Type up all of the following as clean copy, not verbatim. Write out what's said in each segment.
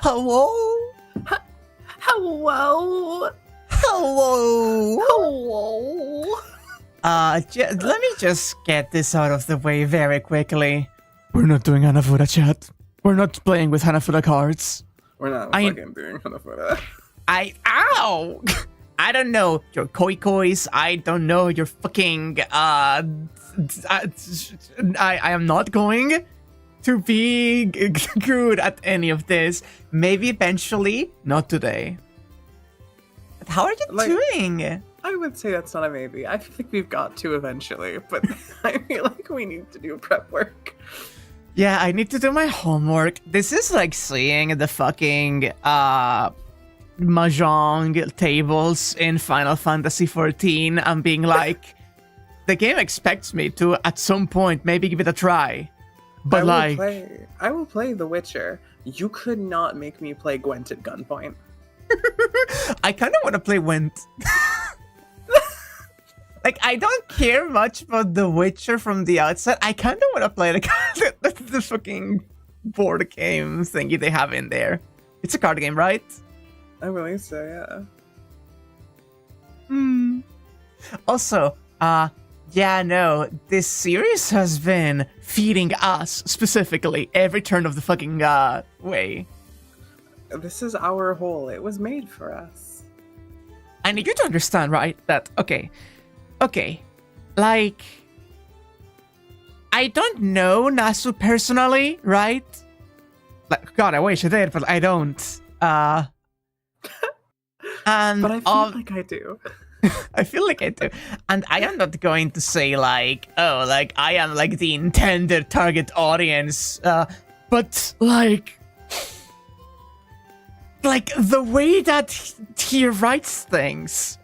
Hello? Hello. Hello? Hello. Let me just get this out of the way very quickly. We're not doing Hanafuda chat. We're not playing with Hanafuda cards. We're not fucking doing Hanafuda. Ow! I don't know your koi-kois. I don't know your fucking, I am not going to be good at any of this. Maybe eventually, not today. But how are you doing? I would say that's not a maybe. I feel like we've got to eventually, but I feel like we need to do prep work. Yeah, I need to do my homework. This is like seeing the fucking, mahjong tables in Final Fantasy XIV and being like, the game expects me to, at some point, maybe give it a try. But I will play The Witcher. You could not make me play Gwent at gunpoint. I kind of want to play Gwent. Like, I don't care much about The Witcher from the outset. I kind of want to play the fucking board game thingy they have in there. It's a card game, right? I believe so, yeah. Also, yeah, no, this series has been feeding us, specifically, every turn of the fucking, way. This is our hole. It was made for us. I need you to understand, right, that, okay, like, I don't know Nasu personally, right? Like, God, I wish I did, but I don't, and but I feel like I do. I feel like I do. And I am not going to say like, oh, like I am like the intended target audience, but like the way that he writes things.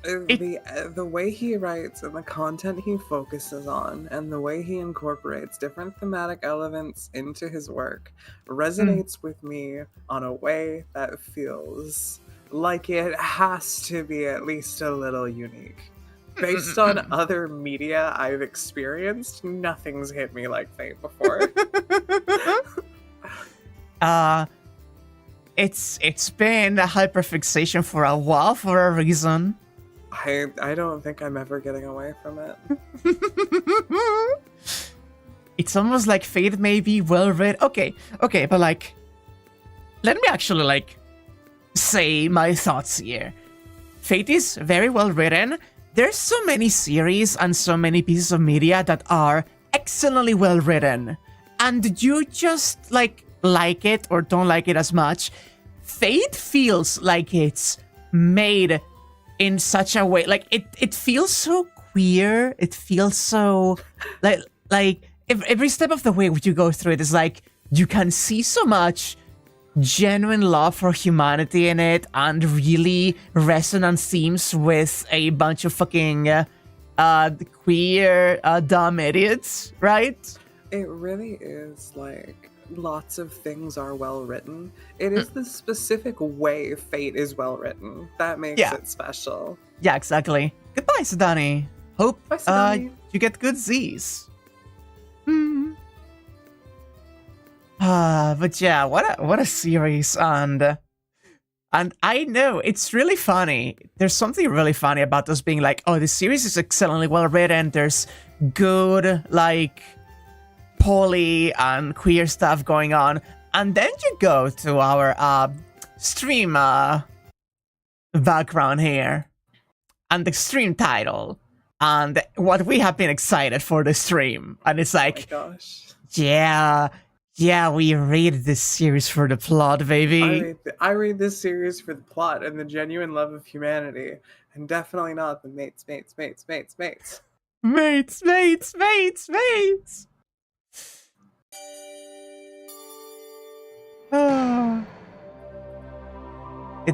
The way he writes and the content he focuses on and the way he incorporates different thematic elements into his work resonates with me on a way that feels like it has to be at least a little unique. Based on other media I've experienced, nothing's hit me like Fate before. It's been a hyperfixation for a while for a reason. I don't think I'm ever getting away from it. It's almost like Fate may be well read. Okay, but like, let me actually like say my thoughts here. Fate is very well written. There's so many series and so many pieces of media that are excellently well written, and you just like it or don't like it as much. Fate feels like it's made in such a way, like it feels so queer. It feels so like every step of the way you go through it is like you can see so much genuine love for humanity in it and really resonant themes with a bunch of fucking queer dumb idiots, right? It really is like lots of things are well written. It is the specific way Fate is well written that makes it special. Yeah, exactly. Goodbye, Sadani. Hope Bye, Sadani. You get good Z's. But yeah, what a series, and I know it's really funny. There's something really funny about us being like, oh, this series is excellently well written. There's good like poly and queer stuff going on, and then you go to our stream background here and the stream title and what we have been excited for the stream, and it's like, oh my gosh. Yeah, we read this series for the plot, baby. I read this series for the plot and the genuine love of humanity, and definitely not the mates. It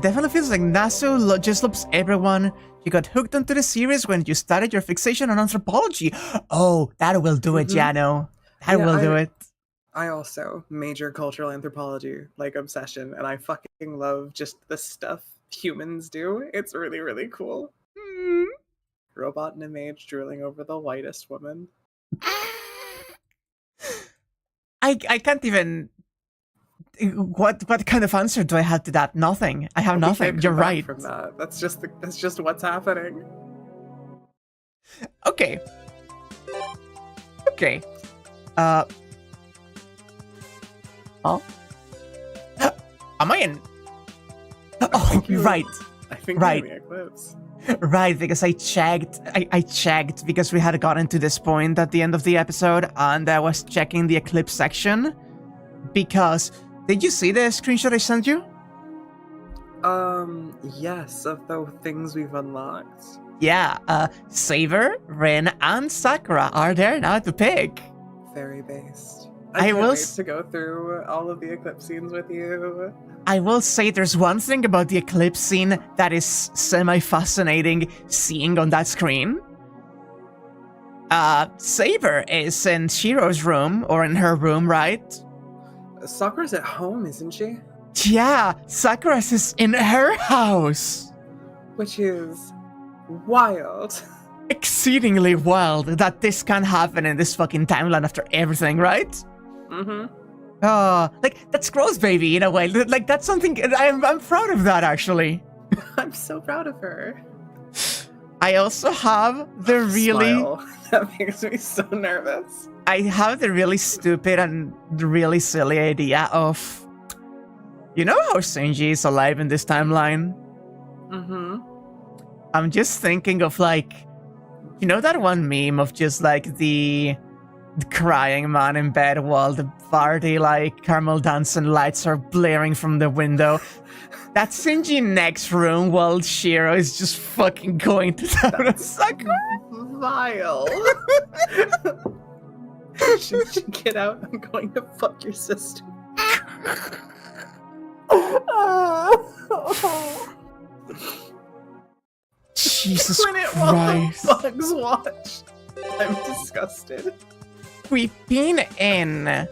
definitely feels like Nasu just loves everyone. You got hooked onto the series when you started your fixation on anthropology. Oh, that will do it, Jano. That will do it. I also major cultural anthropology, like obsession, and I fucking love just the stuff humans do. It's really, really cool. Robot and a mage drooling over the whitest woman. I can't even What kind of answer do I have to that? Nothing. I have We nothing. can't You're come back right. from that. That's just what's happening. Okay. Okay. Oh. Am I in? Oh, right. I think Right. you're in the eclipse. Right, because I checked because we had gotten to this point at the end of the episode, and I was checking the eclipse section. Because did you see the screenshot I sent you? Yes, of the things we've unlocked. Yeah, Saver, Rin, and Sakura are there now to pick. Very based. I can't will wait to go through all of the eclipse scenes with you. I will say there's one thing about the eclipse scene that is semi-fascinating seeing on that screen. Saber is in Shiro's room, or in her room, right? Sakura's at home, isn't she? Yeah, Sakura is in her house. Which is wild. Exceedingly wild that this can happen in this fucking timeline after everything, right? Mm-hmm. Like, that's gross, baby, in a way. Like, that's something, I'm proud of that, actually. I'm so proud of her. I also have the really... Smile. That makes me so nervous. I have the really stupid and really silly idea of... You know how Shinji is alive in this timeline? Mm-hmm. I'm just thinking of, like... You know that one meme of just, like, the crying man in bed while the party, like, caramel dancing lights are blaring from the window? That's Shinji next room while Shiro is just fucking going to town on Sakura. Vile. Should get out. I'm going to fuck your sister. Jesus Quit it while Christ. the bugs watch. I'm disgusted. We've been in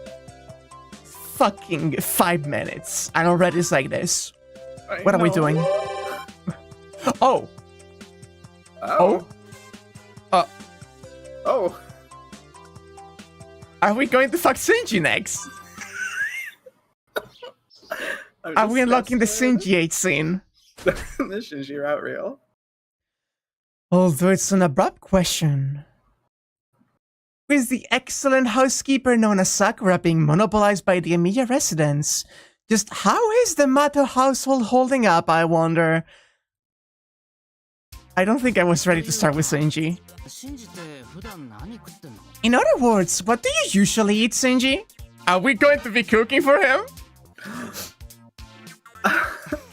fucking 5 minutes and already it's like this. What are we doing? Oh. Oh. Oh. Are we going to fuck Shinji next? Are we unlocking the Shinji 8 scene? The Shinji route real. Although it's an abrupt question. Who is the excellent housekeeper known as Sakura being monopolized by the Emilia residents? Just how is the Mato household holding up, I wonder? I don't think I was ready to start with Shinji. In other words, what do you usually eat, Shinji? Are we going to be cooking for him?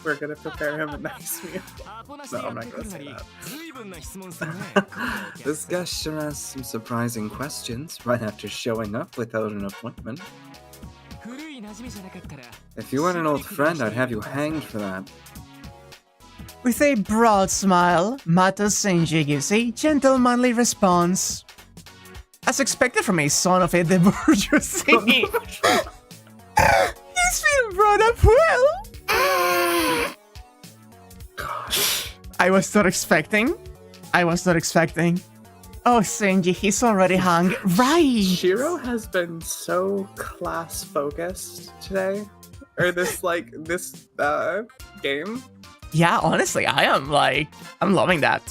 We're gonna prepare him a nice meal. No, I'm not gonna say that. This guest sure has some surprising questions right after showing up without an appointment. If you weren't an old friend, I'd have you hanged for that. With a broad smile, Mato Shinji gives a gentlemanly response. As expected from a son of a bourgeoisie. He's been brought up well. I was not expecting. Oh, Shinji, he's already hung. Right. Shiro has been so class focused today, or this game. Yeah, honestly, I'm loving that.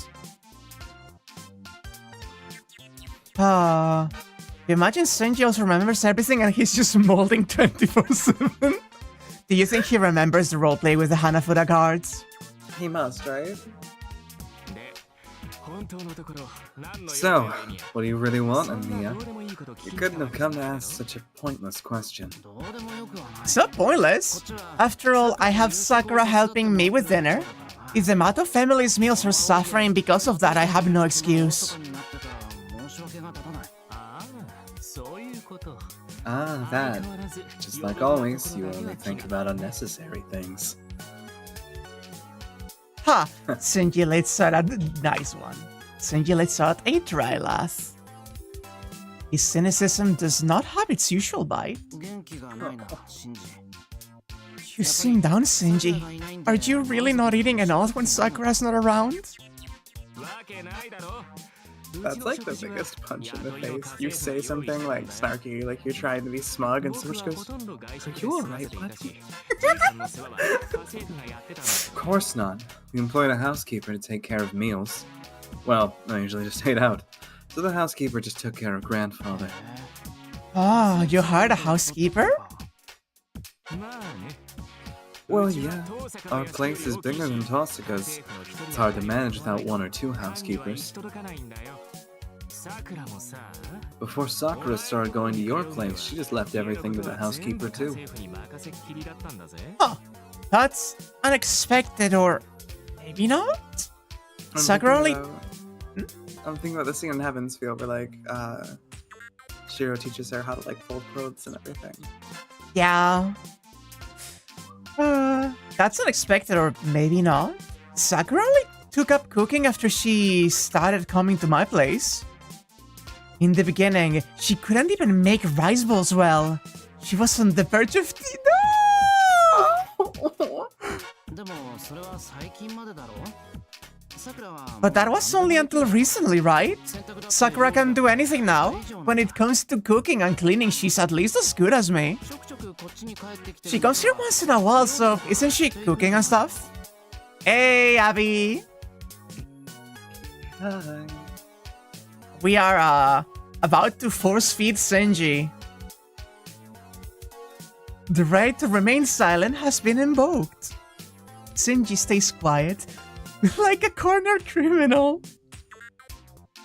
Imagine Shinji also remembers everything and he's just molding 24/7. Do you think he remembers the roleplay with the Hanafuda guards? He must, right? So, what do you really want, Amiya? You couldn't have come to ask such a pointless question. So pointless. After all, I have Sakura helping me with dinner. If the Mato family's meals are suffering because of that, I have no excuse. Ah, that. Just like always, you only think about unnecessary things. Ha! Shinji lets out a nice one. Shinji lets out a dry laugh. His cynicism does not have its usual bite. You seem down, Shinji. Are you really not eating enough when Sakura's not around? That's like the biggest punch in the face. You say something like snarky, like you're trying to be smug, and someone just goes, "Are you alright, buddy?" Of course not. We employed a housekeeper to take care of meals. Well, I usually just ate out. So the housekeeper just took care of grandfather. Oh, you hired a housekeeper? Well, yeah. Our place is bigger than Tosaka's. It's hard to manage without one or two housekeepers. Before Sakura started going to your place, she just left everything to the housekeeper too. Huh. That's unexpected, or maybe not? Sakura only... I'm thinking about the scene in Heaven's Feel where, like, Shiro teaches her how to, like, fold clothes and everything. Yeah. That's unexpected, or maybe not. Sakura only took up cooking after she started coming to my place. In the beginning, she couldn't even make rice bowls well. She was on the verge of... But that was only until recently, right? Sakura can do anything now. When it comes to cooking and cleaning, she's at least as good as me. She comes here once in a while, so isn't she cooking and stuff? Hey, Abby! Hi. We are, about to force-feed Shinji. The right to remain silent has been invoked. Shinji stays quiet, like a cornered criminal.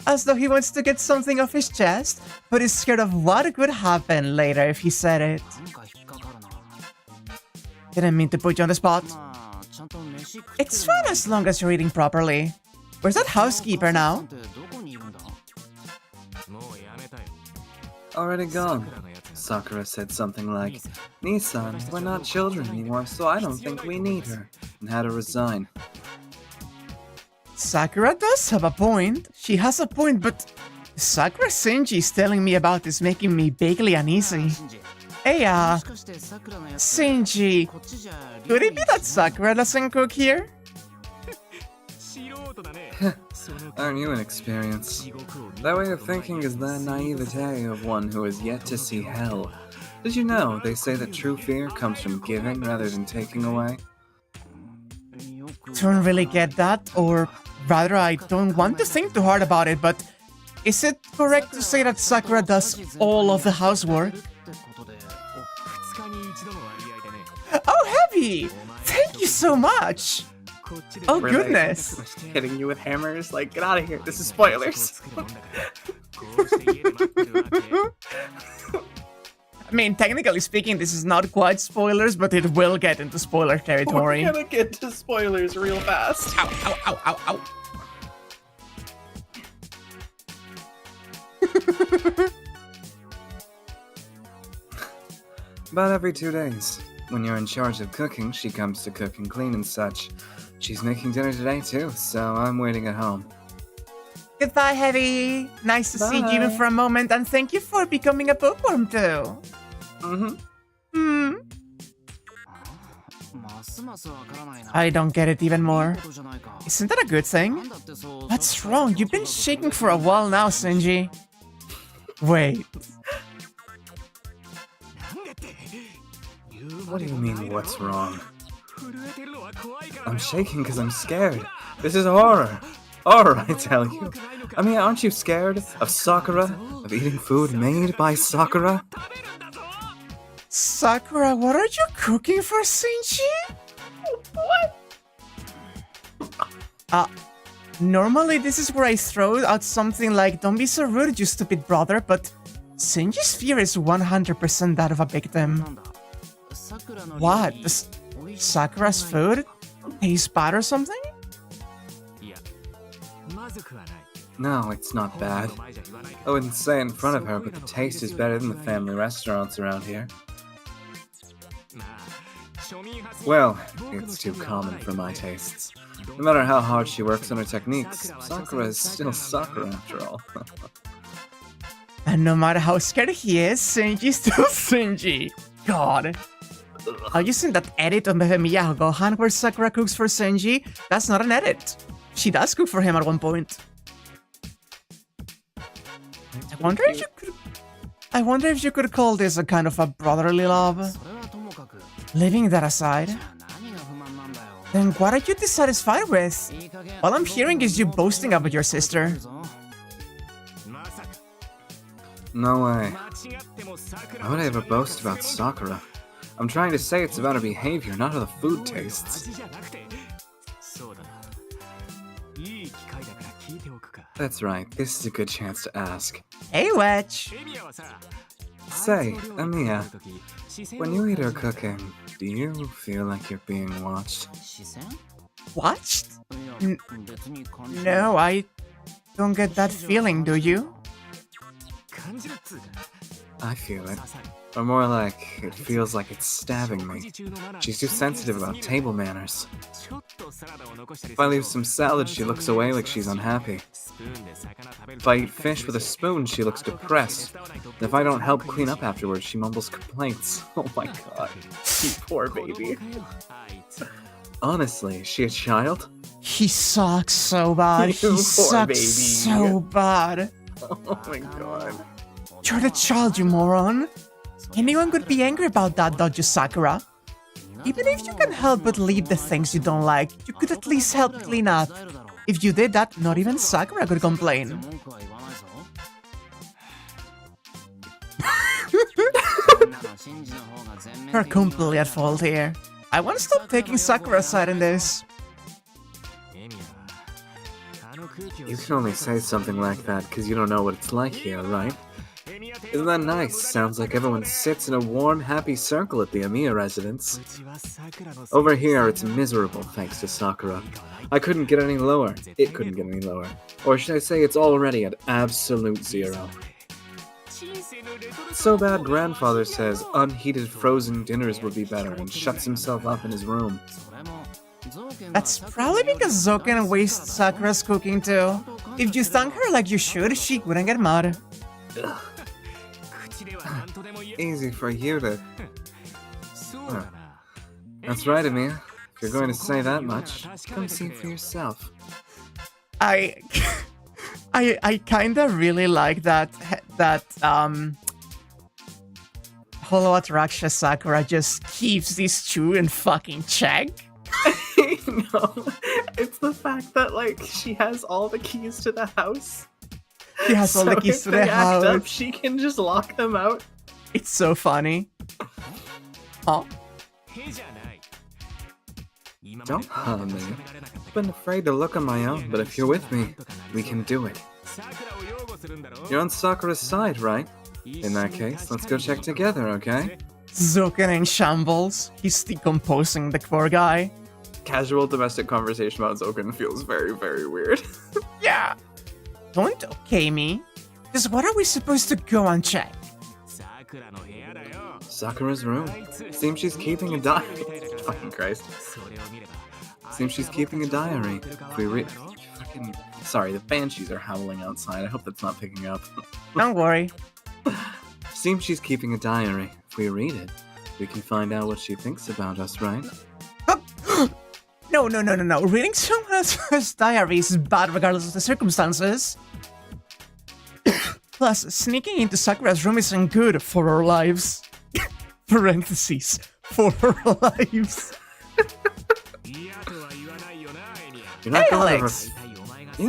As though he wants to get something off his chest, but is scared of what could happen later if he said it. Didn't mean to put you on the spot. It's fine as long as you're eating properly. Where's that housekeeper now? Already gone. Sakura said something like, "Nissan, we're not children anymore, so I don't think we need her," and had to resign. Sakura does have a point. She has a point, but Sakura Shinji is telling me about is making me vaguely uneasy. Hey, Shinji, could it be that Sakura doesn't cook here? Aren't you inexperienced? That way of thinking is the naivete of one who has yet to see hell. Did you know they say that true fear comes from giving rather than taking away? Don't really get that, or rather I don't want to think too hard about it, but is it correct to say that Sakura does all of the housework? Oh, Heavy! Thank you so much! Oh, We're goodness! Like, hitting you with hammers, like, get out of here, this is spoilers. I mean, technically speaking, this is not quite spoilers, but it will get into spoiler territory. We're gonna get to spoilers real fast. Ow, ow, ow, ow, ow. About every 2 days. When you're in charge of cooking, she comes to cook and clean and such. She's making dinner today too, so I'm waiting at home. Goodbye, Heavy. Nice to see you even Bye. for a moment, and thank you for becoming a bookworm too. I don't get it even more. Isn't that a good thing? What's wrong? You've been shaking for a while now, Shinji. Wait. What do you mean, what's wrong? I'm shaking because I'm scared. This is horror. Horror, I tell you. I mean, aren't you scared of Sakura? Of eating food made by Sakura? Sakura, what are you cooking for Shinji? What? Normally this is where I throw out something like, "Don't be so rude, you stupid brother," but Shinji's fear is 100% that of a victim. What? Does Sakura's food taste bad or something? No, it's not bad. I wouldn't say it in front of her, but the taste is better than the family restaurants around here. Well, it's too common for my tastes. No matter how hard she works on her techniques, Sakura is still Sakura after all. And no matter how scared he is, Shinji's still Shinji. God. Have you seen that edit of Miyaho Gohan where Sakura cooks for Shinji? That's not an edit. She does cook for him at one point. I wonder if you could call this a kind of a brotherly love. Leaving that aside, then what are you dissatisfied with? All I'm hearing is you boasting about your sister. No way. Why would I ever boast about Sakura? I'm trying to say it's about her behavior, not how the food tastes. That's right, this is a good chance to ask. Hey, Wedge. Say, Amiya, when you eat her cooking, do you feel like you're being watched? Watched? No, I don't get that feeling, do you? I feel it. Or more like, it feels like it's stabbing me. She's too sensitive about table manners. If I leave some salad, she looks away like she's unhappy. If I eat fish with a spoon, she looks depressed. And if I don't help clean up afterwards, she mumbles complaints. Oh my god. You poor baby. Honestly, is she a child? He sucks so bad. He sucks so bad. Oh my god. You're the child, you moron. Anyone could be angry about that, don't you, Sakura? Even if you can help but leave the things you don't like, you could at least help clean up. If you did that, not even Sakura could complain. You're completely at fault here. I want to stop taking Sakura's side in this. You can only say something like that because you don't know what it's like here, right? Isn't that nice? Sounds like everyone sits in a warm, happy circle at the Amiya residence. Over here, it's miserable thanks to Sakura. I couldn't get any lower. It couldn't get any lower. Or should I say it's already at absolute zero. So bad grandfather says unheated frozen dinners would be better and shuts himself up in his room. That's probably because Zoken wastes Sakura's cooking too. If you thank her like you should, she wouldn't get mad. Ugh. Easy for you to... That's right, Amiya. If you're going to say that much, come see for yourself. I kinda really like that Hollow Ataraxia Sakura just keeps this chew in fucking check. No, it's the fact that, like, she has all the keys to the house. She has all the keys to the house. Up, she can just lock them out. It's so funny. Huh? Don't harm me. I've been afraid to look on my own, but if you're with me, we can do it. You're on Sakura's side, right? In that case, let's go check together, okay? Zoken in shambles. He's decomposing the poor guy. Casual domestic conversation about Zoken feels very, very weird. Yeah. Don't okay me. Just what are we supposed to go and check? Sakura's room. Seems she's keeping a diary. Fucking Christ. Seems she's keeping a diary. If we read... Fucking... Sorry, the banshees are howling outside. I hope that's not picking up. Don't worry. Seems she's keeping a diary. If we read it, we can find out what she thinks about us, right? No. Reading someone else's diary is bad regardless of the circumstances. Plus, sneaking into Sakura's room isn't good for our lives. Parentheses. For our lives. You're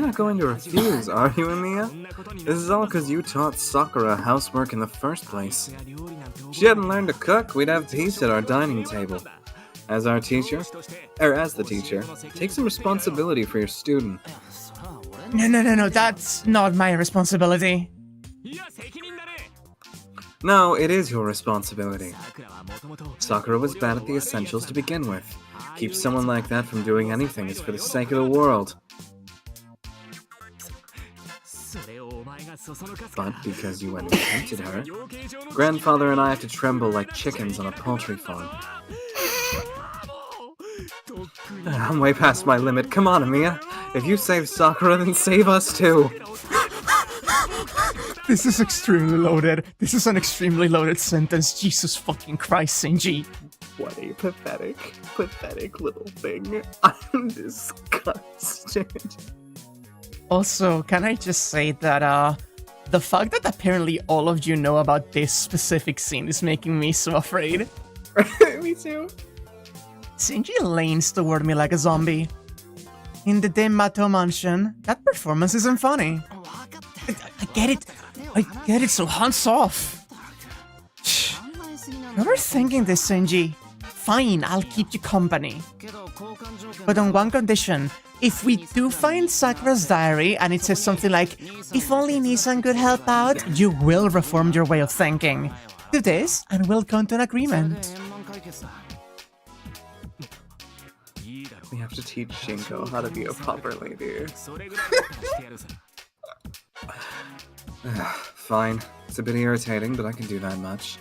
not going to refuse, are you, Amiya? This is all because you taught Sakura housework in the first place. If she hadn't learned to cook, we'd have peace at our dining table. As our teacher, as the teacher, take some responsibility for your student. No, that's not my responsibility. No, it is your responsibility. Sakura was bad at the essentials to begin with. Keep someone like that from doing anything is for the sake of the world. But because you went and tempted her, grandfather and I have to tremble like chickens on a poultry farm. I'm way past my limit. Come on, Amiya. If you save Sakura, then save us too. This is extremely loaded. This is an extremely loaded sentence. Jesus fucking Christ, Shinji. What a pathetic little thing. I'm disgusted. Also, can I just say that, The fact that apparently all of you know about this specific scene is making me so afraid. Me too. Shinji leans toward me like a zombie. In the Mato mansion, that performance isn't funny. I get it. I get it, so hands off. Shh. You're overthinking this, Shinji. Fine, I'll keep you company. But on one condition. If we do find Sakura's diary and it says something like, if only Nissan could help out, you will reform your way of thinking. Do this and we'll come to an agreement. We have to teach Shinko how to be a proper lady. Fine. It's a bit irritating, but I can do that much.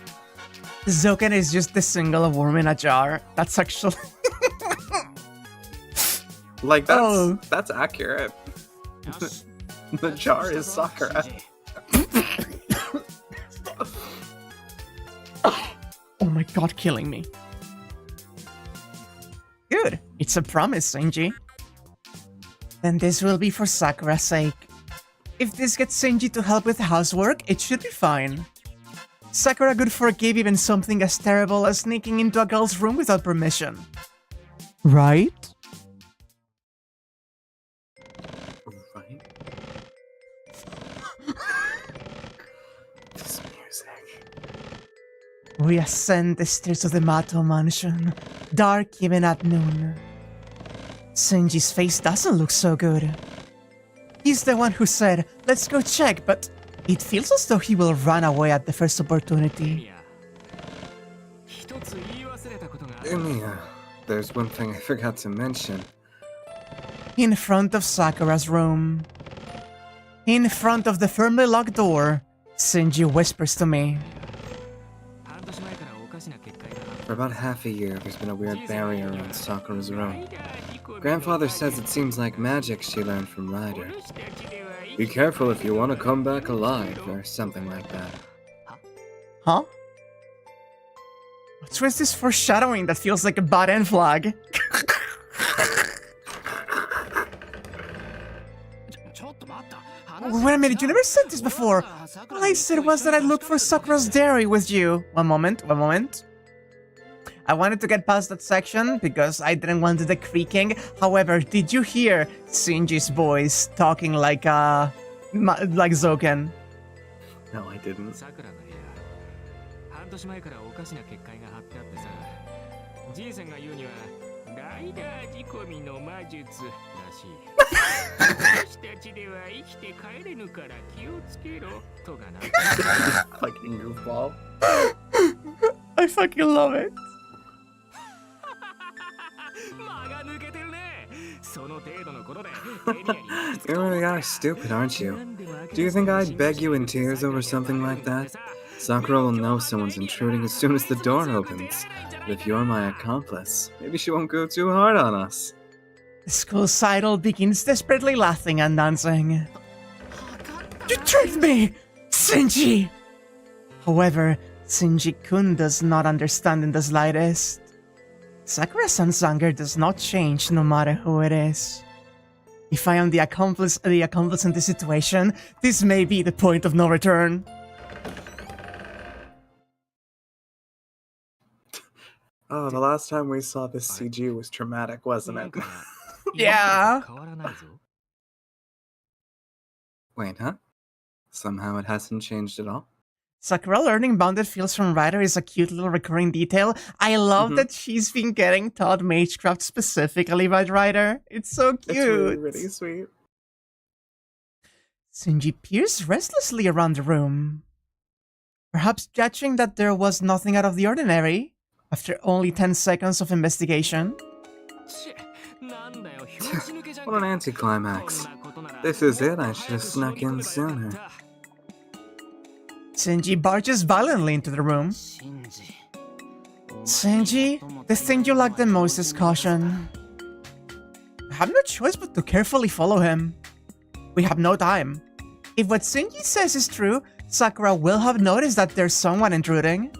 Zoken is just the single worm in a jar. That's actually... Like, that's accurate. The jar is Sakura. Oh my god, killing me. Good. It's a promise, Shinji. Then this will be for Sakura's sake. If this gets Shinji to help with housework, it should be fine. Sakura could forgive even something as terrible as sneaking into a girl's room without permission. Right? Right? This music. We ascend the stairs of the Mato mansion, dark even at noon. Shinji's face doesn't look so good. He's the one who said, let's go check, but it feels as though he will run away at the first opportunity. Emiya, there's one thing I forgot to mention. In front of Sakura's room. In front of the firmly locked door, Shinji whispers to me. For about half a year, there's been a weird barrier around Sakura's room. Grandfather says it seems like magic she learned from Ryder. Be careful if you want to come back alive, or something like that. Huh? What's with this foreshadowing that feels like a bad end flag? Wait a minute, you never said this before! All I said was that I'd look for Sakura's diary with you. One moment. I wanted to get past that section because I didn't want the creaking. However, did you hear Shinji's voice talking like Zoken? No, I didn't. Fucking goofball. I fucking love it. You really are stupid, aren't you? Do you think I'd beg you in tears over something like that? Sakura will know someone's intruding as soon as the door opens. But if you're my accomplice, maybe she won't go too hard on us. The school's idol begins desperately laughing and dancing. You tricked me, Shinji! However, Shinji-kun does not understand in the slightest. Sakura-san's anger does not change no matter who it is. If I am the accomplice in this situation, this may be the point of no return. Oh, the last time we saw this CG was traumatic, wasn't it? Yeah. Wait, huh? Somehow it hasn't changed at all? Sakura learning bounded fields from Ryder is a cute little recurring detail. I love that she's been getting taught Magecraft specifically by Ryder. It's so cute. It's really, really sweet. Shinji peers restlessly around the room. Perhaps judging that there was nothing out of the ordinary after only 10 seconds of investigation. What an anticlimax. This is it, I should have snuck in sooner. Shinji barges violently into the room. Shinji, the thing you lack the most is caution. I have no choice but to carefully follow him. We have no time. If what Shinji says is true, Sakura will have noticed that there's someone intruding.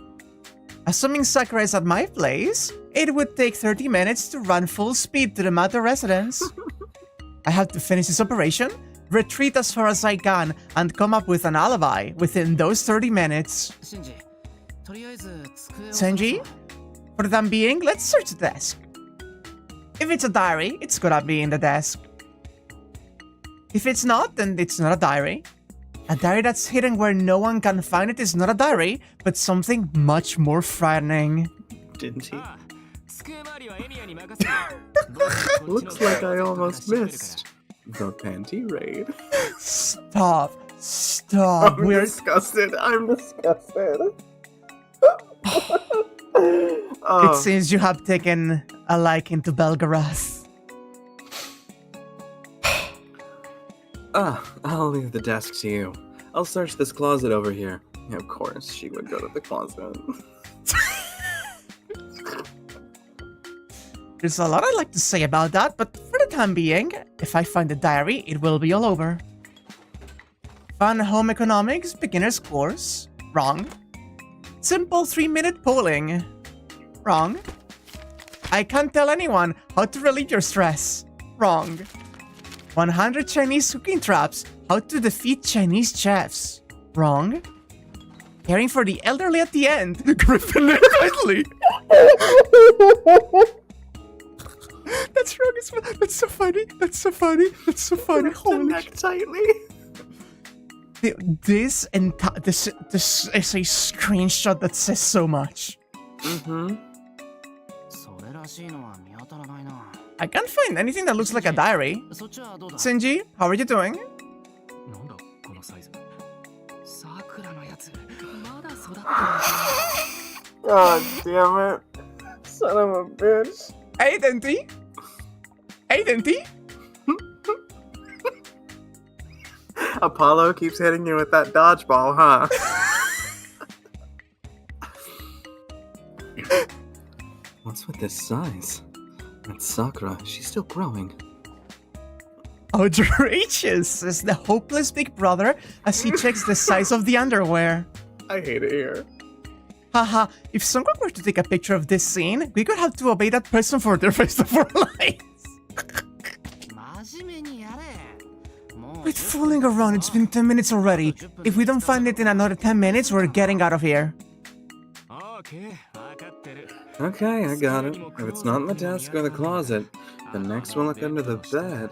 Assuming Sakura is at my place, it would take 30 minutes to run full speed to the Mato residence. I have to finish this operation, retreat as far as I can, and come up with an alibi within those 30 minutes. Shinji, for the time being, let's search the desk. If it's a diary, it's gonna be in the desk. If it's not, then it's not a diary. A diary that's hidden where no one can find it is not a diary, but something much more frightening. Didn't he? Looks like I almost missed the panty raid. Stop. Stop. I'm disgusted. I'm disgusted. It seems you have taken a liking to Belgarath. I'll leave the desk to you. I'll search this closet over here. Of course, she would go to the closet. There's a lot I'd like to say about that, but for the time being, if I find the diary, it will be all over. Fun home economics, beginner's course. Wrong. Simple 3-minute polling. Wrong. I can't tell anyone how to relieve your stress. Wrong. 100 Chinese cooking traps. How to defeat Chinese chefs. Wrong. Caring for the elderly at the end. Griffin Tightly. That's wrong as well. That's so funny. That's so funny. That's so funny. Holy neck tightly. This is a screenshot that says so much. Mm-hmm. I can't find anything that looks like a diary. Shinji, how are you doing? God damn it. Son of a bitch. Hey, Denti. Hey, Denti. Apollo keeps hitting you with that dodgeball, huh? What's with this size? That's Sakura. She's still growing. Outrageous, says the hopeless big brother as he checks the size of the underwear. I hate it here. Haha, if someone were to take a picture of this scene, we could have to obey that person for the rest of our lives. Quit fooling around, it's been 10 minutes already. If we don't find it in another 10 minutes, we're getting out of here. Okay, I got it. If it's not in the desk or the closet, then next we'll look under the bed,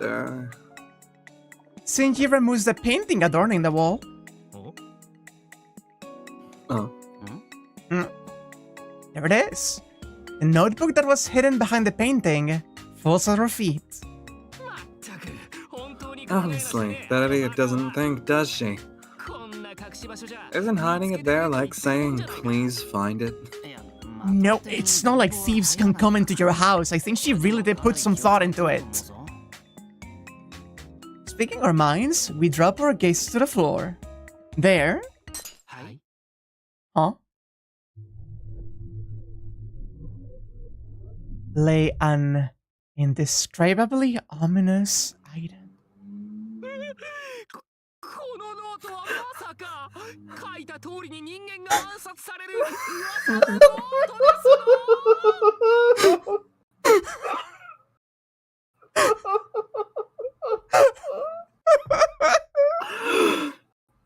Shinji removes the painting adorning the wall. Oh. There it is. The notebook that was hidden behind the painting falls at her feet. Honestly, that idiot doesn't think, does she? Isn't hiding it there like saying, please find it? No, it's not like thieves can come into your house. I think she really did put some thought into it. Speaking our minds, we drop our gaze to the floor. There. Huh? Lay an indescribably ominous item.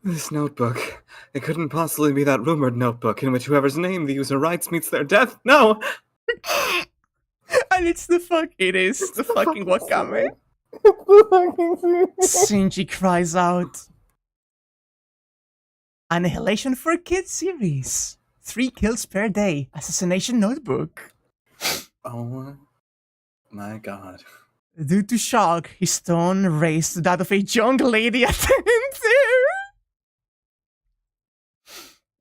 This notebook. It couldn't possibly be that rumored notebook in which whoever's name the user writes meets their death. No! And it's the fucking Wakame. Shinji cries out. Annihilation for Kids series. 3 kills per day. Assassination notebook. Oh my god. Due to shock, his tone raised to that of a young lady attendant.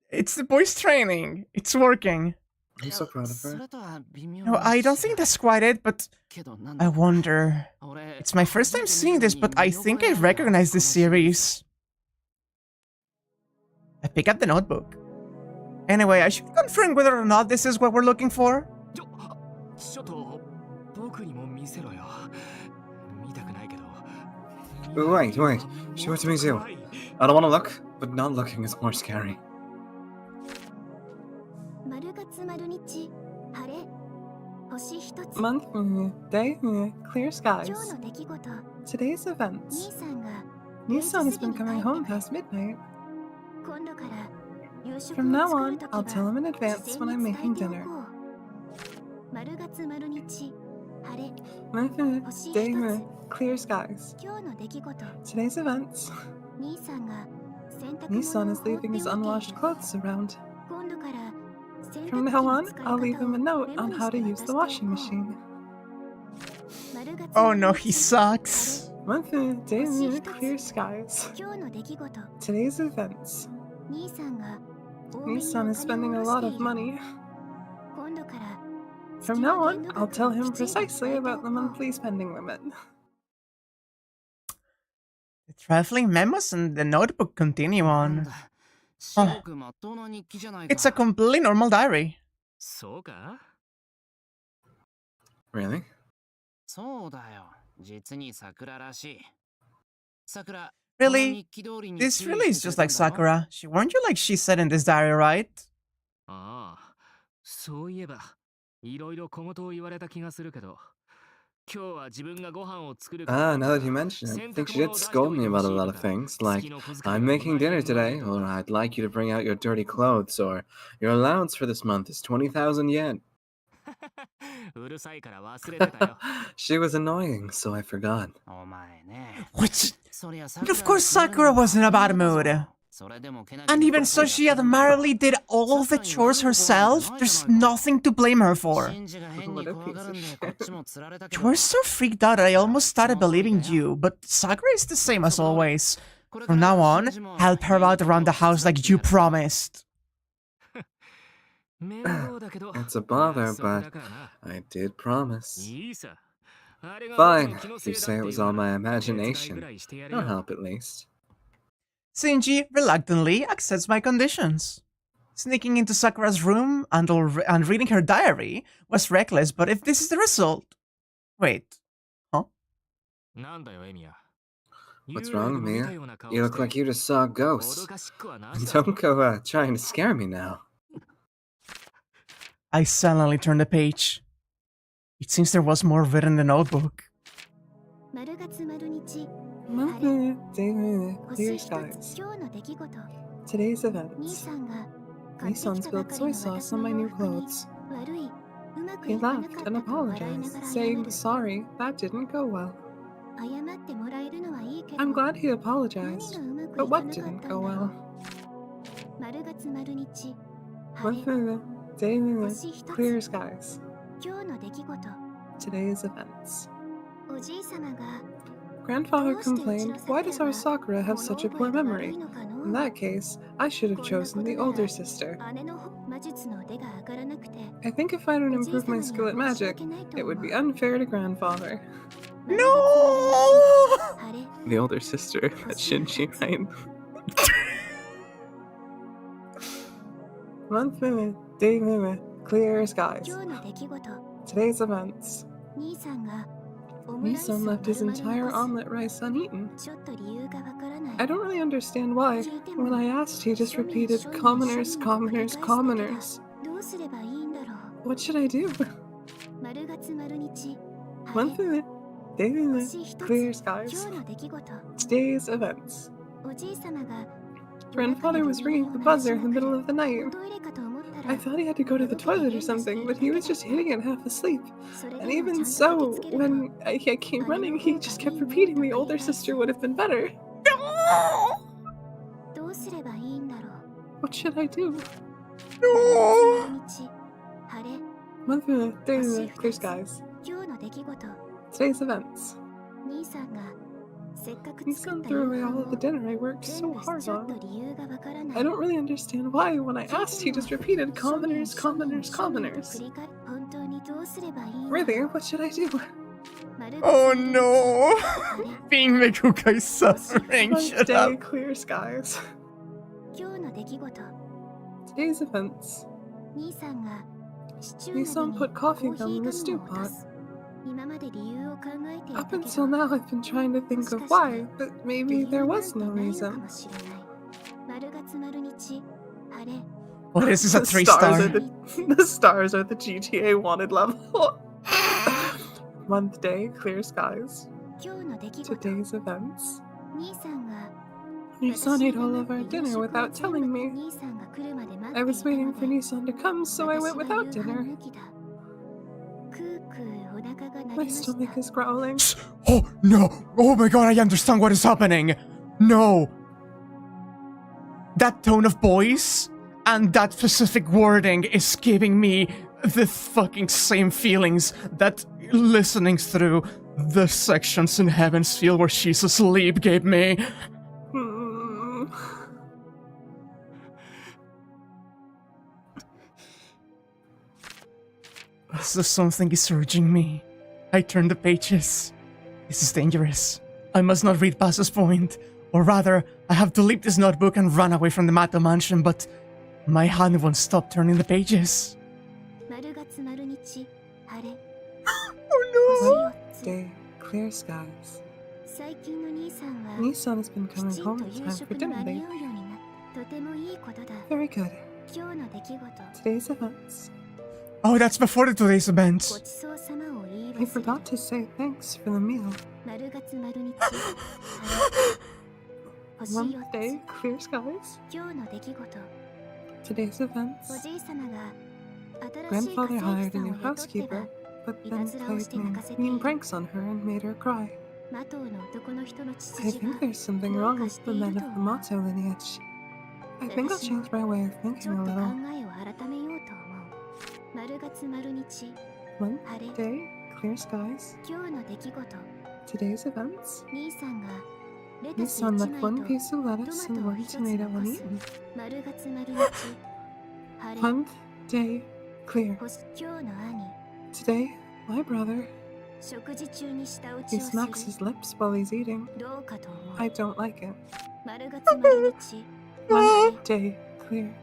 It's the boys' training. It's working. I'm so proud of her. No, I don't think that's quite it, but I wonder. It's my first time seeing this, but I think I recognize this series. I pick up the notebook. Anyway, I should confirm whether or not this is what we're looking for. Wait. Show it to me too. I don't want to look, but not looking is more scary. Month, day, clear skies. Today's events. Nissan has been coming home past midnight. From now on, I'll tell him in advance when I'm making dinner. Day, clear skies. Today's events. Nissan is leaving his unwashed clothes around. From now on, I'll leave him a note on how to use the washing machine. Oh no, he sucks. Day, clear skies. Today's events. Nissan is spending a lot of money. From now on, I'll tell him precisely about the monthly spending limit. The traveling memos and the notebook continue on. Oh, it's a completely normal diary. Really? Really? This really is just like Sakura. She warned you like she said in this diary, right? Ah, now that you mention it, I think she did scold me about a lot of things, like, I'm making dinner today, or I'd like you to bring out your dirty clothes, or your allowance for this month is 20,000 yen. She was annoying, so I forgot. What? But of course Sakura was in a bad mood. And even so, she admirably did all of the chores herself. There's nothing to blame her for. What a piece of shit. You were so freaked out I almost started believing you, but Sakura is the same as always. From now on, help her out around the house like you promised. It's a bother, but I did promise. Fine, if you say it was all my imagination, I'll help at least. Shinji reluctantly accepts my conditions. Sneaking into Sakura's room and reading her diary was reckless, but if this is the result... Wait. Huh? What's wrong, Mia? You look like you just saw a ghost. Don't go trying to scare me now. I silently turned the page. It seems there was more written in the notebook. Clear skies. Today's events. Nissan spilled soy sauce on my new clothes. He laughed and apologized, saying, sorry, that didn't go well. I'm glad he apologized, but what didn't go well? Clear skies. Today's events. Grandfather complained, why does our Sakura have such a poor memory? In that case, I should have chosen the older sister. I think if I don't improve my skill at magic, it would be unfair to grandfather. No! The older sister, that's Shinji, right? Month minute, day minute, clear skies. Today's events. Nissan left his entire omelet rice uneaten. I don't really understand why. When I asked, he just repeated, commoners, commoners, commoners. What should I do? Month minute, day minute, clear skies. Today's events. Grandfather was ringing the buzzer in the middle of the night. I thought he had to go to the toilet or something, but he was just hitting it half asleep. And even so, when I came running, he just kept repeating the older sister would have been better. No! What should I do? No! Month minute, day minute, clear skies. Today's events. Nissan threw away all of the dinner I worked so hard on. I don't really understand why. When I asked, he just repeated commoners, commoners, commoners. Really, what should I do? Oh no! Being Mikuka is suffering. Shut Day, up. clear skies. Today's events. Nissan put coffee gum in the stew pot. Up until now, I've been trying to think of why, but maybe there was no reason. What is this, a 3-star? The stars are the GTA wanted level. Month, day, clear skies. Today's events. Nissan ate all of our dinner without telling me. I was waiting for Nissan to come, so I went without dinner. My stomach is growling. Oh, no! Oh my god, I understand what is happening! No! That tone of voice and that specific wording is giving me the fucking same feelings that listening through the sections in Heaven's Field where she's asleep gave me. So something is urging me. I turn the pages. This is dangerous. I must not read past this point. Or rather, I have to leave this notebook and run away from the Mato mansion, but my hand won't stop turning the pages. Oh no! Day, clear skies. Nissan has been coming home in time for dinner lately. Very good. Today's events. Oh, that's before today's events. I forgot to say thanks for the meal. One day, clear skies. Today's events. Grandfather hired a new housekeeper, but then played mean pranks on her and made her cry. I think there's something wrong with the men of the Mato lineage. I think I'll change my way of thinking a little. One day, clear skies. Today's events. Nissan left one piece of lettuce and one tomato uneaten. One day, clear. Today, my brother. He smacks his lips while he's eating. I don't like it. One day, clear.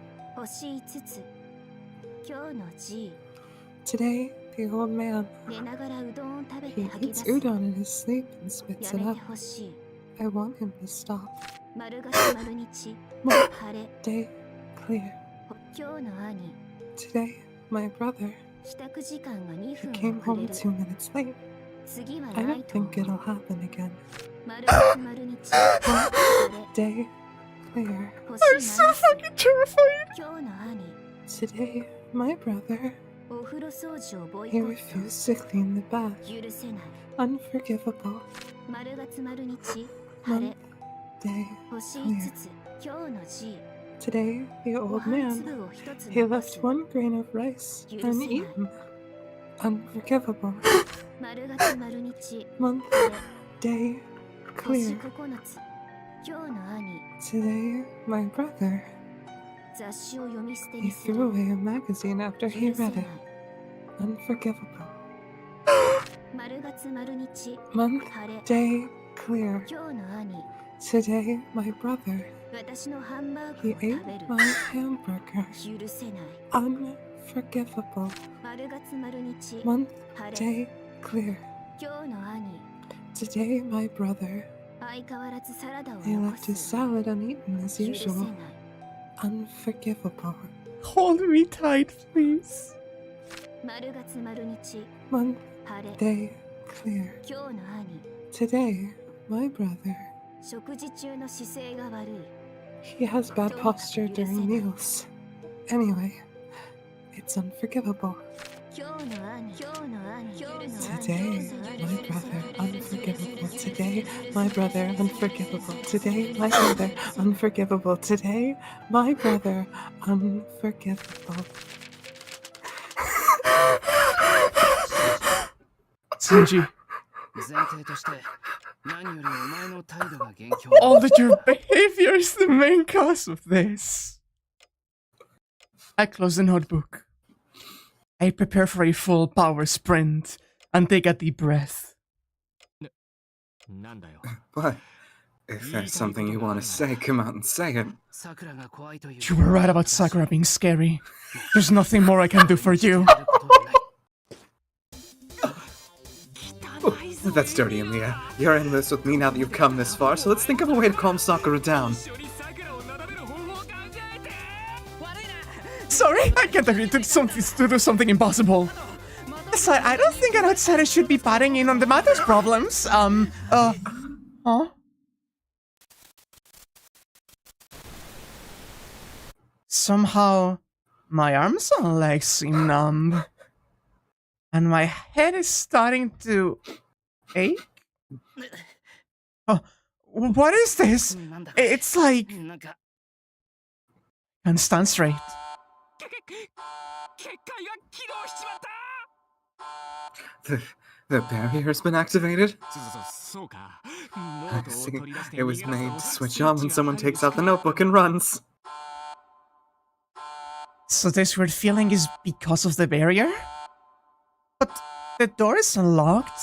Today, the old man. He eats udon in his sleep and spits it up. I want him to stop. One day, clear. Today, my brother. He came home 2 minutes late. I don't think it'll happen again. One day, clear. I'm so fucking terrified! Today, my brother. He refused to clean the bath. Unforgivable. One day, clear. Today, the old man. He left one grain of rice uneaten. Unforgivable. One day, clear. Today, my brother. He threw away a magazine after he read it. Unforgivable. One day, clear. Today, my brother. He ate my hamburger. Unforgivable. One day, clear. Today, my brother. He left his salad uneaten as usual. Unforgivable. Hold me tight, please. One day, clear. Today, my brother. He has bad posture during meals. Anyway, it's unforgivable. Today, my brother, unforgivable. Today, my brother, unforgivable. Today, my brother, unforgivable. Today, my brother, unforgivable. Shinji, all that your behavior is the main cause of this. I close the notebook. I prepare for a full power sprint and take a deep breath. What? If there's something you want to say, come out and say it. You were right about Sakura being scary. There's nothing more I can do for you. Oh, that's dirty, Emilia. You're in this with me now that you've come this far, so let's think of a way to calm Sakura down. Sorry, I can't agree to do something impossible. Besides, I don't think an outsider should be patting in on the Mato's problems. Huh? Somehow, my arms and legs seem numb. And my head is starting to ache? Oh, what is this? It's like... Can't stand straight. The barrier's been activated? I see. It was made to switch on when someone takes out the notebook and runs. So this weird feeling is because of the barrier? But the door is unlocked.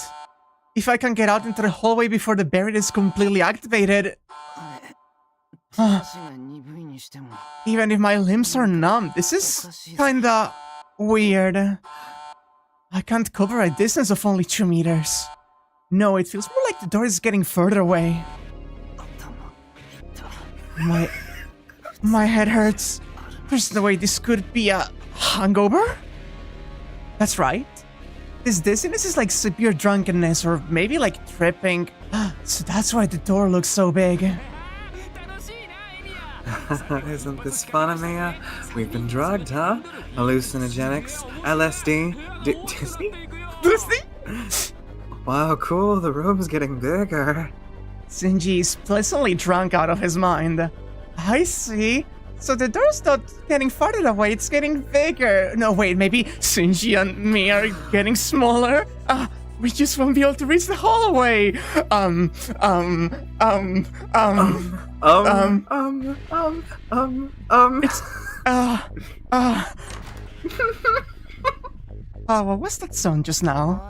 If I can get out into the hallway before the barrier is completely activated... Even if my limbs are numb, this is kinda weird. I can't cover a distance of only 2 meters. No, it feels more like the door is getting further away. My head hurts. There's no way this could be a hangover? That's right. This dizziness is like severe drunkenness or maybe like tripping. So that's why the door looks so big. Isn't this fun, Amia? We've been drugged, huh? Hallucinogenics, LSD, Disney? Disney? Wow, cool, the room's getting bigger. Shinji's pleasantly drunk out of his mind. I see. So the door's not getting farther away, it's getting bigger. No, wait, maybe Shinji and me are getting smaller? We just won't be able to reach the hallway. Well, what's that song just now?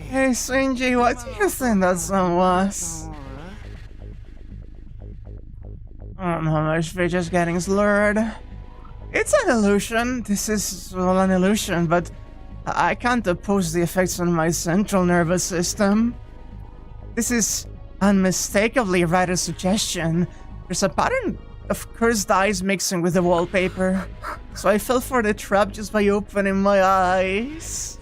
Hey, Shinji, what do you think that song was? I don't know, my speech is getting slurred. It's an illusion. This is, well, an illusion, but I can't oppose the effects on my central nervous system. This is unmistakably writer's suggestion. There's a pattern of cursed eyes mixing with the wallpaper. So I fell for the trap just by opening my eyes.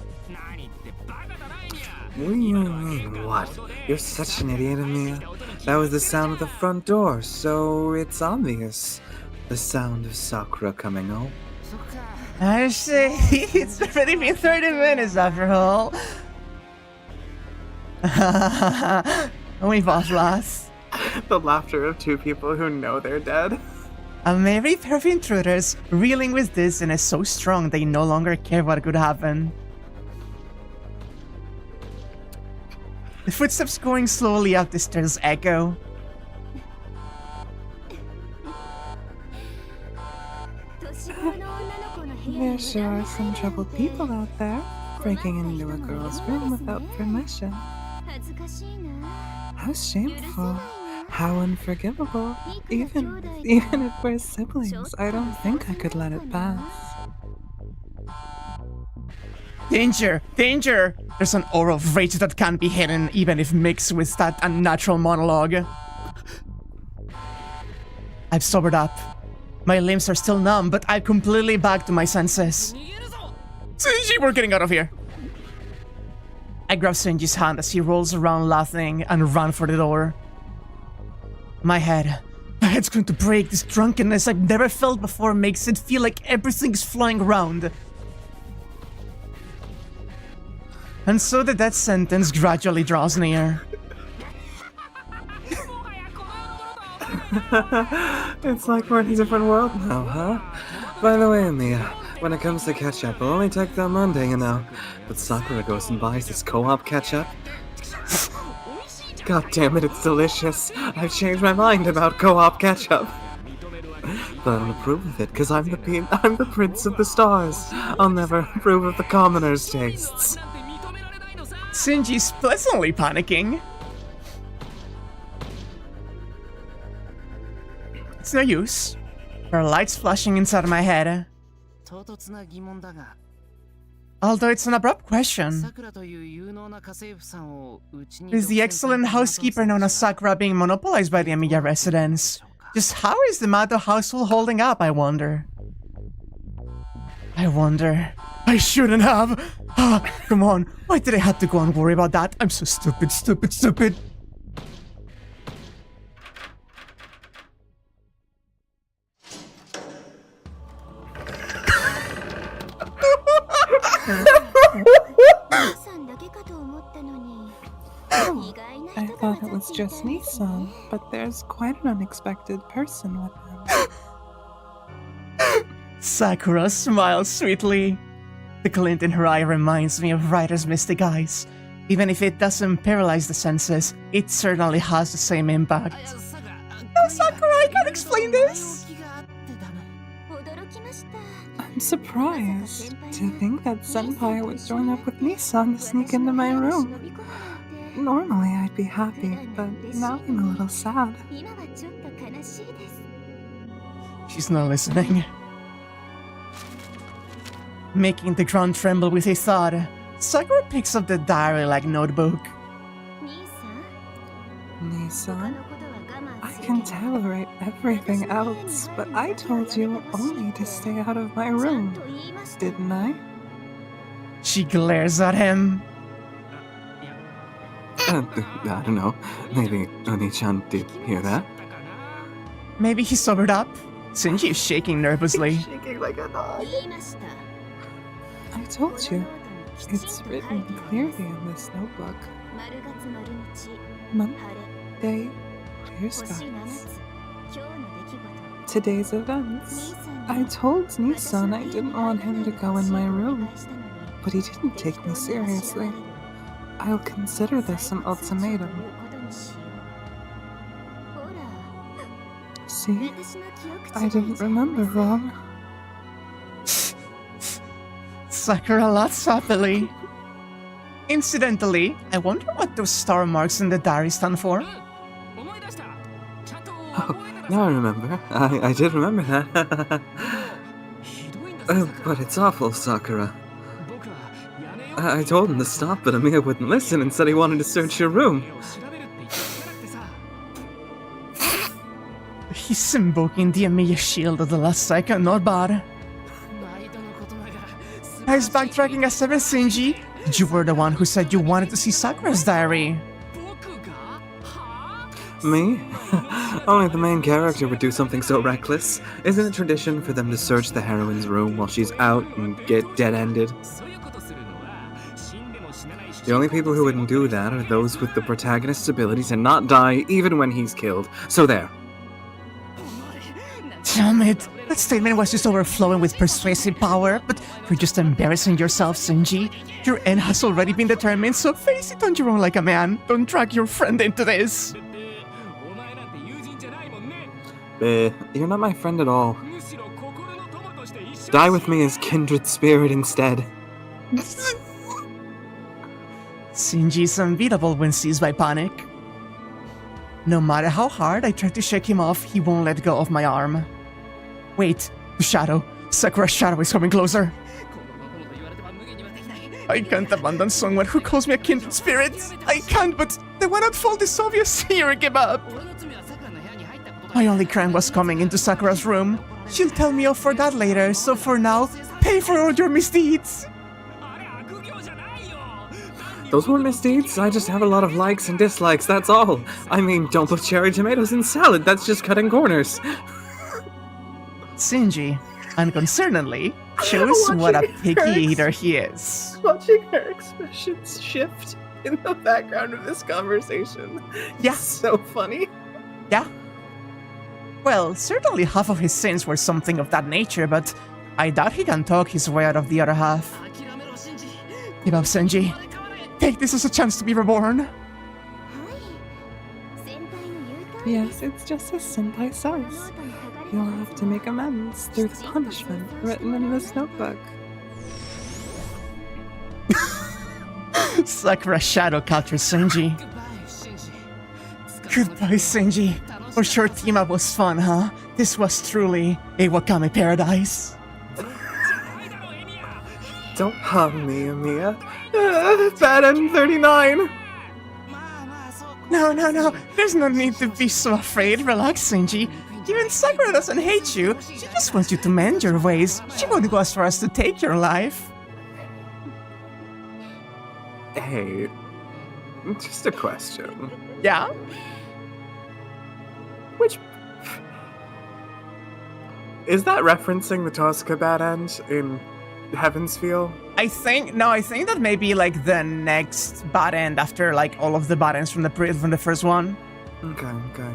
What? You're such an idiot, Amia. That was the sound of the front door, so it's obvious. The sound of Sakura coming home. I see. It's already been 30 minutes after all. We both lost. The laughter of 2 people who know they're dead. A merry pair of intruders reeling with dizziness so strong they no longer care what could happen. The footsteps going slowly up the stairs echo. There sure are some troubled people out there, breaking into a girl's room without permission. How shameful. How unforgivable. Even if we're siblings, I don't think I could let it pass. Danger! Danger! There's an aura of rage that can't be hidden, even if mixed with that unnatural monologue. I've sobered up. My limbs are still numb, but I'm completely back to my senses. Shinji, we're getting out of here! I grab Shinji's hand as he rolls around laughing and run for the door. My head's going to break. This drunkenness I've never felt before makes it feel like everything's flying around. And so the death sentence gradually draws near. It's like we're in a different world now, huh? By the way, Mia, when it comes to ketchup, it'll only take them Monday, you know. But Sakura goes and buys this co-op ketchup. God damn it, it's delicious. I've changed my mind about co-op ketchup. But I don't approve of it, because I'm the prince of the stars. I'll never approve of the commoners' tastes. Shinji's pleasantly panicking. It's no use. There are lights flashing inside my head. Although it's an abrupt question. Is the excellent housekeeper known as Sakura being monopolized by the Emiya residents? Just how is the Mato household holding up, I wonder? I shouldn't have. Come on. Why did I have to go and worry about that? I'm so stupid. Oh, I thought it was just Nissan, but there's quite an unexpected person with him. Sakura smiles sweetly. The glint in her eye reminds me of Ryder's mystic eyes. Even if it doesn't paralyze the senses, it certainly has the same impact. No, Sakura, I can't explain this! I'm surprised to think that Senpai would join up with Nissan to sneak into my room. Normally I'd be happy, but now I'm a little sad. She's not listening. Making the ground tremble with a thought, Sakura picks up the diary-like notebook. Nissan? I can tolerate everything else, but I told you only to stay out of my room, didn't I? She glares at him. I don't know. Maybe Oni-chan did hear that. Maybe he sobered up. Shinji is shaking nervously. Shaking like a dog. I told you. It's written clearly in this notebook. Month, day, clear skies. Today's events. I told Nissan I didn't want him to go in my room, but he didn't take me seriously. I'll consider this an ultimatum. See? I didn't remember wrong. Sakura laughs happily. Incidentally, I wonder what those star marks in the diary stand for. Oh, now I remember. I did remember that. But it's awful, Sakura. I told him to stop, but Amiya wouldn't listen and said he wanted to search your room. He's invoking the Amiya shield at the last second, not bad. He's backtracking at 7 Shinji. You were the one who said you wanted to see Sakura's diary. Me? Only the main character would do something so reckless. Isn't it tradition for them to search the heroine's room while she's out and get dead-ended? The only people who wouldn't do that are those with the protagonist's ability to not die even when he's killed. So there. Damn it. That statement was just overflowing with persuasive power, but you're just embarrassing yourself, Shinji. Your end has already been determined, so face it on your own like a man. Don't drag your friend into this. You're not my friend at all. Die with me as kindred spirit instead. Shinji's unbeatable when seized by panic. No matter how hard I try to shake him off, he won't let go of my arm. Wait, the shadow. Sakura's shadow is coming closer. I can't abandon someone who calls me a kindred spirit. I can't, but the one at fault is obvious. Here, give up. My only crime was coming into Sakura's room. She'll tell me off for that later, so for now, pay for all your misdeeds. Those weren't misdeeds. I just have a lot of likes and dislikes, that's all. I mean, don't put cherry tomatoes in salad. That's just cutting corners. Shinji, unconcernedly, shows what a picky eater he is. Watching her expressions shift in the background of this conversation. Yeah. So funny. Yeah. Well, certainly half of his sins were something of that nature, but I doubt he can talk his way out of the other half. Give up, Shinji. Take this as a chance to be reborn. Yes, it's just as Senpai says. You'll have to make amends through the punishment written in this notebook. Sakura shadow captures Shinji. Goodbye, Shinji. For sure, team-up was fun, huh? This was truly a Wakame paradise. Don't harm me, Amiya. Bad end 39. No. There's no need to be so afraid. Relax, Shinji. Even Sakura doesn't hate you. She just wants you to mend your ways. She won't go as far as to take your life. Hey, just a question. Yeah? Which... Is that referencing the Tosca bad end in Heaven's Feel? I think that maybe like the next bot end after like all of the bot ends from the first one. Okay.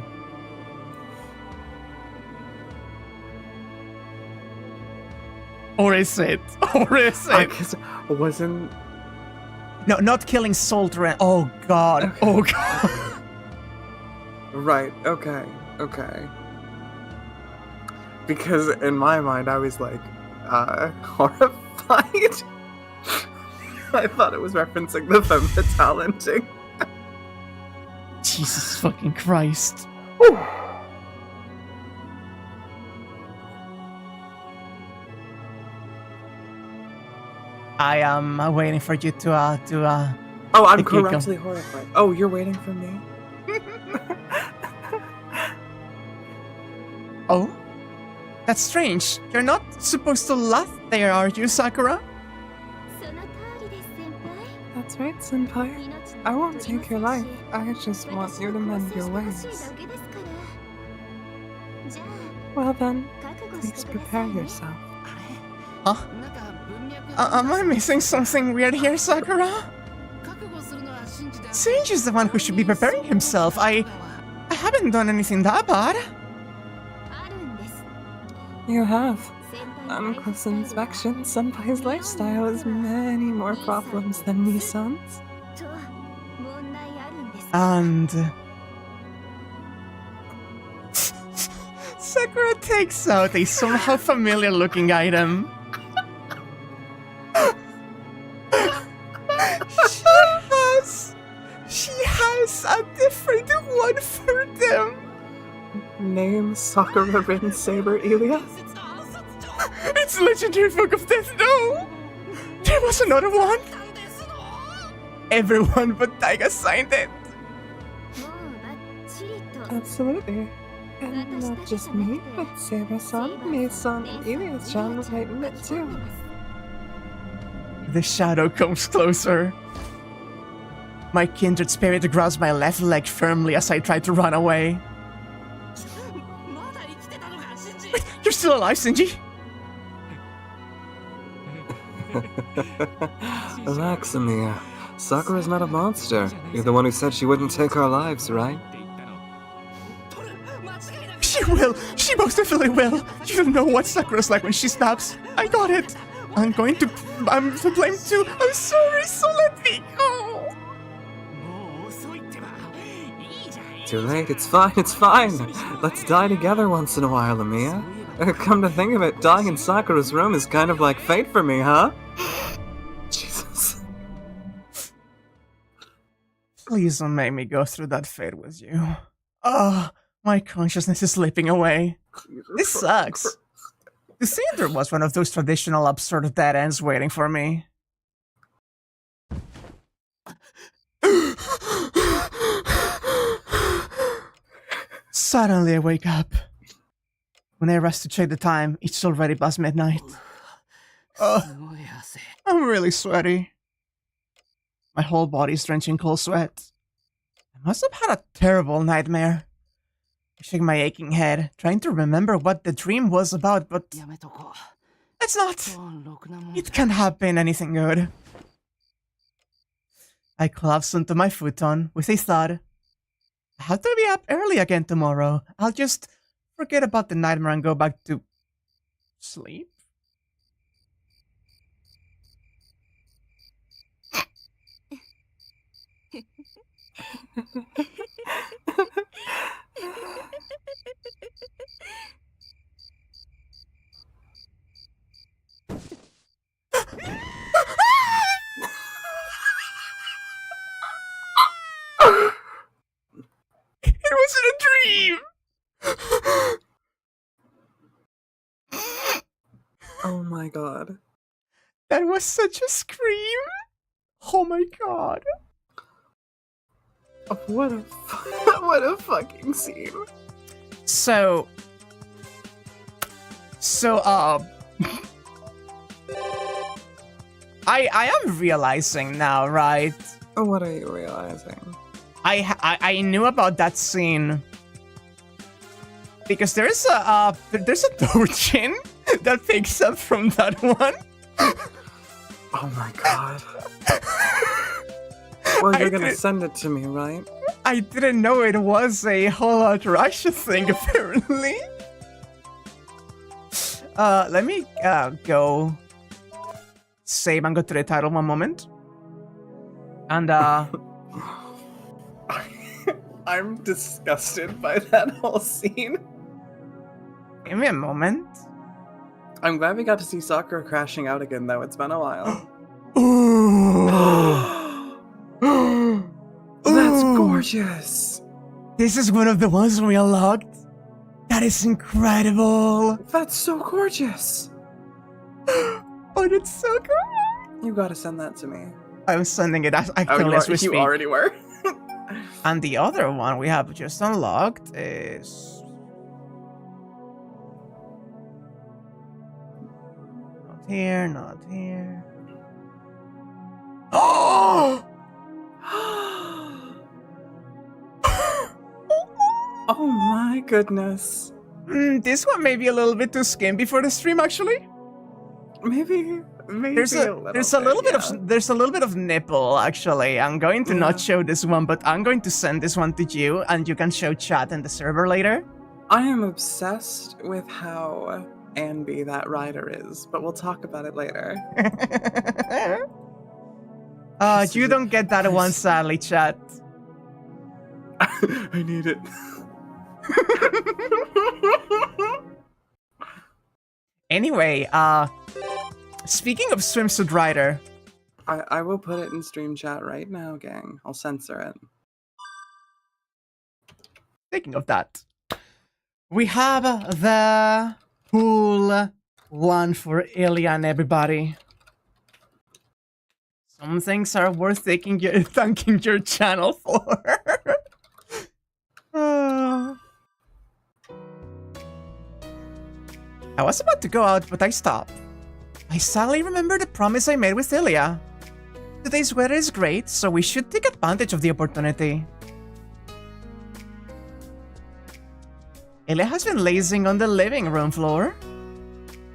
Or is it? I guess it wasn't. No, not killing Solteren. Oh god. Okay. Oh god. Right, okay. Because in my mind, I was like, horrified. I thought it was referencing the femme fatale ending. Jesus fucking Christ. I am waiting for you to Oh, I'm the giggle. correctly horrified. Oh, you're waiting for me? Oh? That's strange. You're not supposed to laugh there, are you, Sakura? That's right, Senpai. I won't take your life. I just want you to mend your ways. Well then, please prepare yourself. Huh? Am I missing something weird here, Sakura? Shinji's the one who should be preparing himself. I haven't done anything that bad. You have. On close inspection, Senpai's lifestyle has many more problems than Nissan's. And Sakura takes out a somehow familiar looking item. She has a different one for them. Name Sakura Rin Saber Elia? It's Legendary Book of Death, no! There was another one! Everyone but Taiga signed it. Absolutely. And not just me, but Saber-san, Mei-san, and Elia-chan might admit too. The shadow comes closer. My kindred spirit grabs my left leg firmly as I try to run away. Wait, you're still alive, Shinji? Relax, Amiya. Sakura's not a monster. You're the one who said she wouldn't take our lives, right? She will! She most definitely will! You don't know what Sakura's like when she snaps. I got it! I'm to blame too. I'm sorry, so let me go! Too late, it's fine. Let's die together once in a while, Amiya. Come to think of it, dying in Sakura's room is kind of like fate for me, huh? Jesus. Please don't make me go through that fate with you. Oh, my consciousness is slipping away. This sucks. To see there was one of those traditional absurd dead ends waiting for me. Suddenly I wake up. When I rush to check the time, it's already past midnight. I'm really sweaty. My whole body's drenched in cold sweat. I must have had a terrible nightmare. I shake my aching head, trying to remember what the dream was about, but it's not. It can't have been anything good. I collapse onto my futon with a thud. I have to be up early again tomorrow. I'll just forget about the nightmare and go back to sleep. It wasn't a dream! Oh my god. That was such a scream! Oh my god. What a fucking scene. So, I am realizing now, right? What are you realizing? I knew about that scene because there's a doujin that picks up from that one. Oh my god. Well, you're gonna send it to me, right? I didn't know it was a whole Ataraxia thing, apparently. Let me go save and go to the title one moment. And I'm disgusted by that whole scene. give me a moment. I'm glad we got to see Sakura crashing out again, though. It's been a while. That's gorgeous. This is one of the ones we unlocked. That is incredible. That's so gorgeous. Oh, that's so good. You gotta send that to me. I'm sending it as we speak. You already were. And the other one we have just unlocked is... Not here, not here. Oh! Oh my goodness. This one may be a little bit too skimpy for the stream, actually. Maybe There's a little bit of nipple, actually. I'm going to not show this one, but I'm going to send this one to you, and you can show chat in the server later. I am obsessed with how Anby that rider is, but we'll talk about it later. You don't get that one, sadly, chat. I need it. Anyway, speaking of swimsuit rider, I will put it in stream chat right now, gang. I'll censor it. speaking of that, we have the pool one for Ilya and everybody. Some things are worth thanking your channel for. I was about to go out, but I stopped. I suddenly remembered the promise I made with Ilya. Today's weather is great, so we should take advantage of the opportunity. Ilya has been lazing on the living room floor.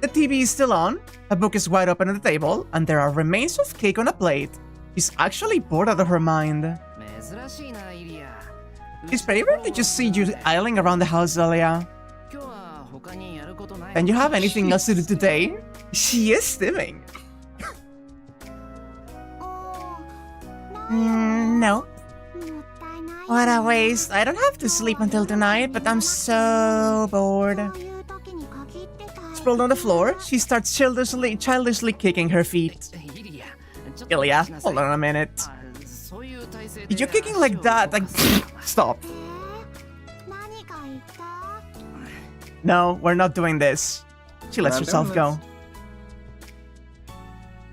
The TV is still on, a book is wide open on the table, and there are remains of cake on a plate. She's actually bored out of her mind. It's pretty rare to just see you idling around the house, Ilya. And you have anything else to do today? She is stimming. No. What a waste. I don't have to sleep until tonight, but I'm so bored. Sprawled on the floor, she starts childishly kicking her feet. Ilya, hold on a minute. You're kicking like that, like... Stop. No, we're not doing this. She lets herself go.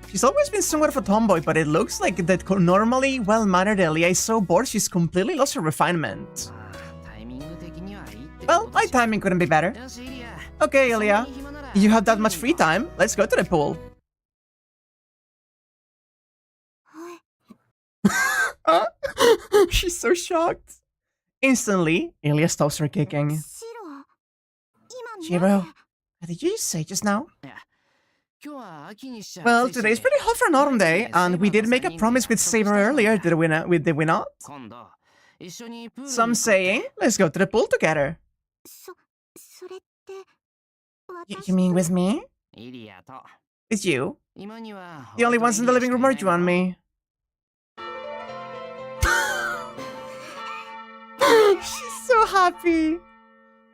She's always been somewhat of a tomboy, but it looks like that normally well-mannered Ilya is so bored she's completely lost her refinement. Well, my timing couldn't be better. Okay, Ilya. You have that much free time. Let's go to the pool. She's so shocked. Instantly, Ilya stops her kicking. Shiro, what did you say just now? Well, today's pretty hot for an autumn day, and we did make a promise with Saber earlier, did we not? Some saying, let's go to the pool together. You mean with me? It's you. The only ones in the living room are you and me. She's so happy.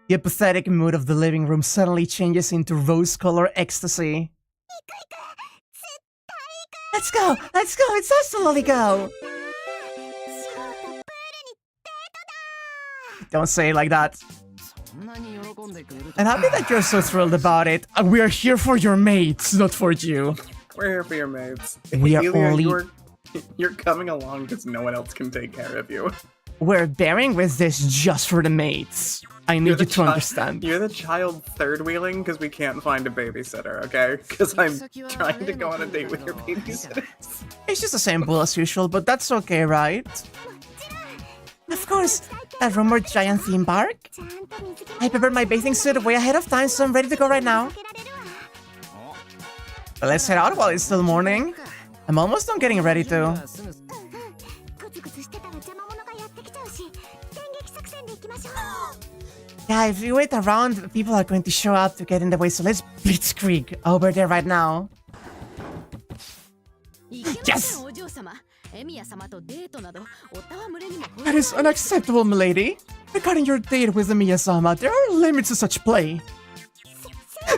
The apathetic mood of the living room suddenly changes into rose-colored ecstasy. Let's go! Let's go! It's us to lolly go! Don't say it like that. I'm happy that you're so thrilled about it. We are here for your mates, not for you. We're here for your mates. We are only... You're coming along because no one else can take care of you. We're bearing with this just for the mates. I need you to understand. You're the child third-wheeling because we can't find a babysitter, okay? Because I'm trying to go on a date with your babysitters. It's just the same bull as usual, but that's okay, right? Of course, that rumored giant theme park. I prepared my bathing suit way ahead of time, so I'm ready to go right now. But let's head out while it's still morning. I'm almost done getting ready to. Yeah, if we wait around, people are going to show up to get in the way, so let's blitzkrieg over there right now. Yes! That is unacceptable, milady. Regarding your date with the Miya-sama, there are limits to such play.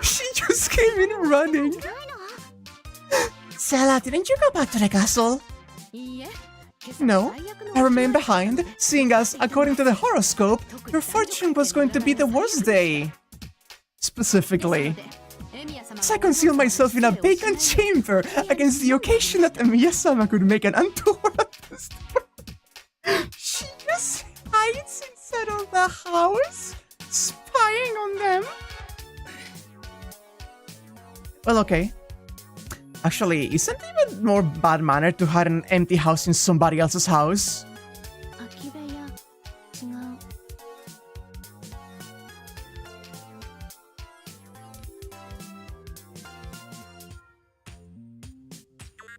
She just came in running. Sella, didn't you go back to the castle? No, I remained behind, seeing as, according to the horoscope, your fortune was going to be the worst day. Specifically, so I concealed myself in a vacant chamber against the occasion that Miya-sama could make an untoward She just hides inside of the house, spying on them. Well, okay. Actually, isn't it even more bad manner to hide an empty house in somebody else's house?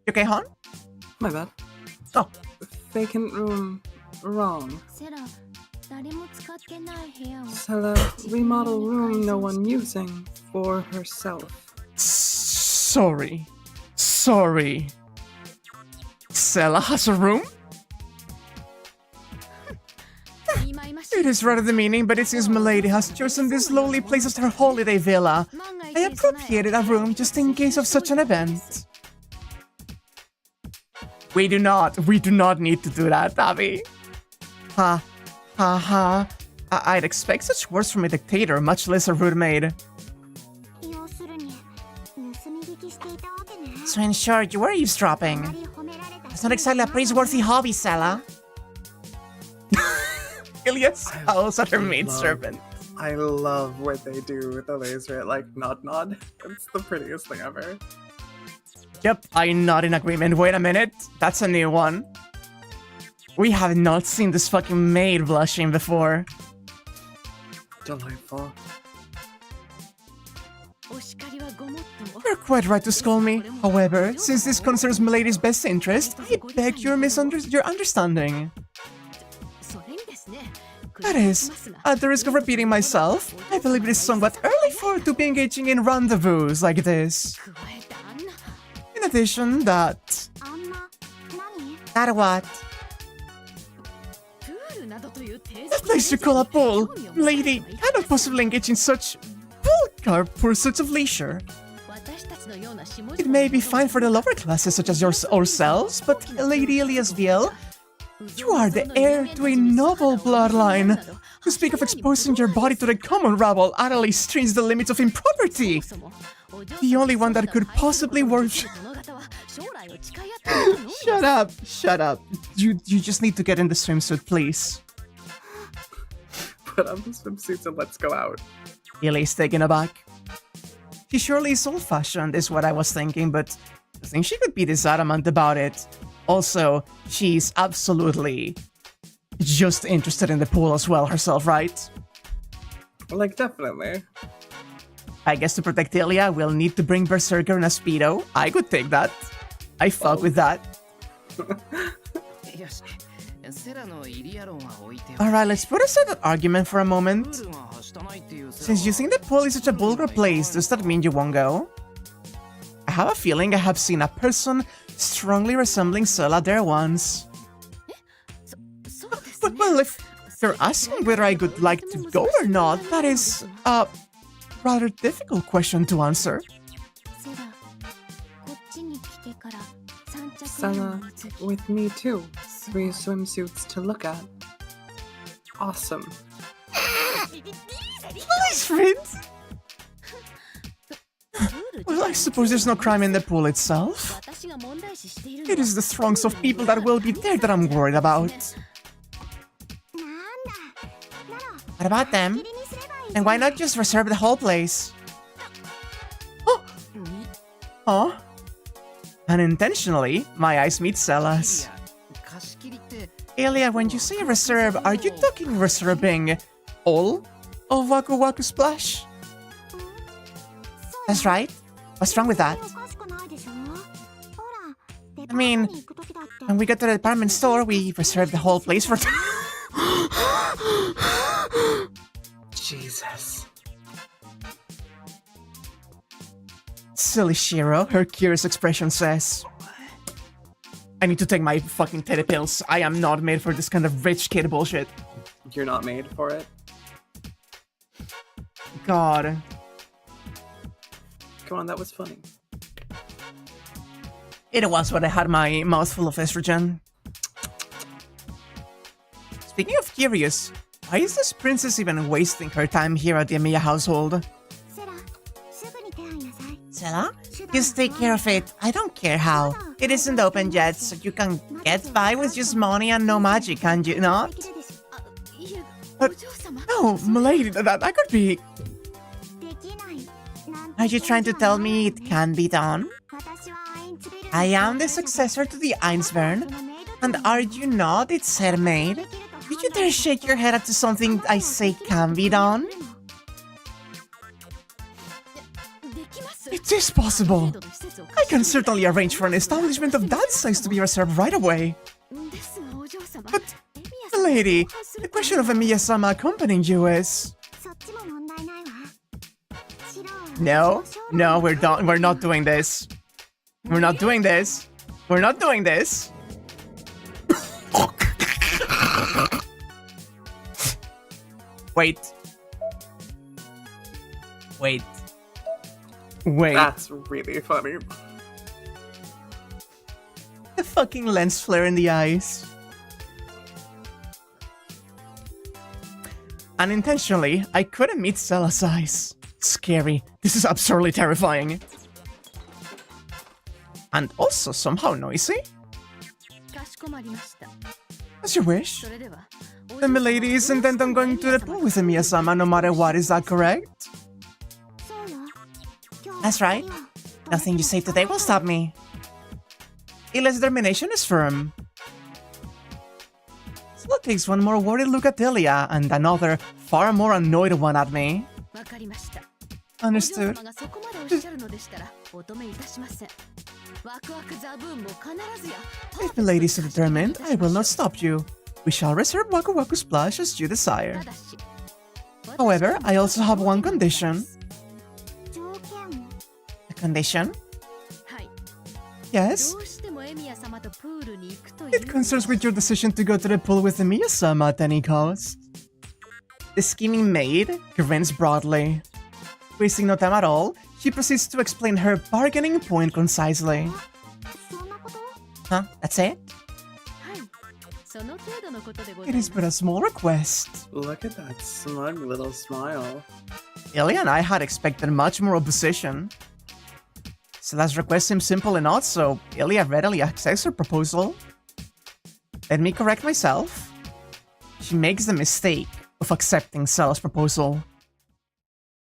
You okay, hon? My bad. Oh. Vacant room. Wrong. Sella, remodel room no one using for herself. Sorry. Sella has a room? It is rather demeaning, but it seems milady has chosen this lowly place as her holiday villa. I appropriated a room just in case of such an event. We do not need to do that, Abby. Ha. I'd expect such words from a dictator, much less a rude maid. So in short, you were eavesdropping. It's not exactly a praiseworthy hobby, Sella. Ilias howls at her maidservant. I love what they do with the Leysritt, like nod. It's the prettiest thing ever. Yep, I nod in agreement. Wait a minute, that's a new one. We have not seen this fucking maid blushing before. Delightful. You're quite right to scold me. However, since this concerns milady's best interest, I beg your understanding. That is, at the risk of repeating myself, I believe it is somewhat early for her to be engaging in rendezvous like this. In addition, that what? The place you call a pool, lady, cannot possibly engage in such vulgar pursuits of leisure. It may be fine for the lower classes such as ourselves, but Lady Elias Viel, you are the heir to a noble bloodline. To speak of exposing your body to the common rabble utterly strains the limits of impropriety. The only one that could possibly work. Shut up. You just need to get in the swimsuit, please. Put on the swimsuits and let's go out. Eli's taken aback. She surely is old-fashioned, is what I was thinking, but I think she could be this adamant about it. Also, she's absolutely just interested in the pool as well herself, right? Like, definitely. I guess to protect Elia, we'll need to bring Berserker and a Speedo. I could take that. I fuck with that. Alright, let's put aside that argument for a moment. Since you think the pool is such a vulgar place, does that mean you won't go? I have a feeling I have seen a person strongly resembling Sella there once. But well, if you're asking whether I would like to go or not, that is a rather difficult question to answer. Sella, with me too. 3 swimsuits to look at. Awesome. Leysritt? Well, I suppose there's no crime in the pool itself. It is the throngs of people that will be there that I'm worried about. What about them? And why not just reserve the whole place? Oh. Huh? Unintentionally, my eyes meet Sella's. Elia, when you say reserve, are you talking reserving all of Waku Waku Splash? That's right. What's wrong with that? I mean, when we got to the department store, we reserved the whole place for... Jesus. Silly Shiro, her curious expression says. I need to take my fucking teddy pills. I am not made for this kind of rich kid bullshit. You're not made for it? God. Come on, that was funny. It was when I had my mouth full of estrogen. Speaking of curious, why is this princess even wasting her time here at the Emiya household? Sella? Just take care of it. I don't care how. It isn't open yet, so you can get by with just money and no magic, can you not? But, no, milady, that could be... Are you trying to tell me it can be done? I am the successor to the Einsvern, and are you not its head maid? Did you dare shake your head up to something I say can be done? It is possible. I can certainly arrange for an establishment of that size to be reserved right away. But, lady, the question of Emiya-sama accompanying you is... No, we're not doing this. We're not doing this. We're not doing this. Wait. That's really funny. The fucking lens flare in the eyes. Unintentionally, I couldn't meet Sella's eyes. Scary. This is absurdly terrifying. And also somehow noisy. As you wish. The milady is intent on going to the pool with Emiya-sama no matter what, is that correct? That's right. Nothing you say today will stop me. Ila's determination is firm. Sella takes one more worried look at Ilia and another, far more annoyed one at me. Understood. If the lady is so determined, I will not stop you. We shall reserve Waku Waku Splash as you desire. However, I also have one condition. A condition? Yes? It concerns with your decision to go to the pool with Emiya-sama at any cost. The scheming maid grins broadly. Wasting no time at all, she proceeds to explain her bargaining point concisely. Huh? That's it? It is but a small request. Look at that smug little smile. Ilia and I had expected much more opposition. Sella's request seems simple enough, so Ilia readily accepts her proposal. Let me correct myself. She makes the mistake of accepting Sella's proposal.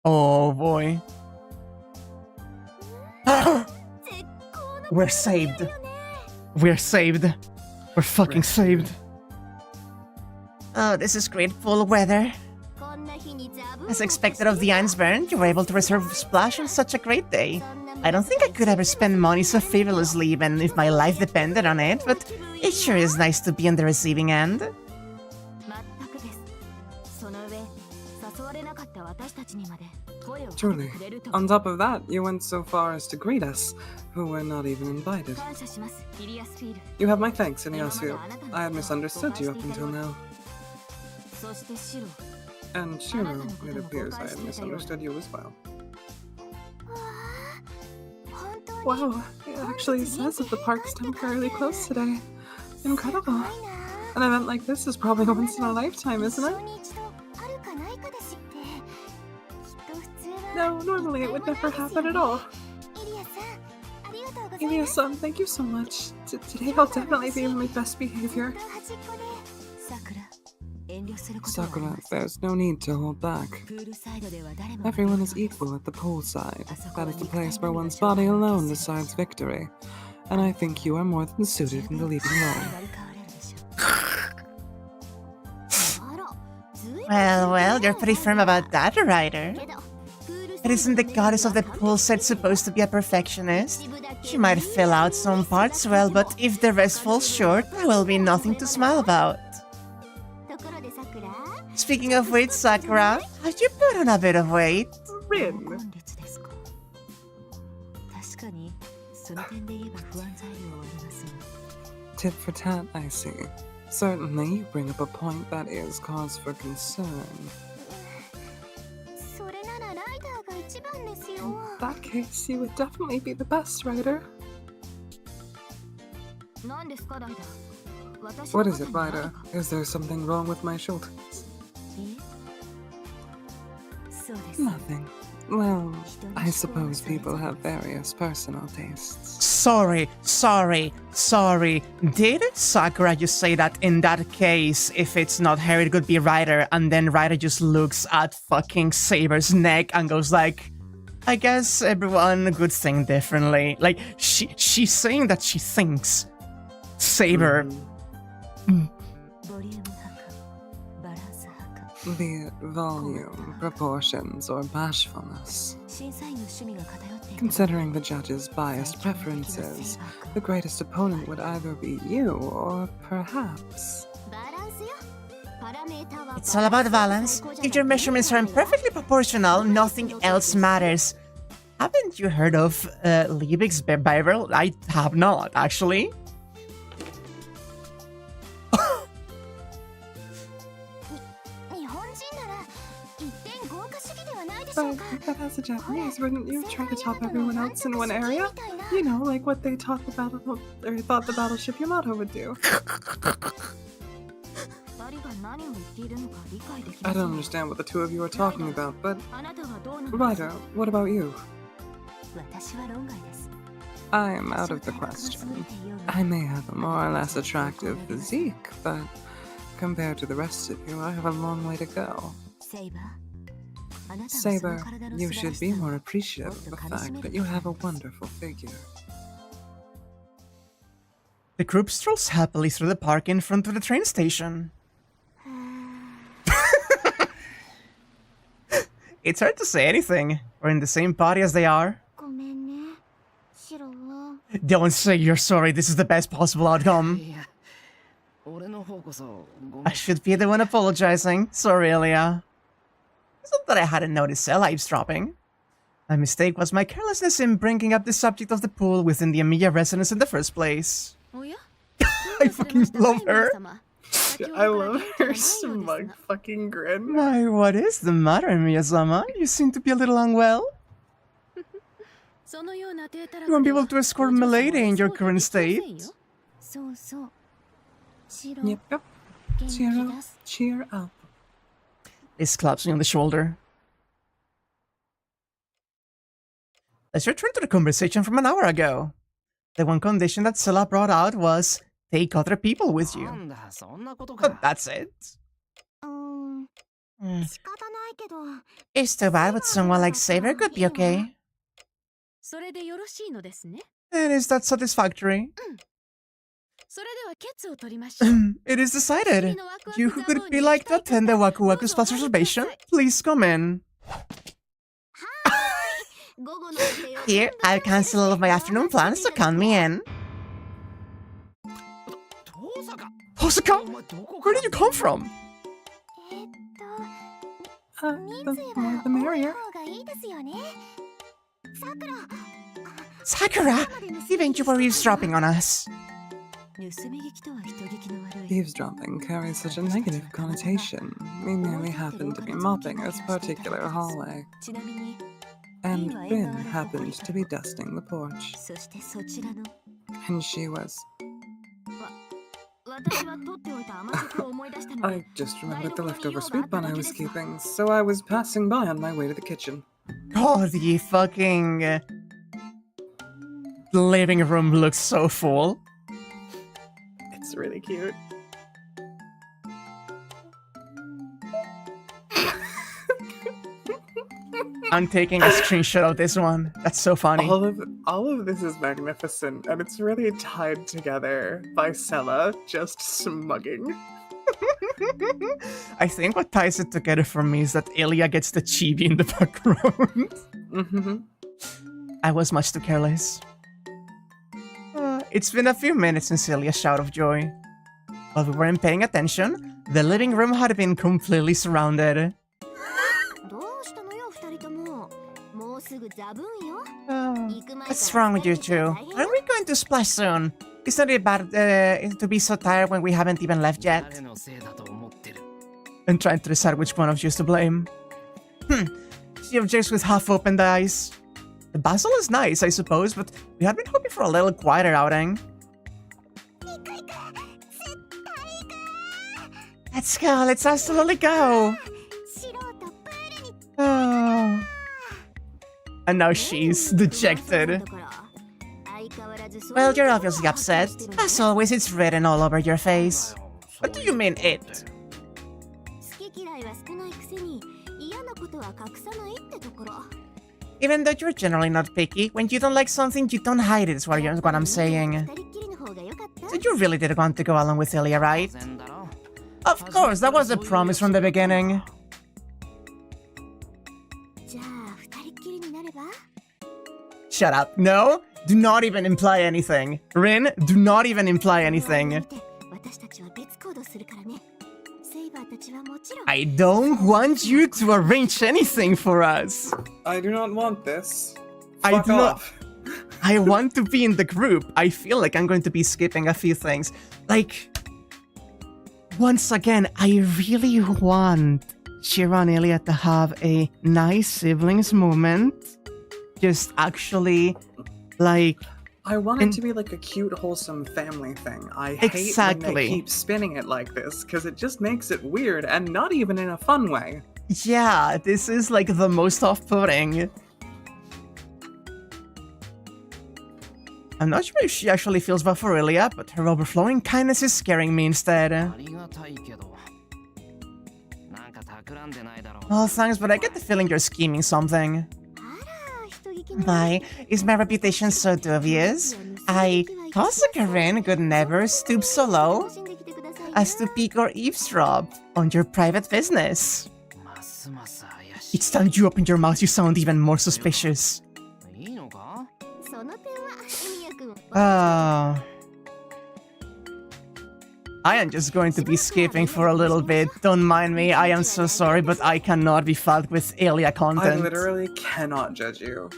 Oh boy. We're saved. We're saved. We're fucking saved. Oh, this is great full weather. As expected of the Einsvern, you were able to reserve Splash on such a great day. I don't think I could ever spend money so frivolously even if my life depended on it, but it sure is nice to be on the receiving end. Truly. On top of that, you went so far as to greet us, who were not even invited. You have my thanks, Iniasu. I had misunderstood you up until now. And Shiro, it appears I had misunderstood you as well. Wow, it actually says that the park's temporarily closed today. Incredible. An event like this is probably once in a lifetime, isn't it? No, normally it would never happen at all. Ilia-san, thank you so much. Today I'll definitely be on my best behavior. Sakura, there's no need to hold back. Everyone is equal at the poolside. That is the place where one's body alone decides victory. And I think you are more than suited in the leading role. Well, you're pretty firm about that, Ryder. But isn't the goddess of the pool set supposed to be a perfectionist? She might fill out some parts well, but if the rest falls short, there will be nothing to smile about. Speaking of weight, Sakura, how'd you put on a bit of weight? Rin. Tit for tat, I see. Certainly, you bring up a point that is cause for concern. In that case, you would definitely be the best writer. What is it, Ryder? Is there something wrong with my shoulders? Nothing. Well, I suppose people have various personal tastes. Sorry. Did Sakura just say that in that case, if it's not her, it could be Ryder, and then Ryder just looks at fucking Saber's neck and goes like, I guess everyone could think differently. Like, she's saying that she thinks Saber... The volume, proportions, or bashfulness. Considering the judge's biased preferences, the greatest opponent would either be you or perhaps... It's all about balance. If your measurements are perfectly proportional, nothing else matters. Haven't you heard of Liebig's Bible? I have not, actually. But as a Japanese, wouldn't you try to top everyone else in one area? You know, like what they thought the Battleship Yamato would do. I don't understand what the two of you are talking about, but... Ryder, what about you? I am out of the question. I may have a more or less attractive physique, but compared to the rest of you, I have a long way to go. Saber, you should be more appreciative of the fact that you have a wonderful figure. The group strolls happily through the park in front of the train station. It's hard to say anything. We're in the same party as they are. Don't say you're sorry, this is the best possible outcome. I should be the one apologizing. Sorry, Elia. It's not that I hadn't noticed Sella eavesdropping. My mistake was my carelessness in bringing up the subject of the pool within the Emilia residence in the first place. I fucking love her. I love her smug fucking grin. Why, what is the matter, Emilia-sama? You seem to be a little unwell. You won't be able to escort Milady in your current state. Yep. Cheer up. This claps me on the shoulder. Let's return to the conversation from an hour ago. The one condition that Sella brought out was take other people with you. But that's it. It's too bad, but someone like Saber could be okay. And is that satisfactory? It is decided. You who could be like to attend the Waku Waku Spot's reservation, please come in. Here, I'll cancel all of my afternoon plans, so count me in. Osaka? Where did you come from? The more the merrier. Sakura! Didn't you were eavesdropping on us? Eavesdropping carries such a negative connotation. We merely happened to be mopping this particular hallway. And Rin happened to be dusting the porch. And she was... I just remembered the leftover sweet bun I was keeping, so I was passing by on my way to the kitchen. God, the fucking... living room looks so full. It's really cute. I'm taking a screenshot of this one. That's so funny. All of this is magnificent, and it's really tied together by Sella just smugging. I think what ties it together for me is that Ilya gets the chibi in the background. I was much too careless. It's been a few minutes since Ilya's shout of joy. While we weren't paying attention, the living room had been completely surrounded. What's wrong with you two? Aren't we going to splash soon? Isn't it bad to be so tired when we haven't even left yet? I'm trying to decide which one of you is to blame. She objects with half-opened eyes. The basil is nice, I suppose, but we had been hoping for a little quieter outing. Let's go, let's absolutely go! Oh. And now she's dejected. Well, you're obviously upset. As always, it's written all over your face. What do you mean, it? Even though you're generally not picky, when you don't like something, you don't hide it, is what I'm saying. So you really did want to go along with Ilya, right? Of course, that was a promise from the beginning. Shut up. No? Do not even imply anything. Rin, do not even imply anything. I don't want you to arrange anything for us. I do not want this. I Fuck do off. I want to be in the group. I feel like I'm going to be skipping a few things. Like, once again, I really want Shira and Ilya to have a nice siblings moment. Just actually, like... I want it to be like a cute, wholesome family thing. I hate when they keep spinning it like this, because it just makes it weird, and not even in a fun way. Yeah, this is like the most off-putting. I'm not sure if she actually feels bad for Ilya, but her overflowing kindness is scaring me instead. Oh, thanks, but I get the feeling you're scheming something. My, is my reputation so dubious? Sakura could never stoop so low as to peek or eavesdrop on your private business. Each time you open your mouth, you sound even more suspicious. Oh. I am just going to be skipping for a little bit. Don't mind me, I am so sorry, but I cannot be fucked with Ilya content. I literally cannot judge you.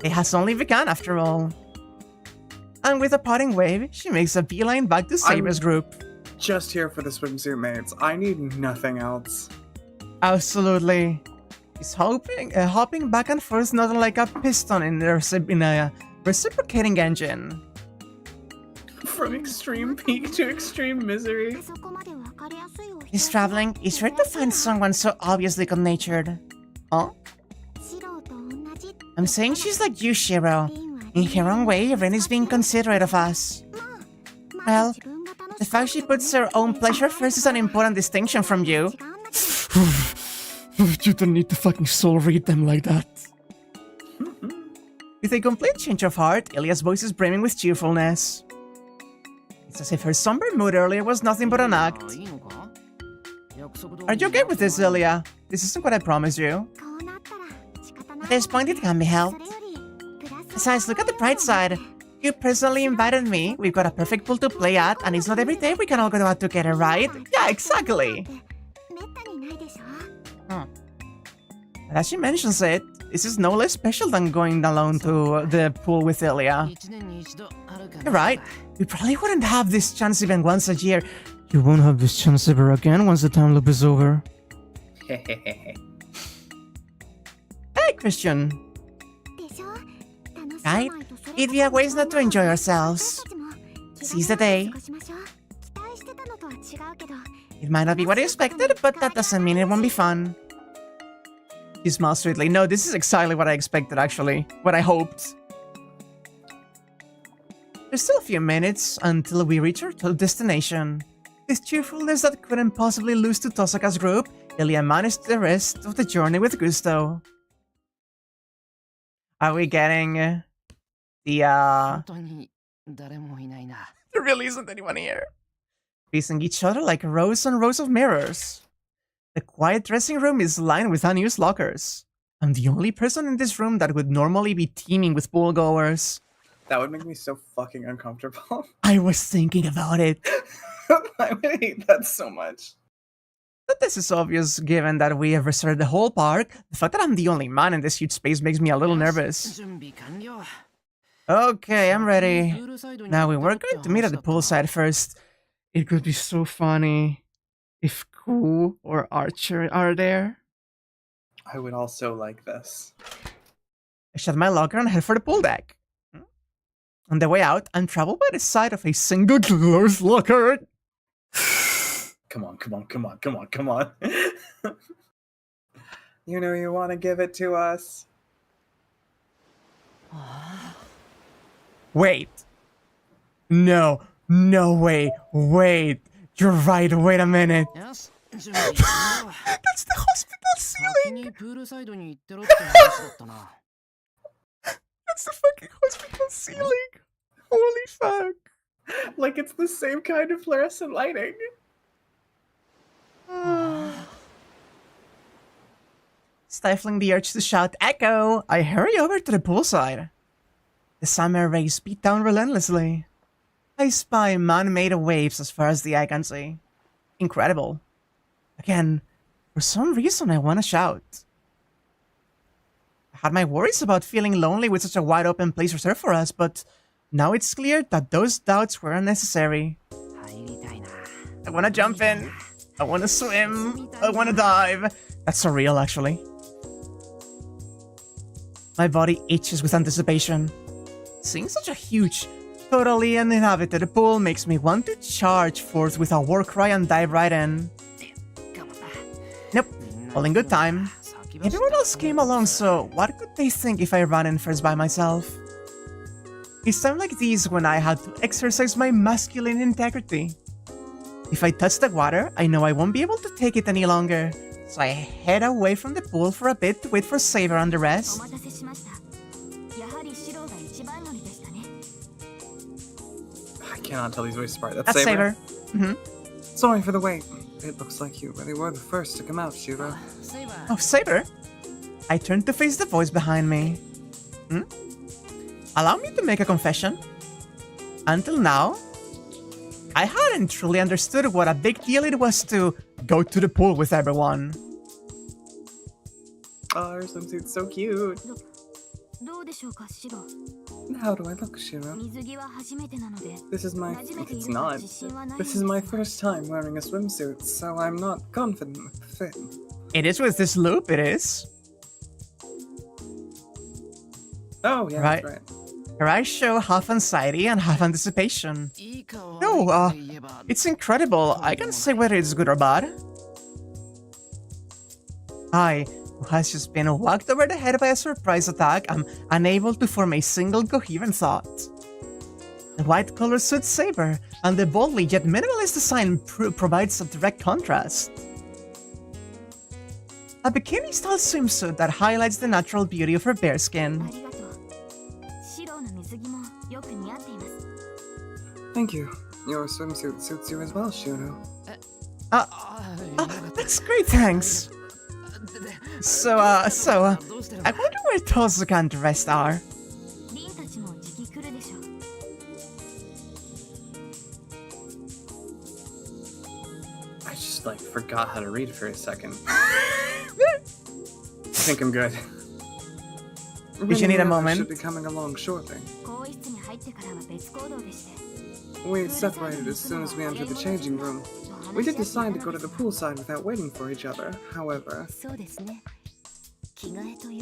It has only begun after all. And with a parting wave, she makes a beeline back to Saber's group. Just here for the Swimsuit Maids. I need nothing else. Absolutely. He's hopping back and forth, not like a piston in a reciprocating engine. From extreme peak to extreme misery. He's traveling. He's ready to find someone so obviously good-natured. Huh? I'm saying she's like you, Shiro. In her own way, Rin is being considerate of us. Well, the fact she puts her own pleasure first is an important distinction from you. You don't need to fucking soul read them like that. With a complete change of heart, Ilya's voice is brimming with cheerfulness. It's as if her somber mood earlier was nothing but an act. Are you okay with this, Ilya? This isn't what I promised you. At this point, it can be helped. Besides, look at the bright side. You personally invited me, we've got a perfect pool to play at, and it's not every day we can all go out together, right? Yeah, exactly! But as she mentions it, this is no less special than going alone to the pool with Ilya. You're right, we probably wouldn't have this chance even once a year. You won't have this chance ever again once the time loop is over. Hey, Christian. Right? It'd be a waste not to enjoy ourselves. Seize the day. It might not be what I expected, but that doesn't mean it won't be fun. She smiles sweetly. No, this is exactly what I expected, actually. What I hoped. There's still a few minutes until we reach our destination. With cheerfulness that couldn't possibly lose to Tosaka's group, Ilya managed the rest of the journey with gusto. Are we getting there really isn't anyone here. Facing each other like rows and rows of mirrors. The quiet dressing room is lined with unused lockers. I'm the only person in this room that would normally be teeming with pool goers. That would make me so fucking uncomfortable. I was thinking about it. I would hate that so much. But this is obvious given that we have reserved the whole park. The fact that I'm the only man in this huge space makes me a little nervous. Okay, I'm ready. Now we were going to meet at the poolside first. It could be so funny if Ku or Archer are there. I would also like this. I shut my locker and head for the pool deck. On the way out, I'm troubled by the sight of a single closed locker. Come on. You know you want to give it to us. Wait. No way. Wait. You're right. Wait a minute. That's the hospital ceiling. That's the fucking hospital ceiling. Holy fuck. Like it's the same kind of fluorescent lighting. Stifling the urge to shout echo, I hurry over to the poolside. The summer rays beat down relentlessly. I spy man-made waves as far as the eye can see. Incredible. Again, for some reason I want to shout. I had my worries about feeling lonely with such a wide open place reserved for us, but now it's clear that those doubts were unnecessary. I want to jump in. I want to swim. I want to dive. That's surreal, actually. My body itches with anticipation. Seeing such a huge, totally uninhabited pool makes me want to charge forth with a war cry and dive right in. Nope, all in good time. Everyone else came along, so what could they think if I ran in first by myself? It's times like these when I had to exercise my masculine integrity. If I touch the water, I know I won't be able to take it any longer, so I head away from the pool for a bit to wait for Saber and the rest. I cannot tell these voices apart. That's That's Saber. Saber. Sorry for the wait. It looks like you really were the first to come out, Shiro. Oh, Saber? I turned to face the voice behind me. Allow me to make a confession. Until now, I hadn't truly understood what a big deal it was to go to the pool with everyone. Oh, her swimsuit's so cute. How do I look, Shiro? This is my... It's not. This is my first time wearing a swimsuit, so I'm not confident with the fit. It is with this loop, it is. Oh, yeah, Right. that's right. Her eyes show half anxiety and half anticipation. No, it's incredible. I can't say whether it's good or bad. I, who has just been whacked over the head by a surprise attack, am unable to form a single coherent thought. The white color suits Saber, and the boldly yet minimalist design provides a direct contrast. A bikini-style swimsuit that highlights the natural beauty of her bare skin. Thank you. Your swimsuit suits you as well, Shiro. That's great, thanks. So, I wonder where Tozuka and the rest are. I just, forgot how to read for a second. I think I'm good. Did you need a Should moment? be coming along shortly. We separated as soon as we entered the changing room. We did decide to go to the poolside without waiting for each other, however.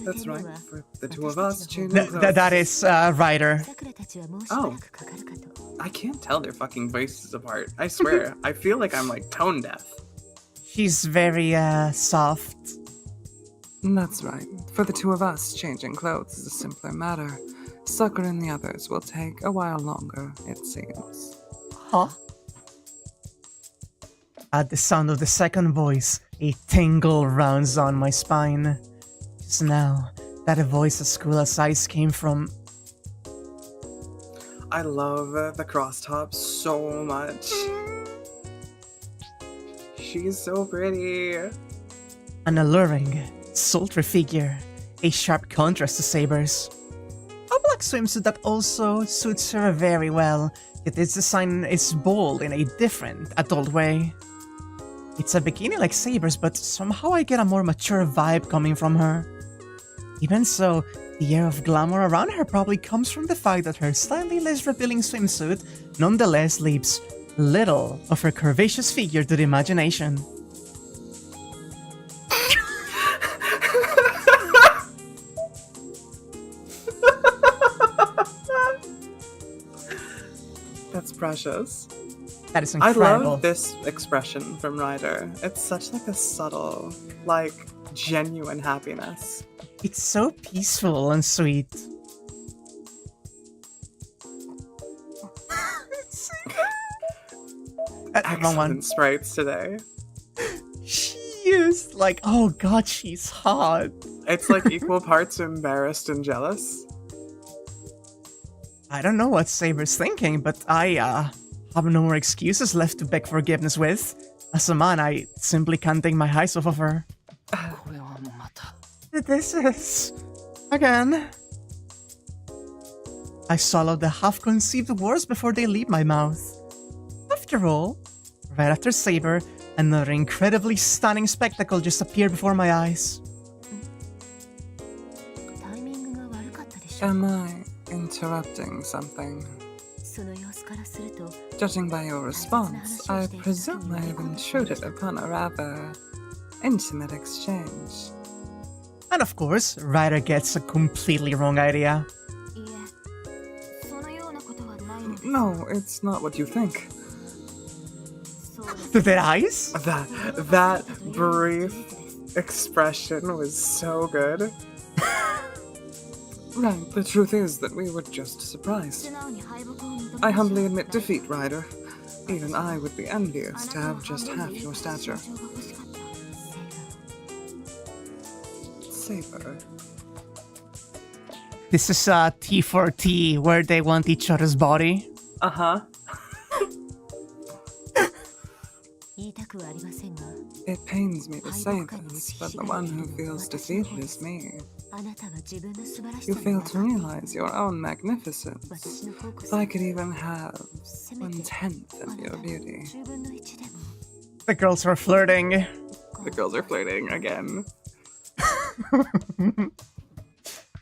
That's right, for the two of us, changing clothes. That is, Ryder. Oh. I can't tell their fucking voices apart. I swear, I feel like I'm, tone deaf. She's very, soft. That's right. For the two of us, changing clothes is a simpler matter. Sakura and the others will take a while longer, it seems. Huh? At the sound of the second voice, a tingle rounds down my spine. Just now, that voice as cool as ice came from... I love the crosstop so much. She's so pretty. An alluring, sultry figure, a sharp contrast to Saber's. How black swimsuit that also suits her very well, yet its design is bold in a different, adult way. It's a bikini like Saber's, but somehow I get a more mature vibe coming from her. Even so, the air of glamour around her probably comes from the fact that her slightly less revealing swimsuit nonetheless leaves little of her curvaceous figure to the imagination. That's precious. That is I incredible. love this expression from Ryder. It's such like a subtle, like genuine happiness. It's so peaceful and sweet. Wrong one. Excellent sprites today. She is like, oh god, she's hot. It's like equal parts embarrassed and jealous. I don't know what Saber's thinking, but I have no more excuses left to beg forgiveness with. As a man, I simply can't take my eyes off of her. This is... again. I swallowed the half-conceived words before they leave my mouth. After all, right after Saber, another incredibly stunning spectacle just appeared before my eyes. Am I interrupting something? Judging by your response, I presume I have intruded upon a rather intimate exchange. And of course, Ryder gets a completely wrong idea. No, it's not what you think. Their eyes? That brief expression was so good. Right, the truth is that we were just surprised. I humbly admit defeat, Ryder. Even I would be envious to have just half your stature. Saber. This is T4T, where they want each other's body. Uh-huh. It pains me to say this, but the one who feels defeated is me. You fail to realize your own magnificence. If I could even have 1/10 of your beauty. The girls are flirting. The girls are flirting again.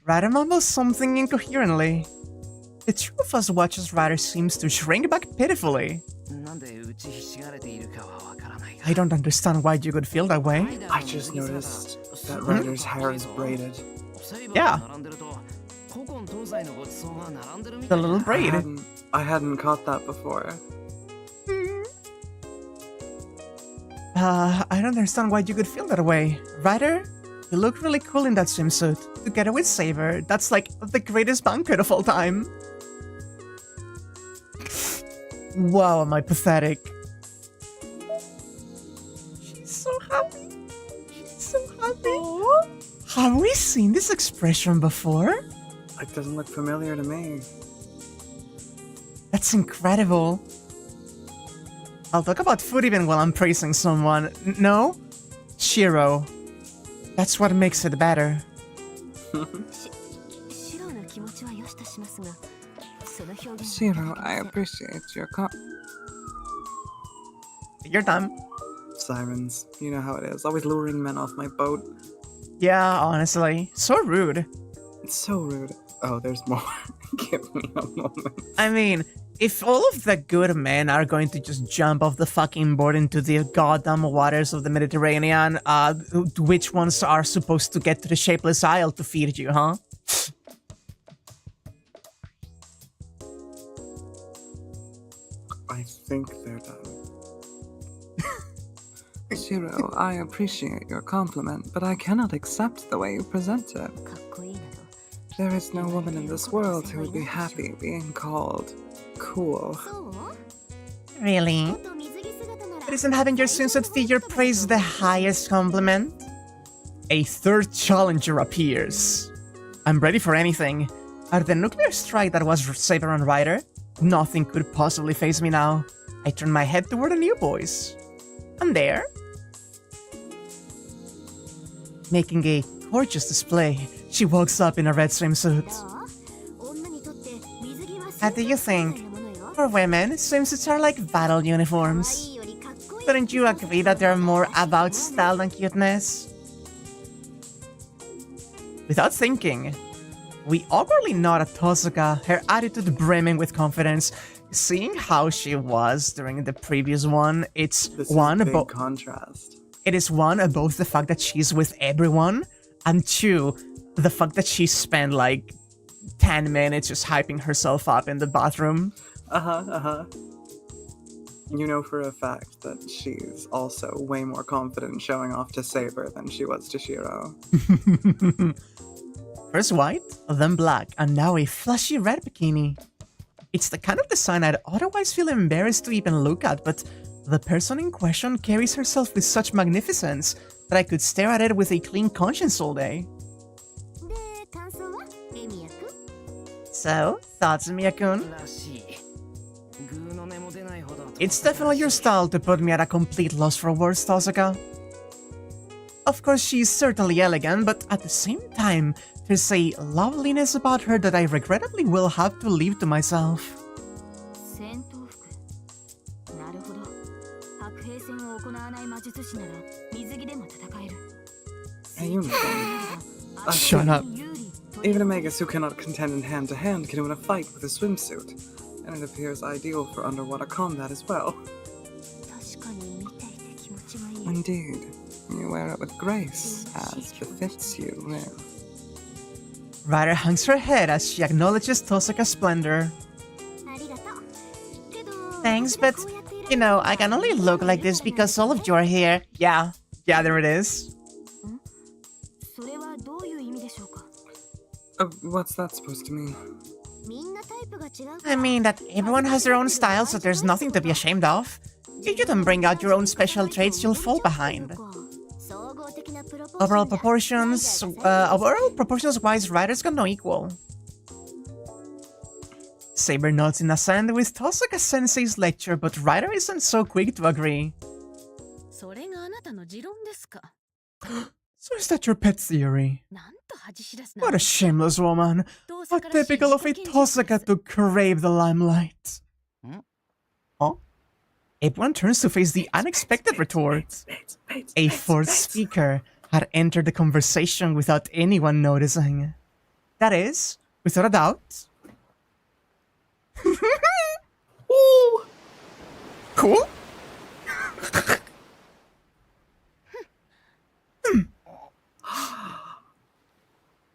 Ryder mumbles something incoherently. The two of us watch as Ryder seems to shrink back pitifully. I don't understand why you could feel that way. I just noticed that Ryder's hair is braided. Yeah. The little braid. I hadn't caught that before. I don't understand why you could feel that way. Ryder, you look really cool in that swimsuit. Together with Saber, that's like the greatest banquet of all time. Wow, am I pathetic. She's so happy. She's so happy. Have we seen this expression before? It doesn't look familiar to me. That's incredible. I'll talk about food even while I'm praising someone. No? Shiro. That's what makes it better. Shiro, I appreciate your Your time. Sirens, you know how it is. Always luring men off my boat. Yeah, honestly. So rude. It's so rude. Oh, there's more. Give me a moment. I mean, if all of the good men are going to just jump off the fucking board into the goddamn waters of the Mediterranean, which ones are supposed to get to the shapeless isle to feed you, huh? I think they're done. Shiro, I appreciate your compliment, but I cannot accept the way you present it. There is no woman in this world who would be happy being called cool. Really? But isn't having your swimsuit figure praised the highest compliment? A third challenger appears. I'm ready for anything. At the nuclear strike that was Saber and Ryder, nothing could possibly faze me now. I turn my head toward the new boys. And there, making a gorgeous display, she walks up in a red swimsuit. What do you think? For women, swimsuits are like battle uniforms. Wouldn't you agree that they're more about style than cuteness? Without thinking, we awkwardly nod at Tosuka, her attitude brimming with confidence. Seeing how she was during the previous one, it's This one is a big contrast. It is one, both the fact that she's with everyone, and two, the fact that she spent like 10 minutes just hyping herself up in the bathroom. You know for a fact that she's also way more confident showing off to Saber than she was to Shiro. First white, then black, and now a flashy red bikini. It's the kind of design I'd otherwise feel embarrassed to even look at, but the person in question carries herself with such magnificence that I could stare at it with a clean conscience all day. So, thoughts, Mia-kun? It's definitely your style to put me at a complete loss for words, Tosuka. Of course, she's certainly elegant, but at the same time, there's a loveliness about her that I regrettably will have to leave to myself. A uniform. Shut up. Even a magus who cannot contend in hand-to-hand can win a fight with a swimsuit, and it appears ideal for underwater combat as well. Indeed, you wear it with grace, as befits you there. Ryder hangs her head as she acknowledges Tosuka's splendor. Thanks, but, you know, I can only look like this because all of you are here. Yeah, there it is. What's that supposed to mean? I mean that everyone has their own style, so there's nothing to be ashamed of. If you don't bring out your own special traits, you'll fall behind. Overall proportions-wise, Ryder's got no equal. Saber nods in assent with Tosuka Sensei's lecture, but Ryder isn't so quick to agree. So is that your pet theory? What a shameless woman. How typical of a Tosuka to crave the limelight. Huh? Everyone turns to face the unexpected retort. A fourth speaker had entered the conversation without anyone noticing. That is, without a doubt... Ooh. Cool?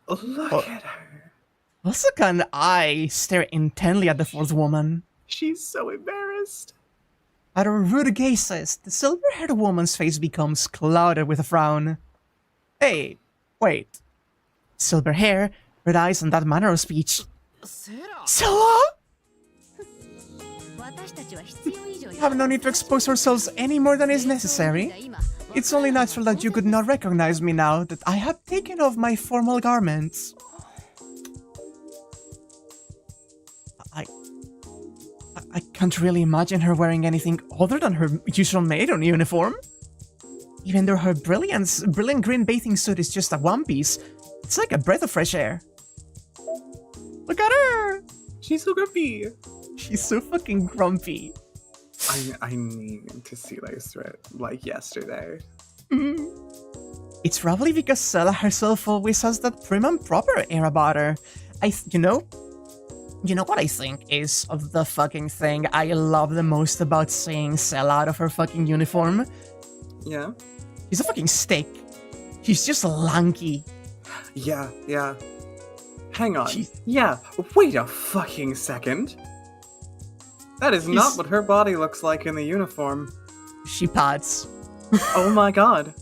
Look at her. Tosuka and I stare intently at the fourth woman. She's so embarrassed. At her rude gazes, the silver-haired woman's face becomes clouded with a frown. Hey, wait. Silver hair, red eyes, and that manner of speech. Sella? We have no need to expose ourselves any more than is necessary. It's only natural that you could not recognize me now that I have taken off my formal garments. I can't really imagine her wearing anything other than her usual maid uniform. Even though her brilliant green bathing suit is just a one piece, it's like a breath of fresh air. Look at her! She's so grumpy. She's so fucking grumpy. I need to see Leysritt like yesterday. It's probably because Sella herself always has that prim and proper air about her. You know what I think is of the fucking thing I love the most about seeing Sella out of her fucking uniform? Yeah? She's a fucking stick. She's just lanky. Yeah. Hang on. Yeah, wait a fucking second. That is not what her body looks like in the uniform. She pads. Oh my god.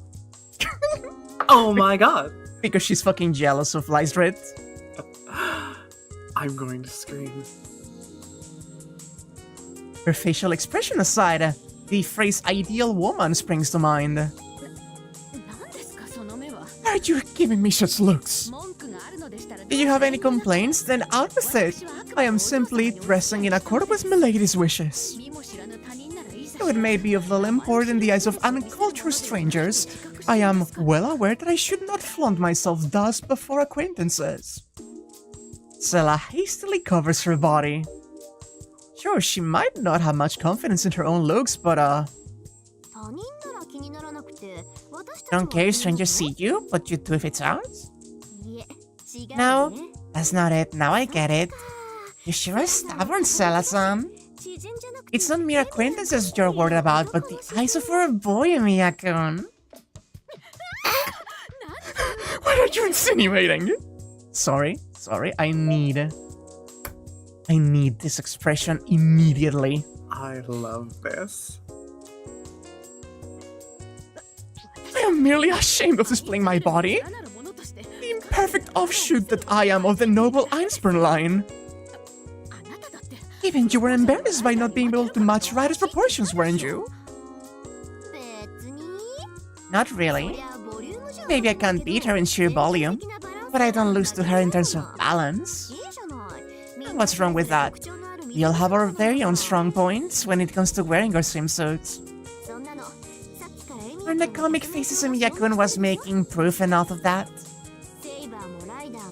Oh my god. Because she's fucking jealous of Leysritt. I'm going to scream. Her facial expression aside, the phrase ideal woman springs to mind. Why are you giving me such looks? Do you have any complaints? Then out with it. I am simply dressing in accord with Milady's wishes. Though it may be of little import in the eyes of uncultured strangers, I am well aware that I should not flaunt myself thus before acquaintances. Sella hastily covers her body. Sure, she might not have much confidence in her own looks, but don't care if strangers see you, but you do if it's ours? No, that's not it. Now I get it. You sure are stubborn, Sella-san. It's not mere acquaintances you're worried about, but the eyes of our boy, Miyakun. What are you insinuating? Sorry, I need this expression immediately. I love this. I am merely ashamed of displaying my body. The imperfect offshoot that I am of the noble Einspern line. Even you were embarrassed by not being able to match Ryder's proportions, weren't you? Not really. Maybe I can't beat her in sheer volume, but I don't lose to her in terms of balance. What's wrong with that? We all have our very own strong points when it comes to wearing our swimsuits. When the comic faces Miyakun was making proof enough of that.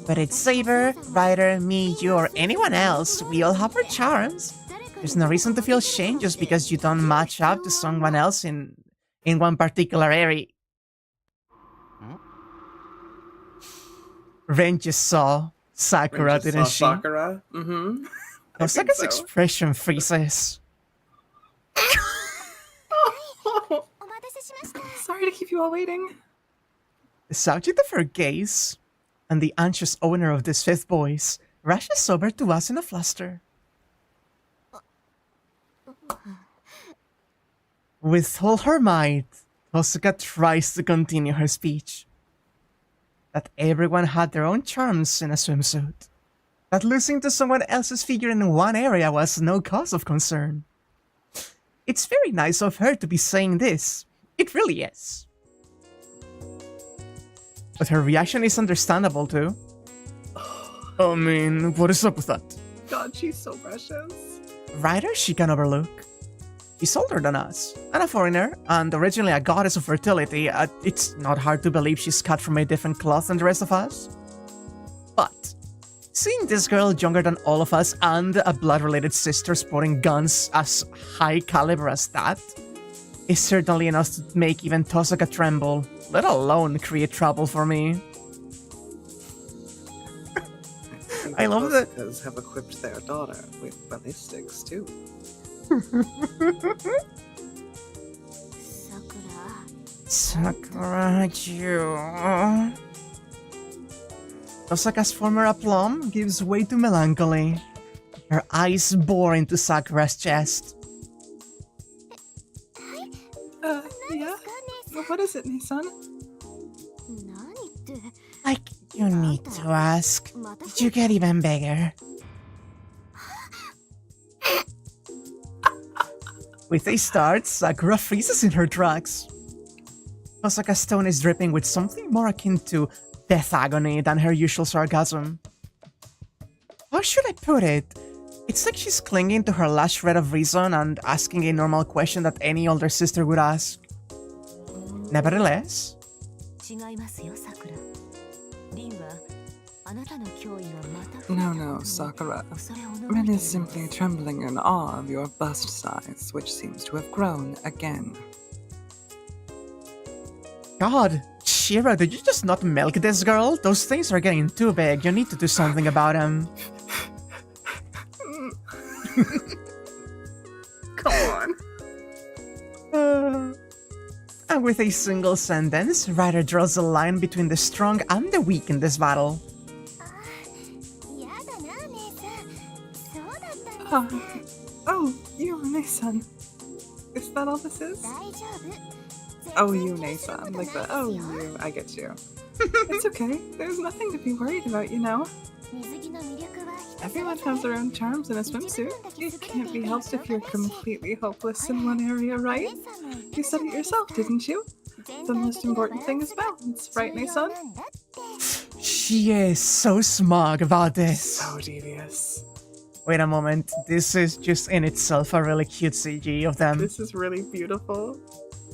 But it's Saber, Ryder, me, you, or anyone else, we all have our charms. There's no reason to feel shame just because you don't match up to someone else in one particular area. Ren just saw Sakura, didn't she? Sakura? Mm-hmm. Osaka's expression freezes. Sorry to keep you all waiting. The subject of her gaze and the anxious owner of this fifth voice rushes over to us in a fluster. With all her might, Osaka tries to continue her speech. That everyone had their own charms in a swimsuit. That losing to someone else's figure in one area was no cause of concern. It's very nice of her to be saying this. It really is. But her reaction is understandable too. I mean, what is up with that? God, she's so precious. Ryder she can overlook. He's older than us, and a foreigner, and originally a goddess of fertility. It's not hard to believe she's cut from a different cloth than the rest of us. But seeing this girl younger than all of us and a blood-related sister sporting guns as high caliber as that is certainly enough to make even Tosaka tremble, let alone create trouble for me. I love that. Because have equipped their daughter with ballistics too. Sakura, you. Tosaka's former aplomb gives way to melancholy. Her eyes bore into Sakura's chest. Yeah? What is it, Nissan? Like, you need to ask. Did you get even bigger? With a start, Sakura freezes in her tracks. Tosaka's tone is dripping with something more akin to death agony than her usual sarcasm. How should I put it? It's like she's clinging to her last shred of reason and asking a normal question that any older sister would ask. Nevertheless, No, Sakura. Ren is simply trembling in awe of your bust size, which seems to have grown again. God, Shira, did you just not milk this girl? Those things are getting too big. You need to do something about them. Come on. And with a single sentence, Ryder draws a line between the strong and the weak in this battle. Oh, you, Nissan. Is that all this is? Oh, you, Nissan. Like the, oh, you. I get you. It's okay. There's nothing to be worried about, you know? Everyone has their own charms in a swimsuit. It can't be helped if you're completely hopeless in one area, right? You said it yourself, didn't you? The most important thing is balance, right, Nissan? She is so smug about this. So devious. Wait a moment, this is just in itself a really cute CG of them. This is really beautiful.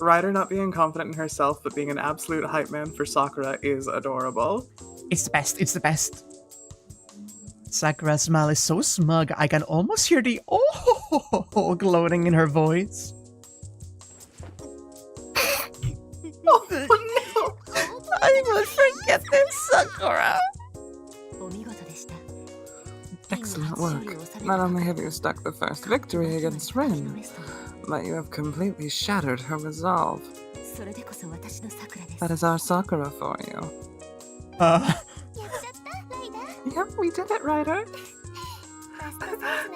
Ryder not being confident in herself, but being an absolute hype man for Sakura is adorable. It's the best, it's the best. Sakura's smile is so smug, I can almost hear the oh gloating in her voice. Oh no! I will forget this, Sakura! Excellent work. Not only have you stuck the first victory against Rin, but you have completely shattered her resolve. That is our Sakura for you. Yep, we did it, Ryder.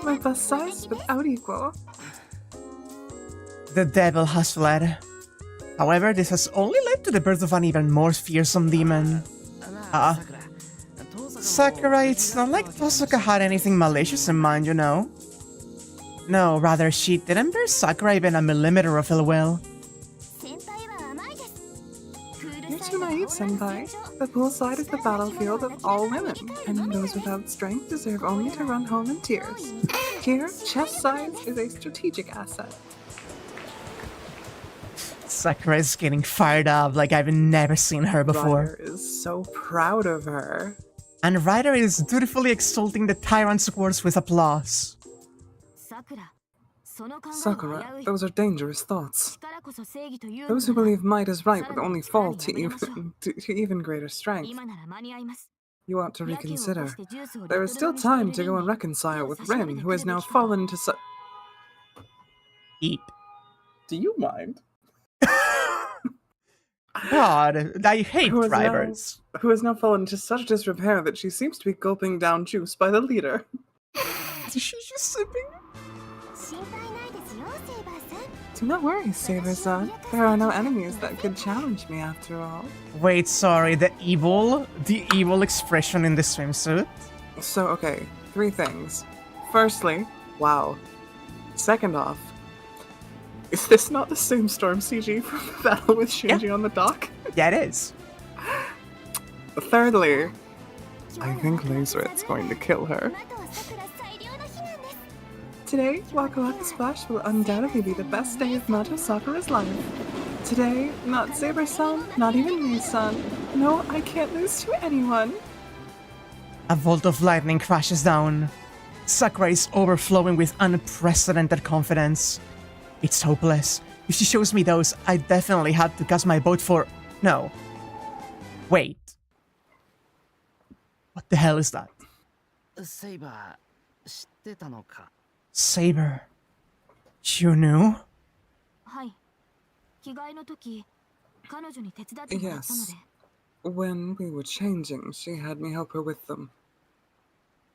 My bust size without equal. The devil has fled. However, this has only led to the birth of an even more fearsome demon. Sakura, it's not like Tosuka had anything malicious in mind, you know. No, rather, she didn't bear Sakura even a millimeter of ill will. You're too naive, Senpai. The poolside is the battlefield of all women, and those without strength deserve only to run home in tears. Here, chest size is a strategic asset. Sakura is getting fired up like I've never seen her before. Ryder is so proud of her. And Ryder is dutifully exalting the tyrant's words with applause. Sakura, those are dangerous thoughts. Those who believe might is right would only fall to even greater strength. You ought to reconsider. There is still time to go and reconcile with Rin, who has now fallen into Eep. Do you mind? God, I hate drivers. Who has now fallen into such disrepair that she seems to be gulping down juice by the liter. Is she just sipping? Do not worry, Saber-san. There are no enemies that could challenge me after all. Wait, sorry, the evil expression in the swimsuit? So, okay, 3 things. Firstly, wow. Second off, Is this not the same storm CG from the battle with Shinji on the dock? Yeah, it is. Thirdly, I think Leysritt's going to kill her. today, Waka Waka Splash will undoubtedly be the best day of Mato Sakura's life. Today, not Saber-san, not even me-san. No, I can't lose to anyone. A bolt of lightning crashes down. Sakura is overflowing with unprecedented confidence. It's hopeless. If she shows me those, I definitely have to cast my vote for... No. Wait. What the hell is that? Saber. You knew? Yes. When we were changing, she had me help her with them.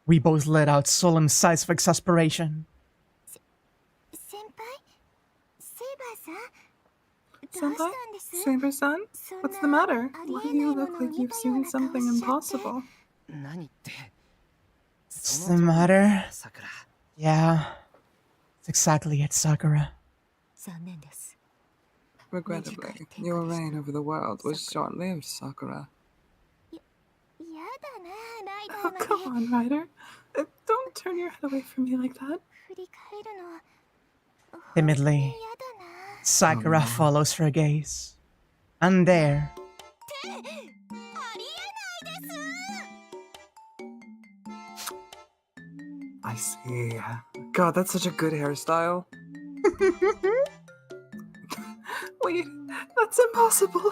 We both let out solemn sighs of exasperation. Senpai? Saber-san? What's the matter? Why do you look like you've seen something impossible? What's the matter? Yeah. That's exactly it, Sakura. Regrettably, your reign over the world was short-lived, Sakura. Oh, come on, Ryder. Don't turn your head away from me like that. Timidly, Sakura follows her gaze. And there... I see. God, that's such a good hairstyle. Wait, that's impossible.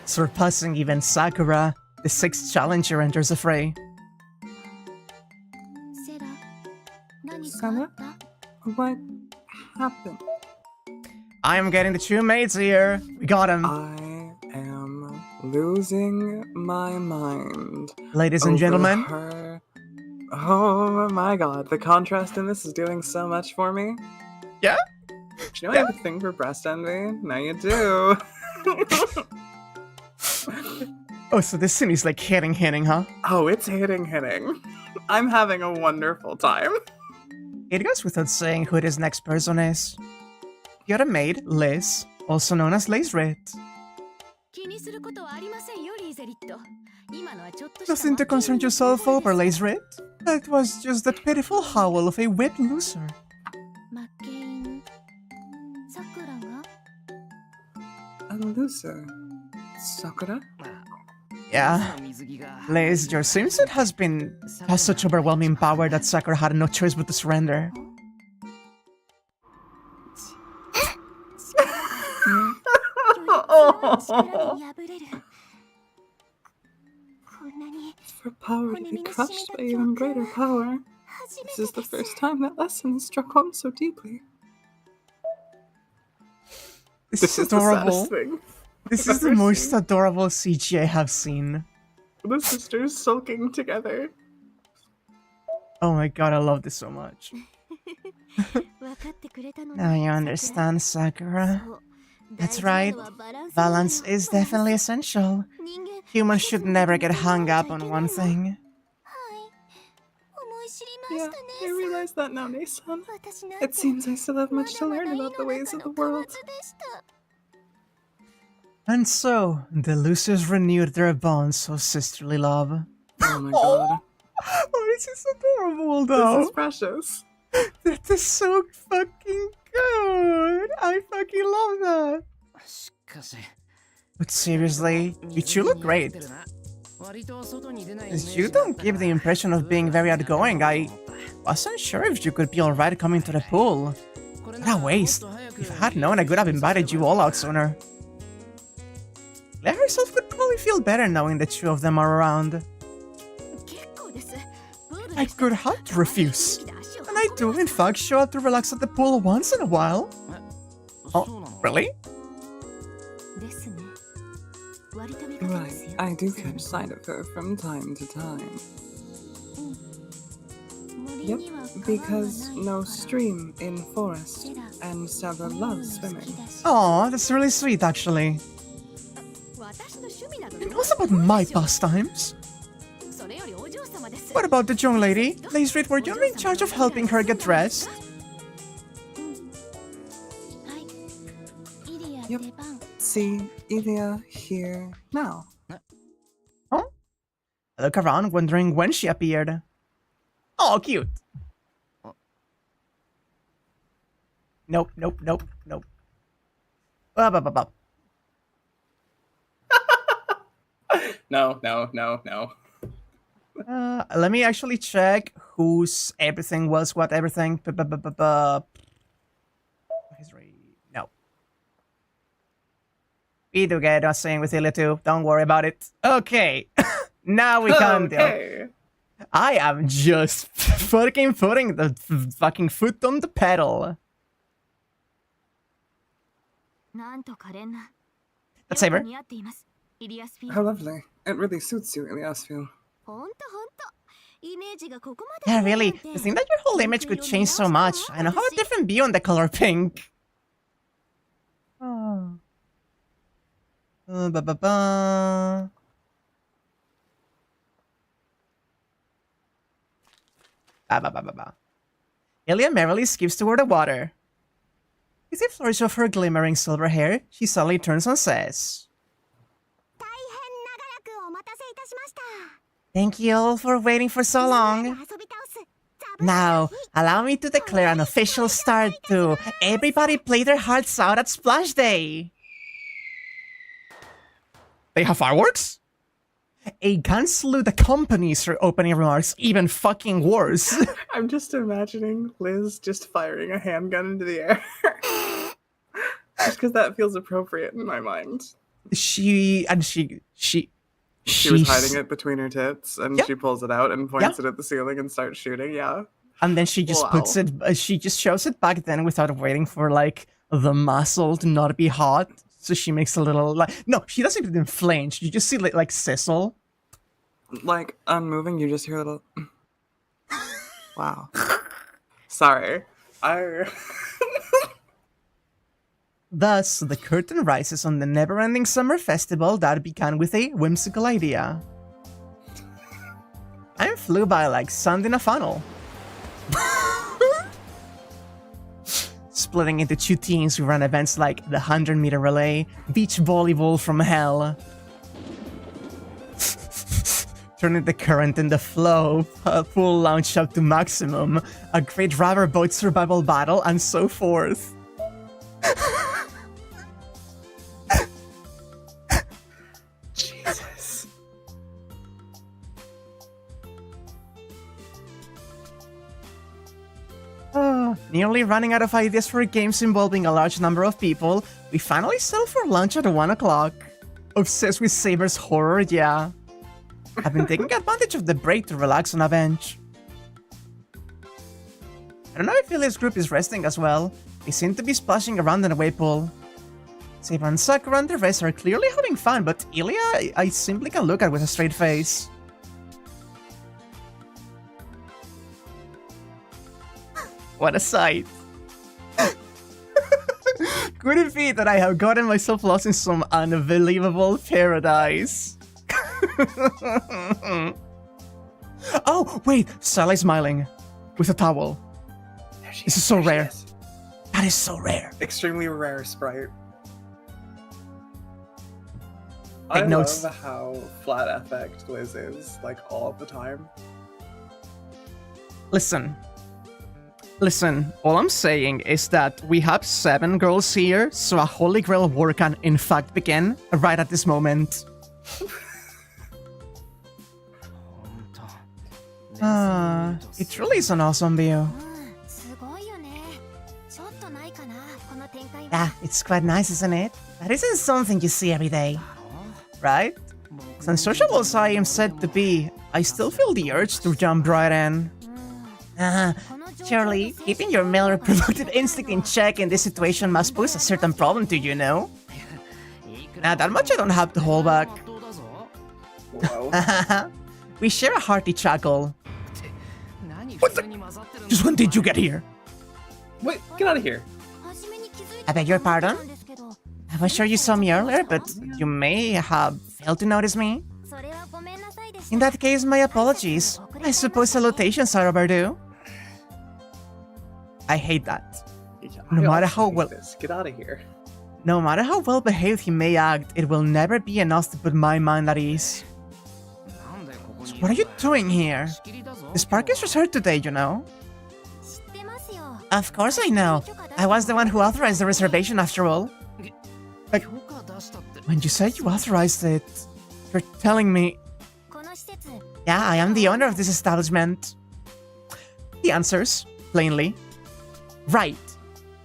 Surpassing even Sakura, the 6th challenger enters the fray. Sella? What happened? I am getting the 2 maids here. We got him. I am losing my mind. Ladies and over gentlemen. her. Oh my god, the contrast in this is doing so much for me. Yeah? Do you know I have a thing for breast envy? Now you do. Oh, so this scene is like hitting, huh? Oh, it's hitting. I'm having a wonderful time. It goes without saying who this next person is. The other maid, Liz, also known as Leysritt. Nothing to concern yourself over, Leysritt. That was just the pitiful howl of a whipped loser. A loser. Sakura? Yeah. Liz, your swimsuit has such overwhelming power that Sakura had no choice but to surrender. For power to be crushed by even greater power. This is the first time that lesson has struck home so deeply. This is adorable. This is the most adorable CG I have seen. The sisters sulking together. Oh my god, I love this so much. Now you understand, Sakura. That's right. Balance is definitely essential. Humans should never get hung up on one thing. Yeah, I realize that now, Nei-san. It seems I still have much to learn about the ways of the world. And so, the losers renewed their bonds of sisterly love. Oh my god. Oh, this is adorable, though. This is precious. That is so fucking good. I fucking love that. But seriously, you two look great. You don't give the impression of being very outgoing. I wasn't sure if you could be alright coming to the pool. What a waste. If I had known, I could have invited you all out sooner. Claire herself would probably feel better knowing the two of them are around. I could have to refuse. And I do, in fact, show up to relax at the pool once in a while. Oh, really? Right, I do catch sight of her from time to time. Yep, because no stream in forest, and Sella loves swimming. Aw, that's really sweet, actually. It was about my pastimes. What about the young lady? Leysritt, were you in charge of helping her get dressed? Yep. See, Ilya here now. Huh? I look around, wondering when she appeared. Oh, cute. Nope, nope, nope, nope. Up, up, up, up. No. Let me actually check whose everything was what everything. No. We do get us saying with Ilya too. Don't worry about it. Okay. Now we can do. I am just fucking putting the fucking foot on the pedal. That's Saber. How lovely. It really suits you, Ilyasville. Yeah, really. To think that your whole image could change so much. I now have a different view on the color pink. Oh. Ba-ba-ba. Ba-ba-ba-ba-ba. Ilya merrily skips toward the water. With a flourish of her glimmering silver hair, she suddenly turns and says, "Thank you all for waiting for so long. Now, allow me to declare an official start to Everybody Play Their Hearts Out at Splash Day." They have fireworks? A gun salute accompanies her opening remarks, even fucking worse. I'm just imagining Liz just firing a handgun into the air. Just because that feels appropriate in my mind. She was hiding it between her tits, and she pulls it out and points it at the ceiling and starts shooting, And then she just puts it, she just shows it back then without waiting for, like, the muzzle to not be hot. So she makes a little, like, no, she doesn't even flinch. You just see, like sizzle. Like, unmoving, you just hear a little... Wow. Sorry. Thus, the curtain rises on the never-ending summer festival that began with a whimsical idea. Time flew by like sand in a funnel. Splitting into two teams who ran events like the 100-meter relay, beach volleyball from hell, turning the current and the flow, a full launch up to maximum, a great rubber boat survival battle, and so forth. Jesus. nearly running out of ideas for games involving a large number of people, we finally settled for lunch at 1 o'clock. Obsessed with Saber's horror, yeah. I've been taking advantage of the break to relax on a bench. I don't know if Ilia's group is resting as well. They seem to be splashing around in a wave pool. Saber and Sakura and the rest are clearly having fun, but Ilia I simply can look at with a straight face. What a sight. Could it be that I have gotten myself lost in some unbelievable paradise? Oh, wait, Sella is smiling. With a towel. This is so rare. That is so rare. Extremely rare sprite. Take I notes. love how flat affect Liz is, like, all the time. Listen, all I'm saying is that we have 7 girls here, so a Holy Grail war can in fact begin right at this moment. It really is an awesome view. Yeah, it's quite nice, isn't it? That isn't something you see every day. Right? As unsociable as I am said to be, I still feel the urge to jump right in. Surely, keeping your male reproductive instinct in check in this situation must pose a certain problem to you, no? That much I don't have to hold back. Whoa. We share a hearty chuckle. What the? Just when did you get here? Wait, get out of here. I beg your pardon? I was sure you saw me earlier, but you may have failed to notice me. In that case, my apologies. I suppose salutations are overdue. I hate that. No matter how well... Get out of here. No matter how well behaved he may act, it will never be enough to put my mind at ease. So what are you doing here? This park is reserved today, you know. Of course I know. I was the one who authorized the reservation after all. Like, when you say you authorized it, you're telling me... Yeah, I am the owner of this establishment. He answers, plainly. Right.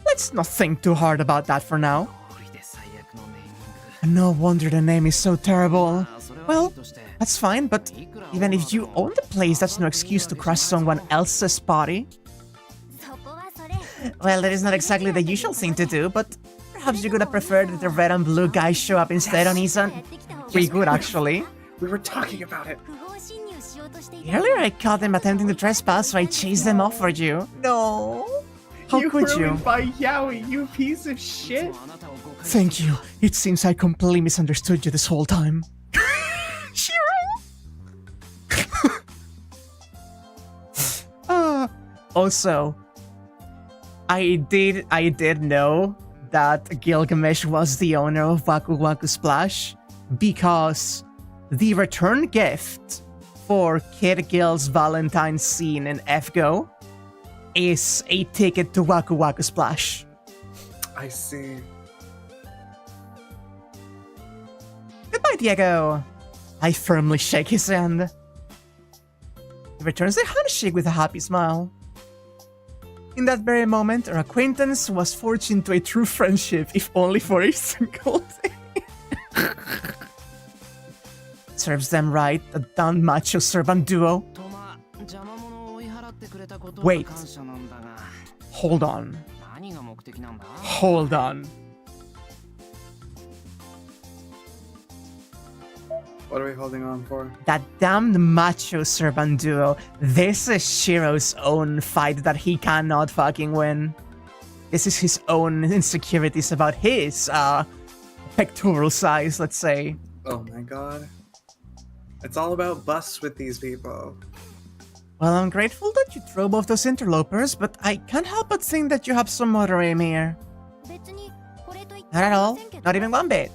Let's not think too hard about that for now. No wonder the name is so terrible. Well, that's fine, but even if you own the place, that's no excuse to crush someone else's party. Well, that is not exactly the usual thing to do, but perhaps you could have preferred that the red and blue guys show up instead on Isan. Pretty good, actually. We were talking about it. Earlier I caught them attempting to trespass, so I chased them off for you. No. How could you? By Yaoi, you piece of shit. Thank you. It seems I completely misunderstood you this whole time. Also, I did know that Gilgamesh was the owner of Waku Waku Splash because the return gift for Kid Gil's Valentine's scene in FGO is a ticket to Waku Waku Splash. I see. Goodbye, Diego. I firmly shake his hand. He returns the handshake with a happy smile. In that very moment, our acquaintance was forged into a true friendship, if only for a single day. Serves them right, a damn macho servant duo. Wait. Hold on. Hold on. What are we holding on for? That damned macho servant duo. This is Shiro's own fight that he cannot fucking win. This is his own insecurities about his, pectoral size, let's say. Oh my god. It's all about busts with these people. Well, I'm grateful that you drove off those interlopers, but I can't help but think that you have some other aim here. Not at all. Not even one bit.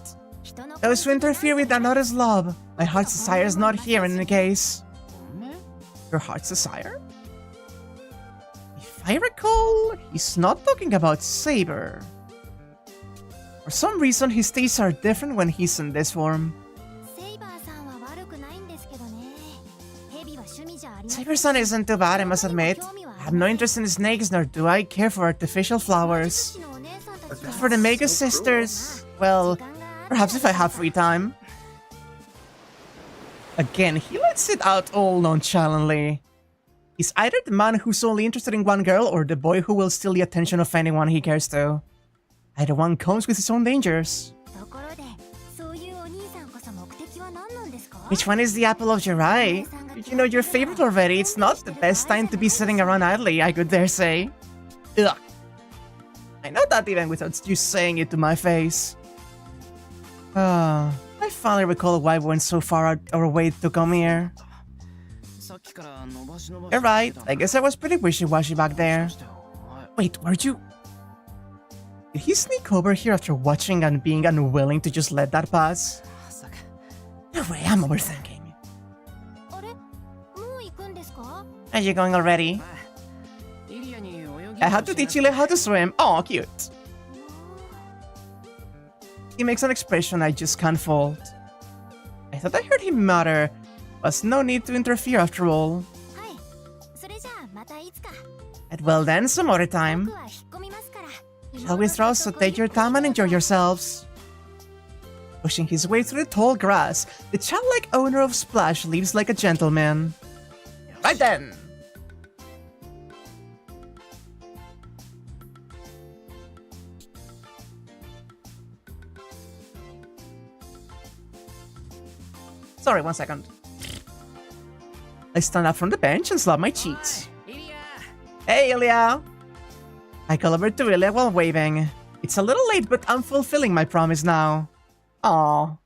Those who interfere with another's love. My heart's desire is not here in any case. Your heart's desire? If I recall, he's not talking about Saber. For some reason, his tastes are different when he's in this form. Saber-san isn't too bad, I must admit. I have no interest in snakes, nor do I care for artificial flowers. But for the Mega Sisters, well, perhaps if I have free time. Again, he lets it out all nonchalantly. He's either the man who's only interested in one girl or the boy who will steal the attention of anyone he cares to. Either one comes with its own dangers. Which one is the apple of your eye? You know your favorite already. It's not the best time to be sitting around idly, I could dare say. Ugh. I know that even without you saying it to my face. I finally recall why we went so far out our way to come here. You're right, I guess I was pretty wishy-washy back there. Wait, were you... Did he sneak over here after watching and being unwilling to just let that pass? No way, I'm overthinking. Are you going already? I had to teach Ilya how to swim. Oh, cute. He makes an expression I just can't fault. I thought I heard him mutter, was no need to interfere after all. And well then, some other time. Shall we throw, so take your time and enjoy yourselves. Pushing his way through the tall grass, the childlike owner of Splash leaves like a gentleman. Right then! Sorry, 1 second. I stand up from the bench and slap my cheeks. Hey, Ilya! I call over to Ilya while waving. It's a little late, but I'm fulfilling my promise now. Aww.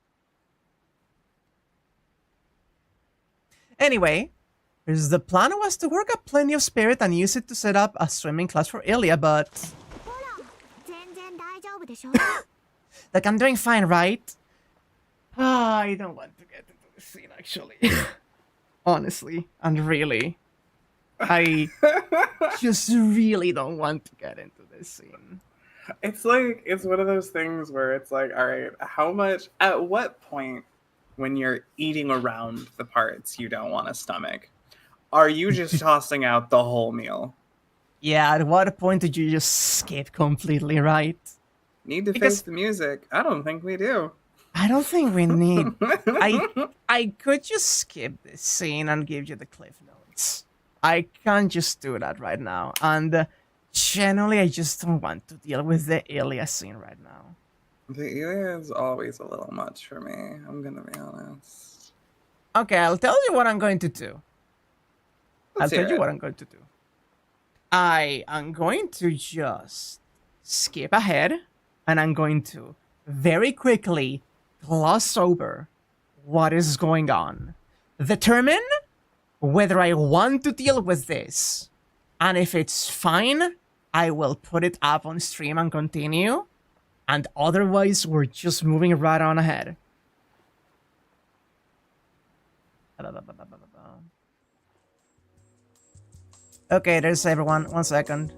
Anyway, the plan was to work up plenty of spirit and use it to set up a swimming class for Ilya, but... Like, I'm doing fine, right? I don't want to get into this scene, actually. Honestly, and really. I just really don't want to get into this scene. It's like, it's one of those things where it's like, all right, how much, at what point when you're eating around the parts you don't want to stomach, are you just tossing out the whole meal? Yeah, at what point did you just skip completely, right? Need to face the music. I don't think we do. I don't think we need... I could just skip this scene and give you the cliff notes. I can't just do that right now. And generally, I just don't want to deal with the Ilya scene right now. The Ilya is always a little much for me. I'm gonna be honest. Okay, I'll tell you what I'm going to do. I'll tell you what I'm going to do. I am going to just skip ahead, and I'm going to very quickly gloss over what is going on. Determine whether I want to deal with this. And if it's fine, I will put it up on stream and continue. And otherwise, we're just moving right on ahead. Okay, there's everyone. 1 second.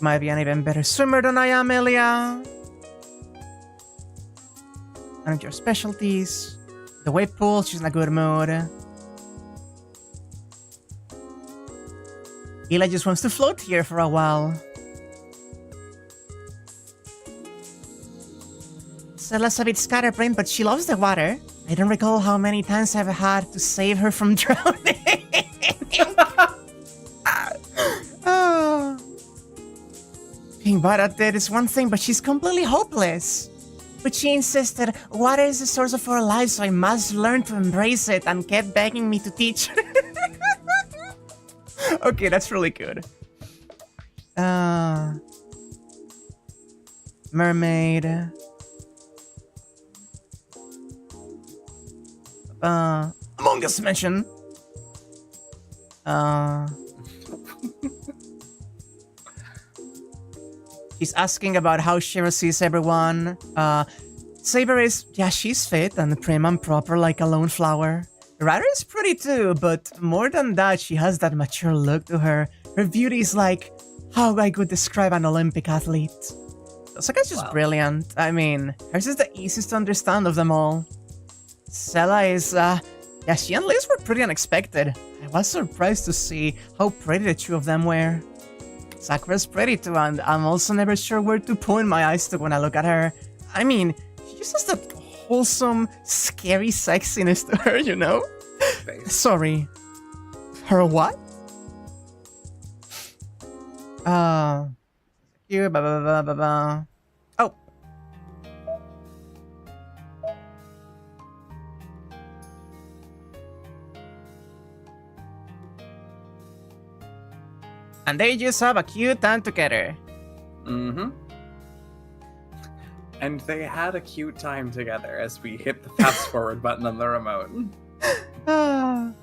Might be an even better swimmer than I am, Ilya. And your specialties. The wave pool, she's in a good mood. Ilya just wants to float here for a while. Sella's a bit scatterbrained, but she loves the water. I don't recall how many times I've had to save her from drowning. Oh. Being bad at it is one thing, but she's completely hopeless. But she insisted, water is the source of our life, so I must learn to embrace it, and kept begging me to teach her. Okay, that's really good. Mermaid. Among Us mention. She's asking about how Shira sees everyone. Saber is, yeah, she's fit and prim and proper like a lone flower. Ryder is pretty too, but more than that, she has that mature look to her. Her beauty is like how I could describe an Olympic athlete. Saka's just brilliant. I mean, hers is the easiest to understand of them all. Sella is, yeah, she and Liz were pretty unexpected. I was surprised to see how pretty the two of them were. Sakura's pretty too, and I'm also never sure where to point my eyes to when I look at her. I mean, she just has that wholesome, scary sexiness to her, you know? Sorry. Her what? Here, Oh. And they just have a cute time together. Mm-hmm. And they had a cute time together as we hit the fast forward button on the remote. I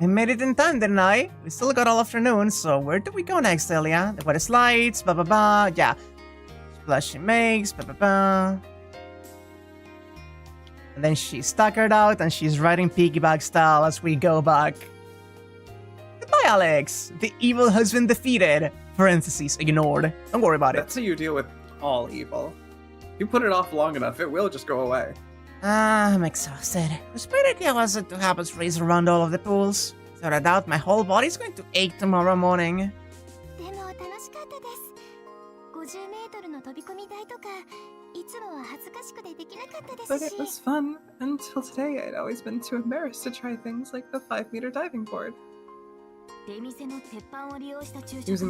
made it in time, didn't I? We still got all afternoon, so where do we go next, Elia? The water slides, yeah. Splash she makes, And then she's staggered out and she's riding piggyback style as we go back. Goodbye, Alex! The evil has been defeated. Parentheses, ignored. Don't worry about it. That's how you deal with all evil. You put it off long enough, it will just go away. I'm exhausted. Whose great idea was it to have us race around all of the pools? Without a doubt, my whole body's going to ache tomorrow morning. But it was fun. Until today, I'd always been too embarrassed to try things like the 5-meter diving board. Using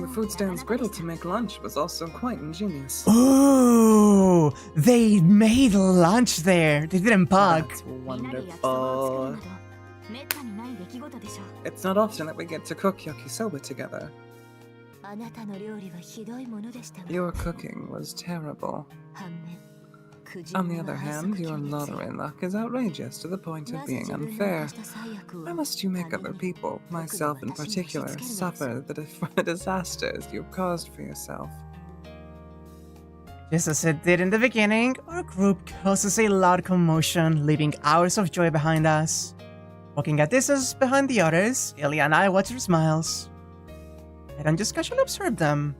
the food stand's griddle to make lunch was also quite ingenious. Oh, they made lunch there. They didn't bug. That's wonderful. It's not often that we get to cook yakisoba together. Your cooking was terrible. On the other hand, your lottery luck is outrageous to the point of being unfair. Why must you make other people, myself in particular, suffer the disasters you've caused for yourself? Just as it did in the beginning, our group causes a loud commotion, leaving hours of joy behind us. Walking at distance behind the others, Ilya and I watch their smiles. I don't just casually observe them.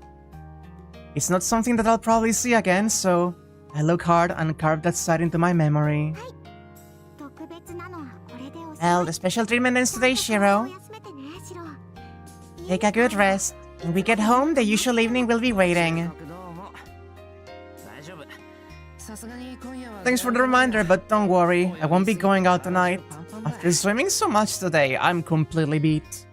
It's not something that I'll probably see again, so I look hard and carve that sight into my memory. Well, the special treatment ends today, Shiro. Take a good rest. When we get home, the usual evening will be waiting. Thanks for the reminder, but don't worry, I won't be going out tonight. After swimming so much today, I'm completely beat.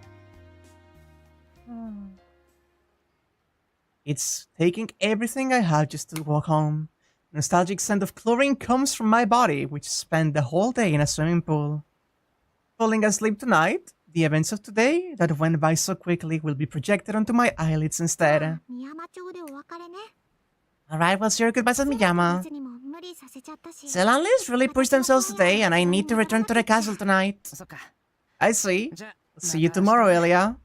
It's taking everything I have just to walk home. Nostalgic scent of chlorine comes from my body, which spent the whole day in a swimming pool. Falling asleep tonight, the events of today that went by so quickly will be projected onto my eyelids instead. Alright, we'll see your goodbyes at Miyama. Sella and Liz really pushed themselves today, and I need to return to the castle tonight. I see. See you tomorrow, Ilya.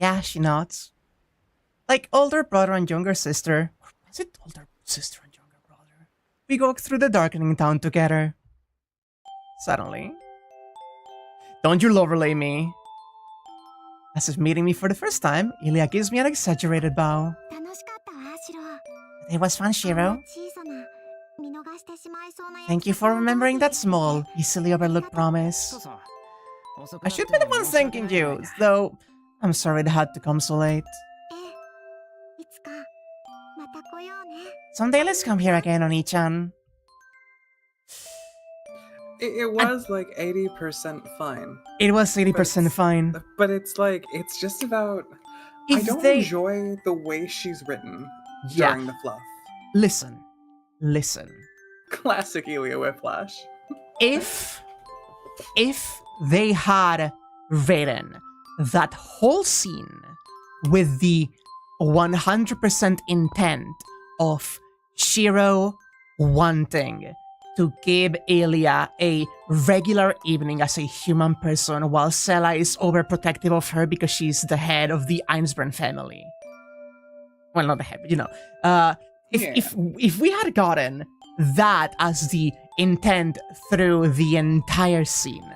Yeah, she nods. Like older brother and younger sister. Or is it older sister and younger brother? We walk through the darkening town together. Suddenly. Don't you overlay me. As if meeting me for the first time, Ilya gives me an exaggerated bow. It was fun, Shiro. Thank you for remembering that small, easily overlooked promise. I should be the one thanking you, though I'm sorry it had to come so late. Someday let's come here again, Oni-chan. It was like 80% fine. It was 80% fine. But it's like, it's just about... I don't enjoy the way she's written during the fluff. Listen. Classic Ilya Whiplash. If they had written that whole scene with the 100% intent of Shiro wanting to give Ilya a regular evening as a human person while Sella is overprotective of her because she's the head of the Einsborn family. Well, not the head, but you know. If we had gotten that as the intent through the entire scene,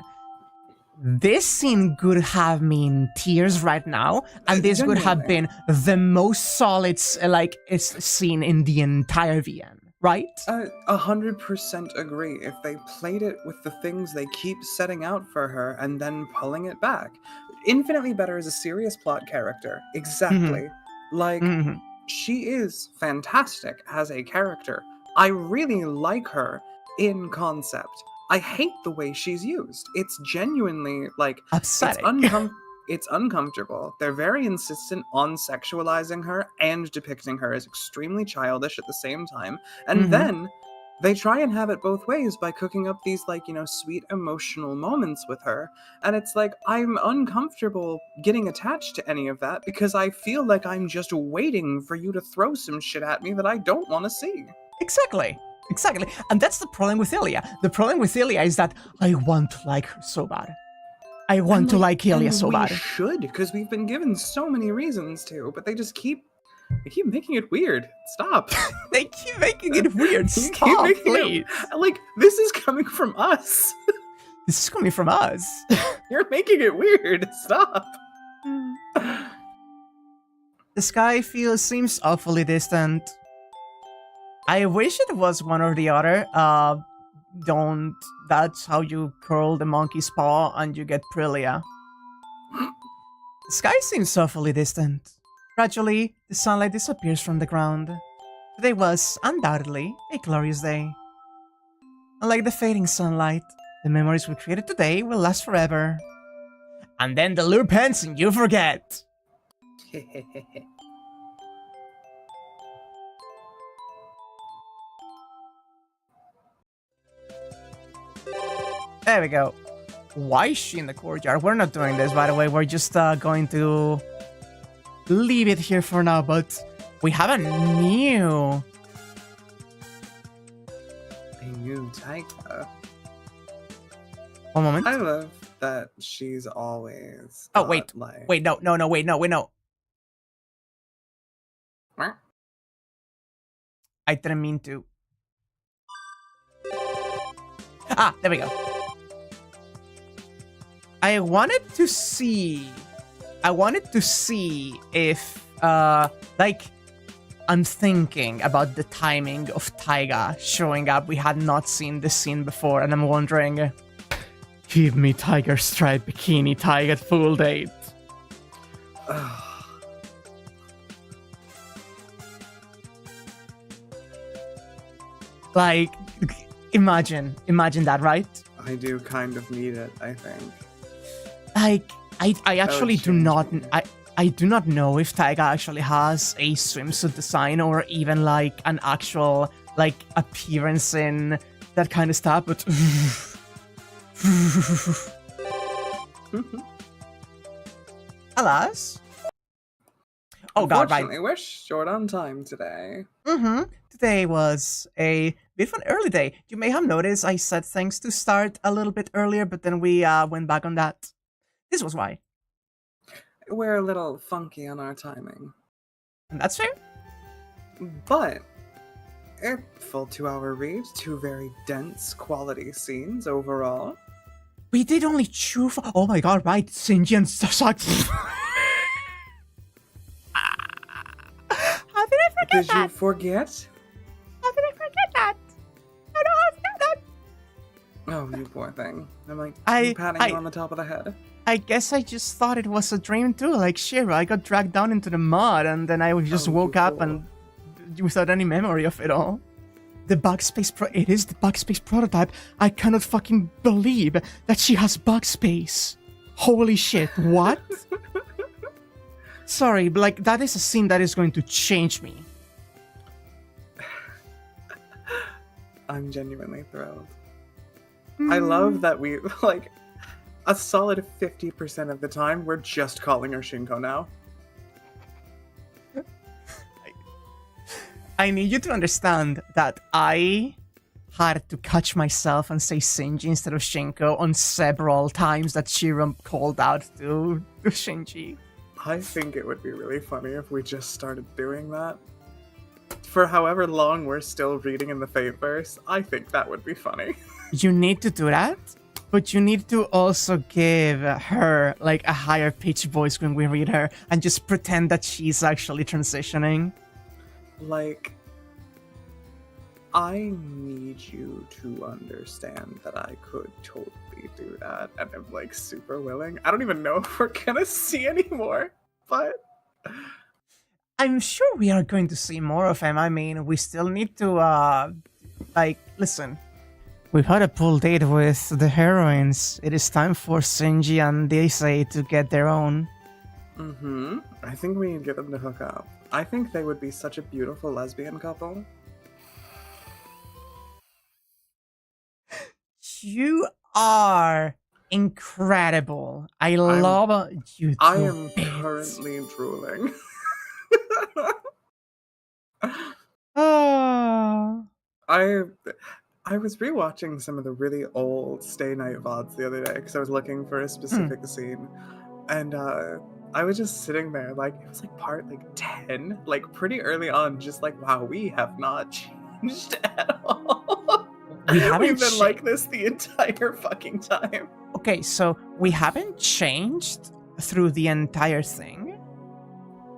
this scene could have me in tears right now, and this would have been the most solid scene in the entire VN, right? 100% agree. If they played it with the things they keep setting out for her and then pulling it back, infinitely better as a serious plot character. Exactly. Like, she is fantastic as a character. I really like her in concept. I hate the way she's used. It's genuinely, like, upsetting. It's uncomfortable. They're very insistent on sexualizing her and depicting her as extremely childish at the same time. And then they try and have it both ways by cooking up these, like, you know, sweet emotional moments with her. And it's like, I'm uncomfortable getting attached to any of that because I feel like I'm just waiting for you to throw some shit at me that I don't want to see. Exactly. And that's the problem with Ilya. The problem with Ilya is that I want to like her so bad. I want to like Ilya so bad. We should, because we've been given so many reasons to, but they keep making it weird. Stop. They keep making it weird. Stop, please. Like, this is coming from us. This is coming from us. You're making it weird. Stop. The sky seems awfully distant. I wish it was one or the other. That's how you curl the monkey's paw and you get Prilia. The sky seems awfully distant. Gradually, the sunlight disappears from the ground. Today was, undoubtedly, a glorious day. Unlike the fading sunlight, the memories we created today will last forever. And then the loop ends and you forget. There we go. Why is she in the courtyard? We're not doing this, by the way. We're just going to leave it here for now, but we have a new Taika. One moment. I love that she's always. Oh, wait. Wait, no. I didn't mean to. Ah, there we go. I wanted to see if, I'm thinking about the timing of Taiga showing up. We had not seen this scene before, and I'm wondering, give me tiger stripe bikini Taiga at full date. Like, imagine that, right? I do kind of need it, I think. Like, I actually do not, I do not know if Taiga actually has a swimsuit design or even like an actual like appearance in that kind of stuff, but alas. Oh god, right. We're short on time today. Today was a bit of an early day. You may have noticed I said things to start a little bit earlier, but then we went back on that. This was why. We're a little funky on our timing. And that's fair. But a full 2-hour read, 2 very dense quality scenes overall. We did only 2 oh my god, right, Shinji and Sakura. How did I forget that? Did you forget? How did I forget that? How did I forget that? Oh, you poor thing. I'm like patting you on the top of the head. I guess I just thought it was a dream too, like Shira. I got dragged down into the mud and then I just woke up and without any memory of it all. The Backspace it is the Backspace prototype. I cannot fucking believe that she has Backspace. Holy shit, what? Sorry, but like that is a scene that is going to change me. I'm genuinely thrilled. I love that we, like, a solid 50% of the time, we're just calling her Shinko now. I need you to understand that I had to catch myself and say Shinji instead of Shinko on several times that Shira called out to Shinji. I think it would be really funny if we just started doing that. For however long we're still reading in the Fate verse, I think that would be funny. You need to do that? But you need to also give her like a higher pitch voice when we read her and just pretend that she's actually transitioning. Like, I need you to understand that I could totally do that, and I'm like super willing. I don't even know if we're gonna see anymore, but I'm sure we are going to see more of him. I mean, we still need to, listen. We've had a full date with the heroines. It is time for Shinji and Leysritt to get their own. I think we need to get them to hook up. I think they would be such a beautiful lesbian couple. You are incredible. I love you. I am currently drooling. Oh. I was rewatching some of the really old Stay Night VODs the other day because I was looking for a specific scene, and I was just sitting there like it was like part like 10, like pretty early on, just like wow, we have not changed at all. We've been like this the entire fucking time. Okay, so we haven't changed through the entire thing.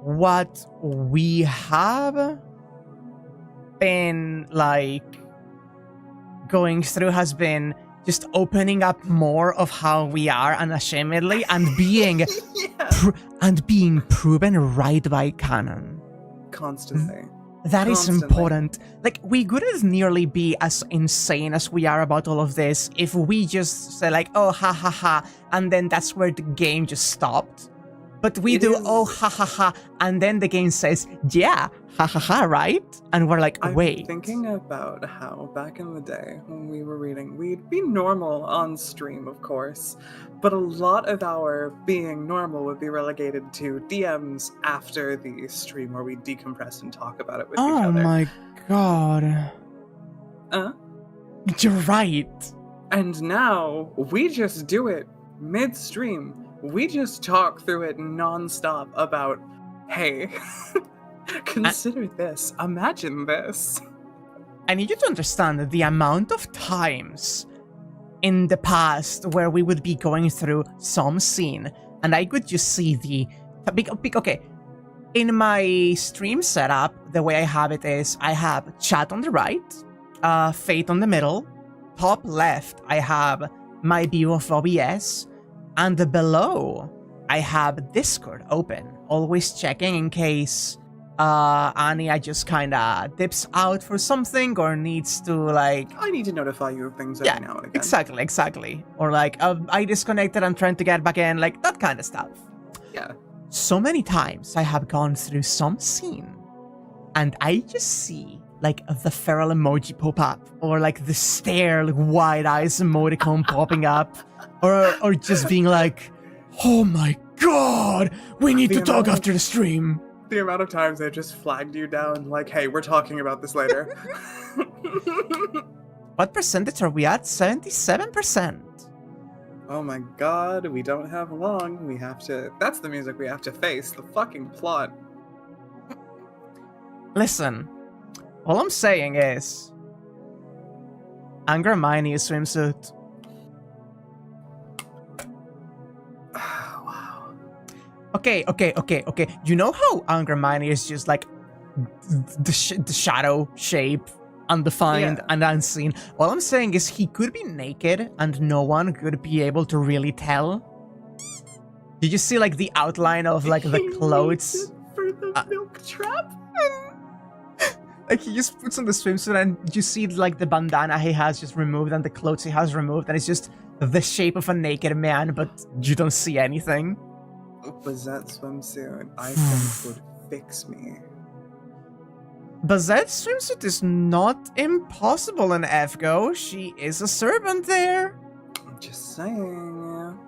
What we have been like going through has been just opening up more of how we are unashamedly and being being proven right by canon Constantly. That is important. Like, we couldn't nearly be as insane as we are about all of this if we just say like, oh, ha ha ha, and then that's where the game just stopped. But we oh, ha ha ha, and then the game says, yeah, ha ha ha, right? And we're like, wait. I'm thinking about how back in the day when we were reading, we'd be normal on stream, of course, but a lot of our being normal would be relegated to DMs after the stream where we decompress and talk about it with each other. Oh my god. You're right. And now we just do it mid-stream. We just talk through it non-stop about, hey, consider this, imagine this. I need you to understand the amount of times in the past where we would be going through some scene and I could just see okay, in my stream setup, the way I have it is I have chat on the right, Fate on the middle, top left I have my view of OBS, and below I have Discord open, always checking in case Anya just kinda dips out for something or needs to like... I need to notify you of things every now and again. Exactly. Or like, I disconnected, I'm trying to get back in, like that kind of stuff. Yeah. So many times I have gone through some scene and I just see like the feral emoji pop up or like the stare, like wide eyes emoticon popping up or just being like, oh my god, we need to talk after the stream. The amount of times I just flagged you down like, hey, we're talking about this later. What percentage are we at? 77%. Oh my god, we don't have long. We have to... That's the music we have to face. The fucking plot. Listen, all I'm saying is... Anger Miney swimsuit. Wow. Okay. You know how Anger Miney is just like the shadow shape, undefined and unseen? All I'm saying is he could be naked and no one could be able to really tell. Did you see like the outline of like the clothes? For the milk trap? Like he just puts on the swimsuit and you see like the bandana he has just removed and the clothes he has removed and it's just the shape of a naked man, but you don't see anything. Bazette swimsuit, I think, would fix me. Bazette's swimsuit is not impossible in FGO. She is a servant there. I'm just saying.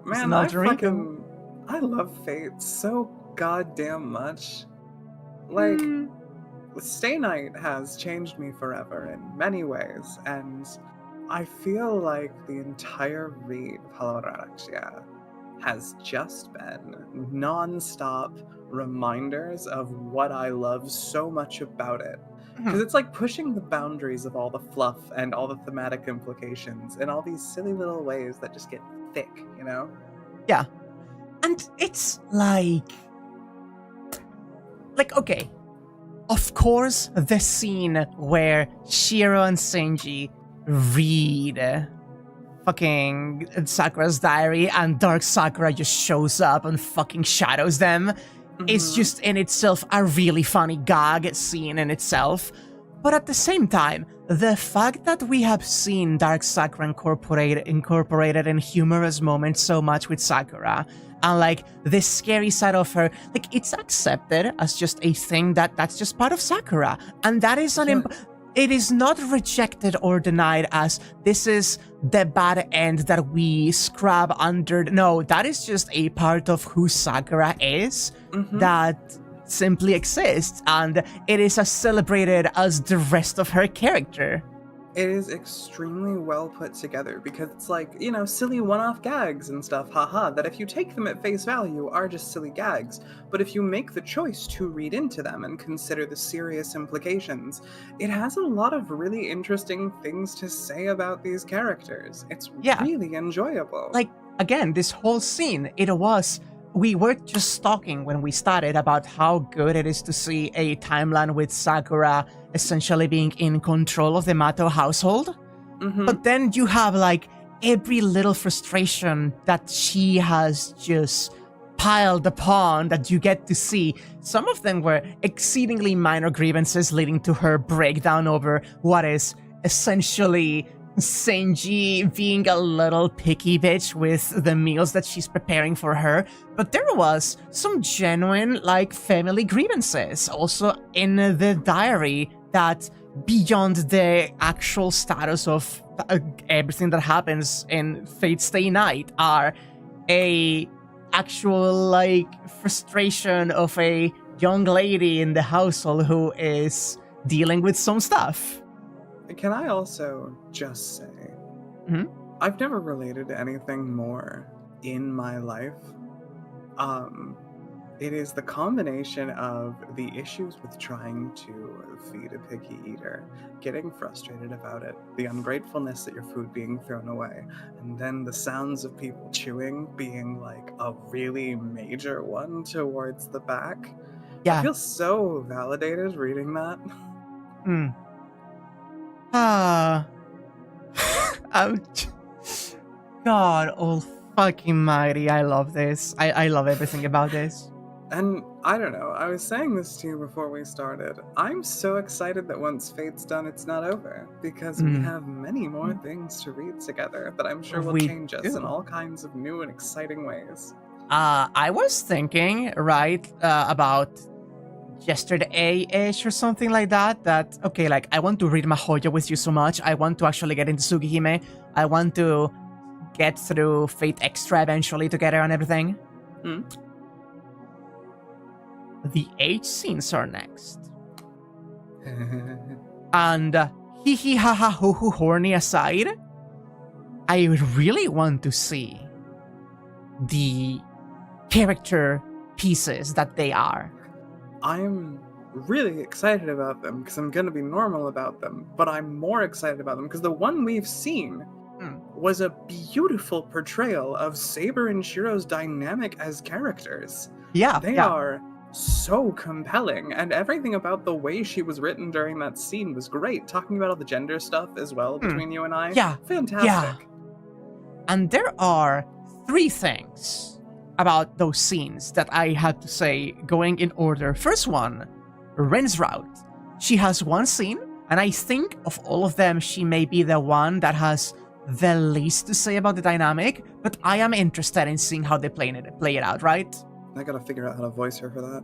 It's Man, I love Fate so goddamn much. Like, Stay Night has changed me forever in many ways, and I feel like the entire read of Ataraxia has just been non-stop reminders of what I love so much about it. Because it's like pushing the boundaries of all the fluff and all the thematic implications in all these silly little ways that just get thick, you know? Yeah. And it's okay. Of course, the scene where Shiro and Shinji read fucking Sakura's diary and Dark Sakura just shows up and fucking shadows them is just in itself a really funny gag scene in itself. But at the same time, the fact that we have seen Dark Sakura incorporated in humorous moments so much with Sakura, and like this scary side of her, like it's accepted as just a thing that's just part of Sakura, and that is it is not rejected or denied as this is the bad end that we scrub under. No, that is just a part of who Sakura is that simply exists, and it is as celebrated as the rest of her character. It is extremely well put together because it's like, you know, silly one-off gags and stuff, haha, that if you take them at face value are just silly gags. But if you make the choice to read into them and consider the serious implications, it has a lot of really interesting things to say about these characters. It's really enjoyable. Like, again, this whole scene, we were just talking when we started about how good it is to see a timeline with Sakura essentially being in control of the Mato household. But then you have like every little frustration that she has just piled upon that you get to see. Some of them were exceedingly minor grievances leading to her breakdown over what is essentially Shinji being a little picky bitch with the meals that she's preparing for her, but there was some genuine, like, family grievances also in the diary that, beyond the actual status of everything that happens in Fate's Stay Night, are a actual, like, frustration of a young lady in the household who is dealing with some stuff. Can I also just say, I've never related to anything more in my life. It is the combination of the issues with trying to feed a picky eater, getting frustrated about it, the ungratefulness at your food being thrown away, and then the sounds of people chewing being like a really major one towards the back. Yeah. I feel so validated reading that. God, oh fucking mighty, I love this. I love everything about this. And I don't know, I was saying this to you before we started. I'm so excited that once Fate's done, it's not over, because we have many more things to read together that I'm sure will change us in all kinds of new and exciting ways. I was thinking, about yesterday-ish or something like that, okay, like, I want to read Mahoya with you so much. I want to actually get into Tsugihime. I want to get through Fate Extra eventually together and everything. The H scenes are next. And hee hee ha ha hoo hoo horny aside, I really want to see the character pieces that they are. I'm really excited about them because I'm going to be normal about them, but I'm more excited about them because the one we've seen was a beautiful portrayal of Saber and Shiro's dynamic as characters. Yeah, they are so compelling, and everything about the way she was written during that scene was great. Talking about all the gender stuff as well between you and I. Yeah. Fantastic. Yeah. And there are 3 things about those scenes that I had to say going in order. First one, Ren's route. She has one scene, and I think of all of them, she may be the one that has the least to say about the dynamic, but I am interested in seeing how they play it out, right? I gotta figure out how to voice her for that.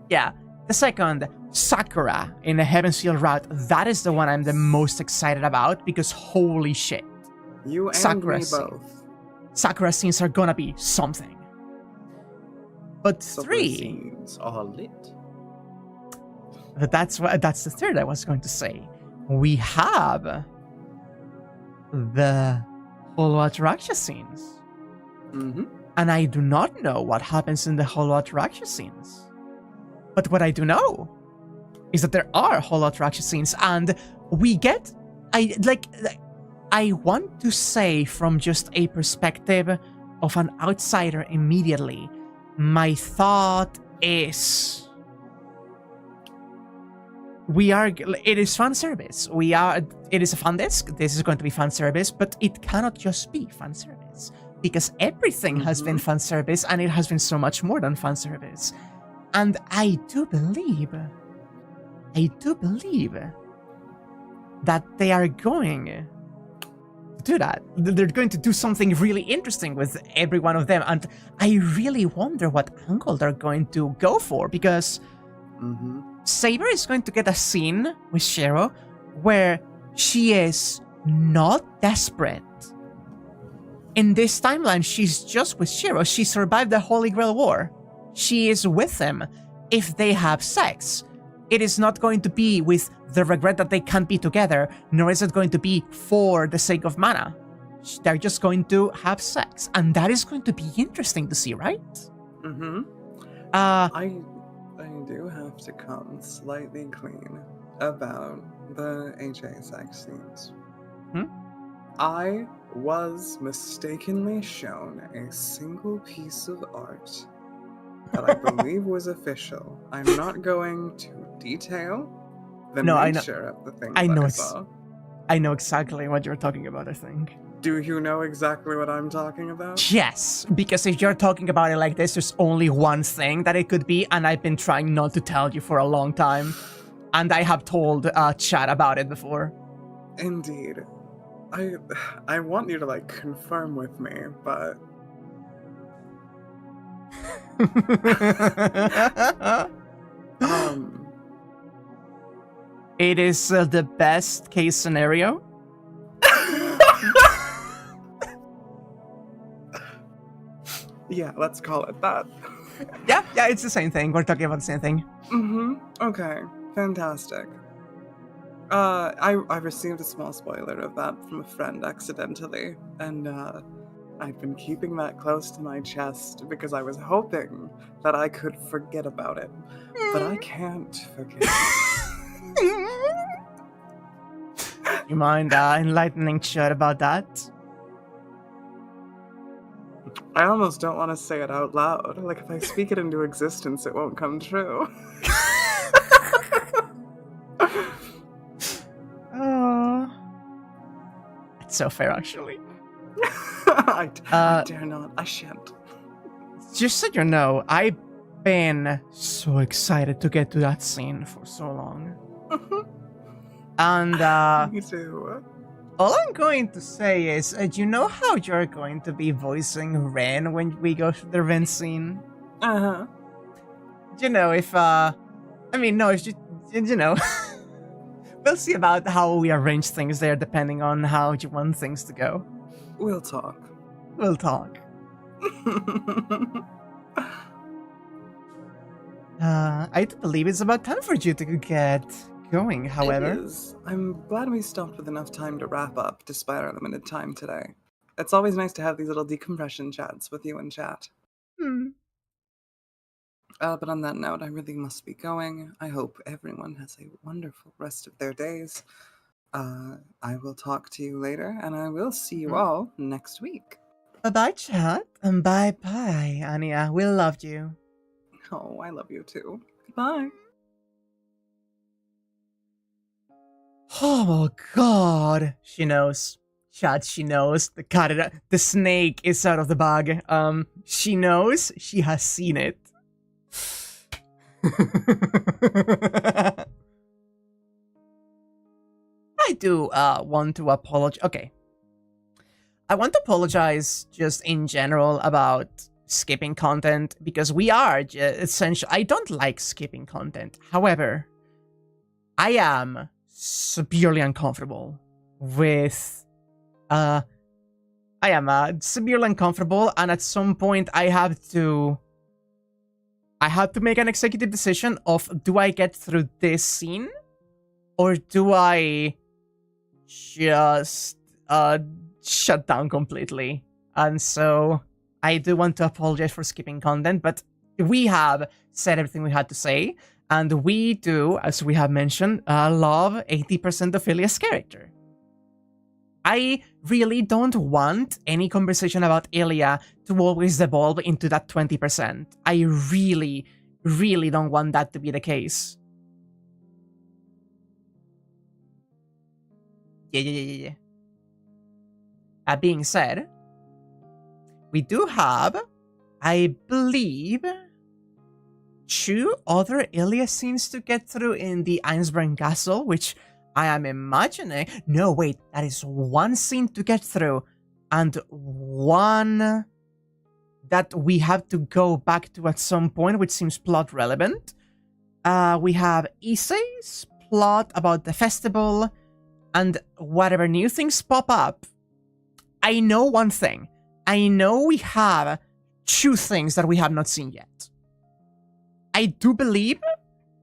Yeah. The second, Sakura in the Heaven's Field route. That is the one I'm the most excited about because holy shit. You and Sakura me both. Sakura scenes are gonna be something. But Sakura 3... scenes are lit. But that's the third I was going to say. We have the Holo Ataraxia scenes. And I do not know what happens in the Holo Ataraxia scenes. But what I do know is that there are whole Ataraxia scenes, and we get, I want to say from just a perspective of an outsider immediately, my thought is it is fan service. It is a fan disc. This is going to be fan service, but it cannot just be fan service because everything has been fan service, and it has been so much more than fan service. And I do believe that they are going to do that. They're going to do something really interesting with every one of them, and I really wonder what angle they're going to go for, because Saber is going to get a scene with Shiro where she is not desperate. In this timeline, she's just with Shiro. She survived the Holy Grail War. She is with him. If they have sex, it is not going to be with the regret that they can't be together, nor is it going to be for the sake of mana. They're just going to have sex, and that is going to be interesting to see, right? I do have to come slightly clean about the HA sex scenes. I was mistakenly shown a single piece of art that I believe was official. I'm not going to detail the nature of the things I saw. I know exactly what you're talking about, I think. Do you know exactly what I'm talking about? Yes, because if you're talking about it like this, there's only one thing that it could be, and I've been trying not to tell you for a long time. And I have told Chad about it before. Indeed. I want you to, like, confirm with me, but... It is the best case scenario. Yeah, let's call it that. Yeah, it's the same thing. We're talking about the same thing. Okay, fantastic. I received a small spoiler of that from a friend accidentally, and I'd been keeping that close to my chest because I was hoping that I could forget about it, but I can't forget. You mind enlightening Chad about that? I almost don't want to say it out loud. Like, if I speak it into existence, it won't come true. Oh, it's so fair, actually. I dare not. I shan't. Just so you know, I've been so excited to get to that scene for so long. And Me too. all I'm going to say is, you know how you're going to be voicing Ren when we go through the Ren scene? You know, if if you know, we'll see about how we arrange things there, depending on how you want things to go. We'll talk. We'll talk. I do believe it's about time for you to get going, however. It is. I'm glad we stopped with enough time to wrap up, despite our limited time today. It's always nice to have these little decompression chats with you in chat. But on that note, I really must be going. I hope everyone has a wonderful rest of their days. I will talk to you later, and I will see you all next week. Bye-bye, chat, and bye-bye, Anya. We loved you. Oh, I love you too. Goodbye. Oh, God. She knows. Chat, she knows. The snake is out of the bag. She knows. She has seen it. I do want to apologize. Okay. I want to apologize just in general about skipping content, because we are essentially... I don't like skipping content. However, I am severely uncomfortable with... I am severely uncomfortable, and at some point I have to make an executive decision of, do I get through this scene, or do I just shut down completely? And so I do want to apologize for skipping content, but we have said everything we had to say, And we do, as we have mentioned, love 80% of Ilia's character. I really don't want any conversation about Ilia to always devolve into that 20%. I really, really don't want that to be the case. Yeah. That being said, we do have, I believe, 2 other Ilia scenes to get through in the Einsberg Castle, which I am imagining... No, wait, that is 1 scene to get through, and 1 that we have to go back to at some point, which seems plot relevant. We have Issei's plot about the festival, and whatever new things pop up. I know one thing. I know we have 2 things that we have not seen yet. I do believe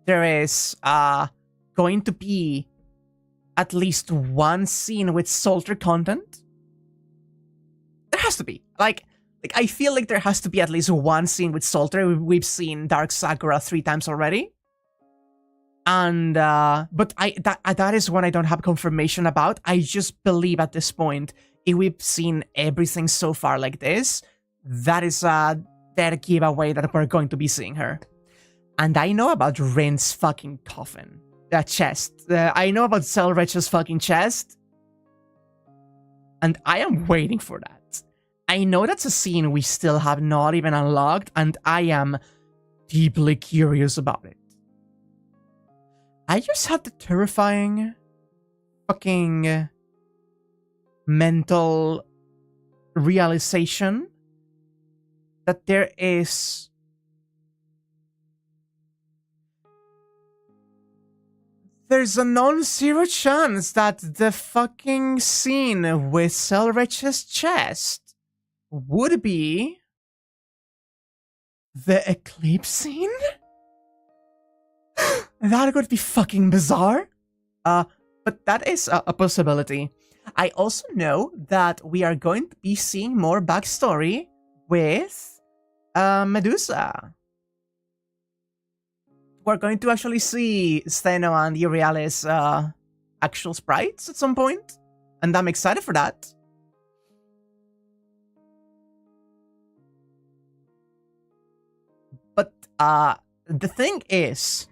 there is going to be at least 1 scene with Salter content. There has to be. Like I feel like there has to be at least 1 scene with Salter. We've seen Dark Sakura 3 times already. And, but that is one I don't have confirmation about. I just believe at this point, if we've seen everything so far like this, that is a dead giveaway that we're going to be seeing her. And I know about Rin's fucking coffin. That chest. I know about Selrich's fucking chest. And I am waiting for that. I know that's a scene we still have not even unlocked, and I am deeply curious about it. I just had the terrifying fucking mental realization that there's a non-zero chance that the fucking scene with Selrich's chest would be the eclipse scene? That would be fucking bizarre. But that is a possibility. I also know that we are going to be seeing more backstory with Medusa. We're going to actually see Steno and Euryale's actual sprites at some point, and I'm excited for that. But the thing is,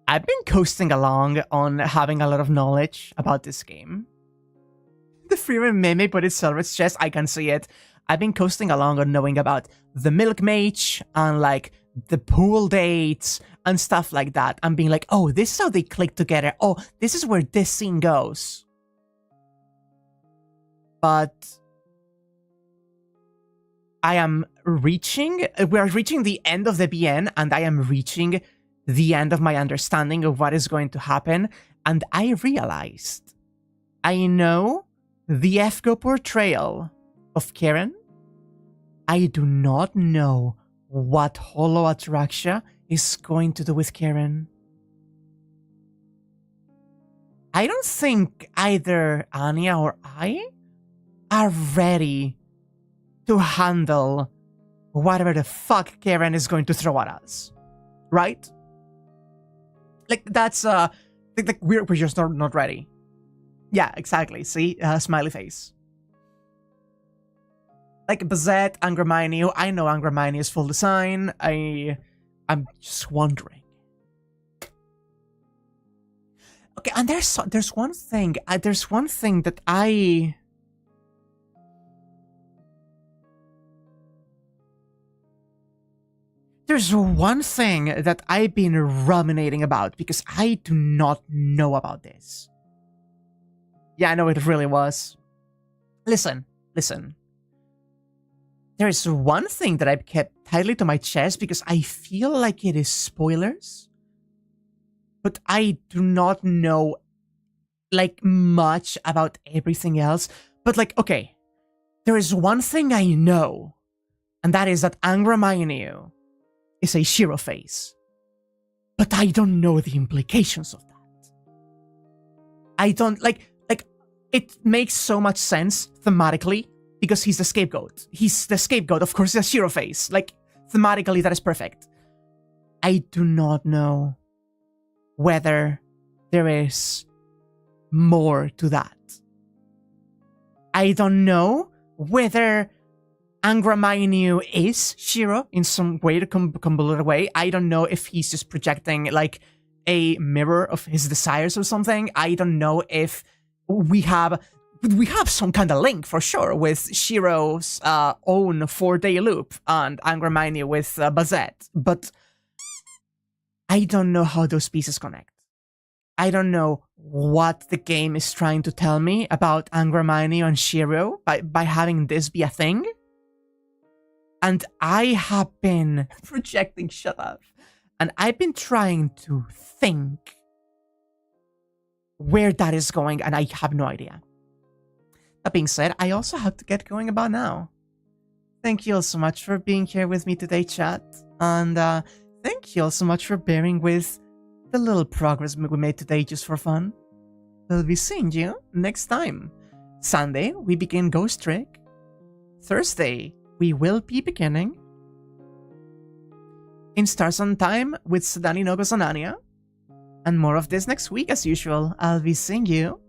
I've been coasting along on having a lot of knowledge about this game. The Freeman mimic, but it's Selrich's chest, I can see it. I've been coasting along on knowing about the Milk Mage and like the pool dates and stuff like that, and being like, oh, this is how they click together. Oh, this is where this scene goes. But we are reaching the end of the BN, and I am reaching the end of my understanding of what is going to happen, and I realized I know the FGO portrayal of Karen. I do not know what Holo Ataraxia is going to do with Karen. I don't think either Anya or I are ready to handle whatever the fuck Karen is going to throw at us. Right? Like, that's, like we're just not ready. Yeah, exactly. See? Smiley face. Like, Bazette, Angramini, I know Angramini is full design. I'm just wondering. Okay, and there's one thing. There's one thing that There's one thing that I've been ruminating about, because I do not know about this. Yeah, I know it really was. Listen. There is one thing that I've kept tightly to my chest because I feel like it is spoilers. But I do not know, like, much about everything else. But, like, okay. There is one thing I know. And that is that Angraminu is a Shiro face. But I don't know the implications of that. I don't, like, it makes so much sense thematically because he's the scapegoat. He's the scapegoat, of course, he's a Shiro face. Like, thematically, that is perfect. I do not know whether there is more to that. I don't know whether Angramainu is Shiro in some way, to convoluted way. I don't know if he's just projecting like a mirror of his desires or something. I don't know if we have some kind of link for sure with Shiro's own 4-day loop and Angramainu with Bazette, but I don't know how those pieces connect. I don't know what the game is trying to tell me about Angramainu and Shiro by having this be a thing. And I have been projecting, shut up. And I've been trying to think where that is going, and I have no idea. That being said, I also have to get going about now. Thank you all so much for being here with me today, chat. And thank you all so much for bearing with the little progress we made today just for fun. We'll be seeing you next time. Sunday, we begin Ghost Trick. Thursday, we will be beginning in Stars on Time with Sadani no Gozanania. And more of this next week as usual. I'll be seeing you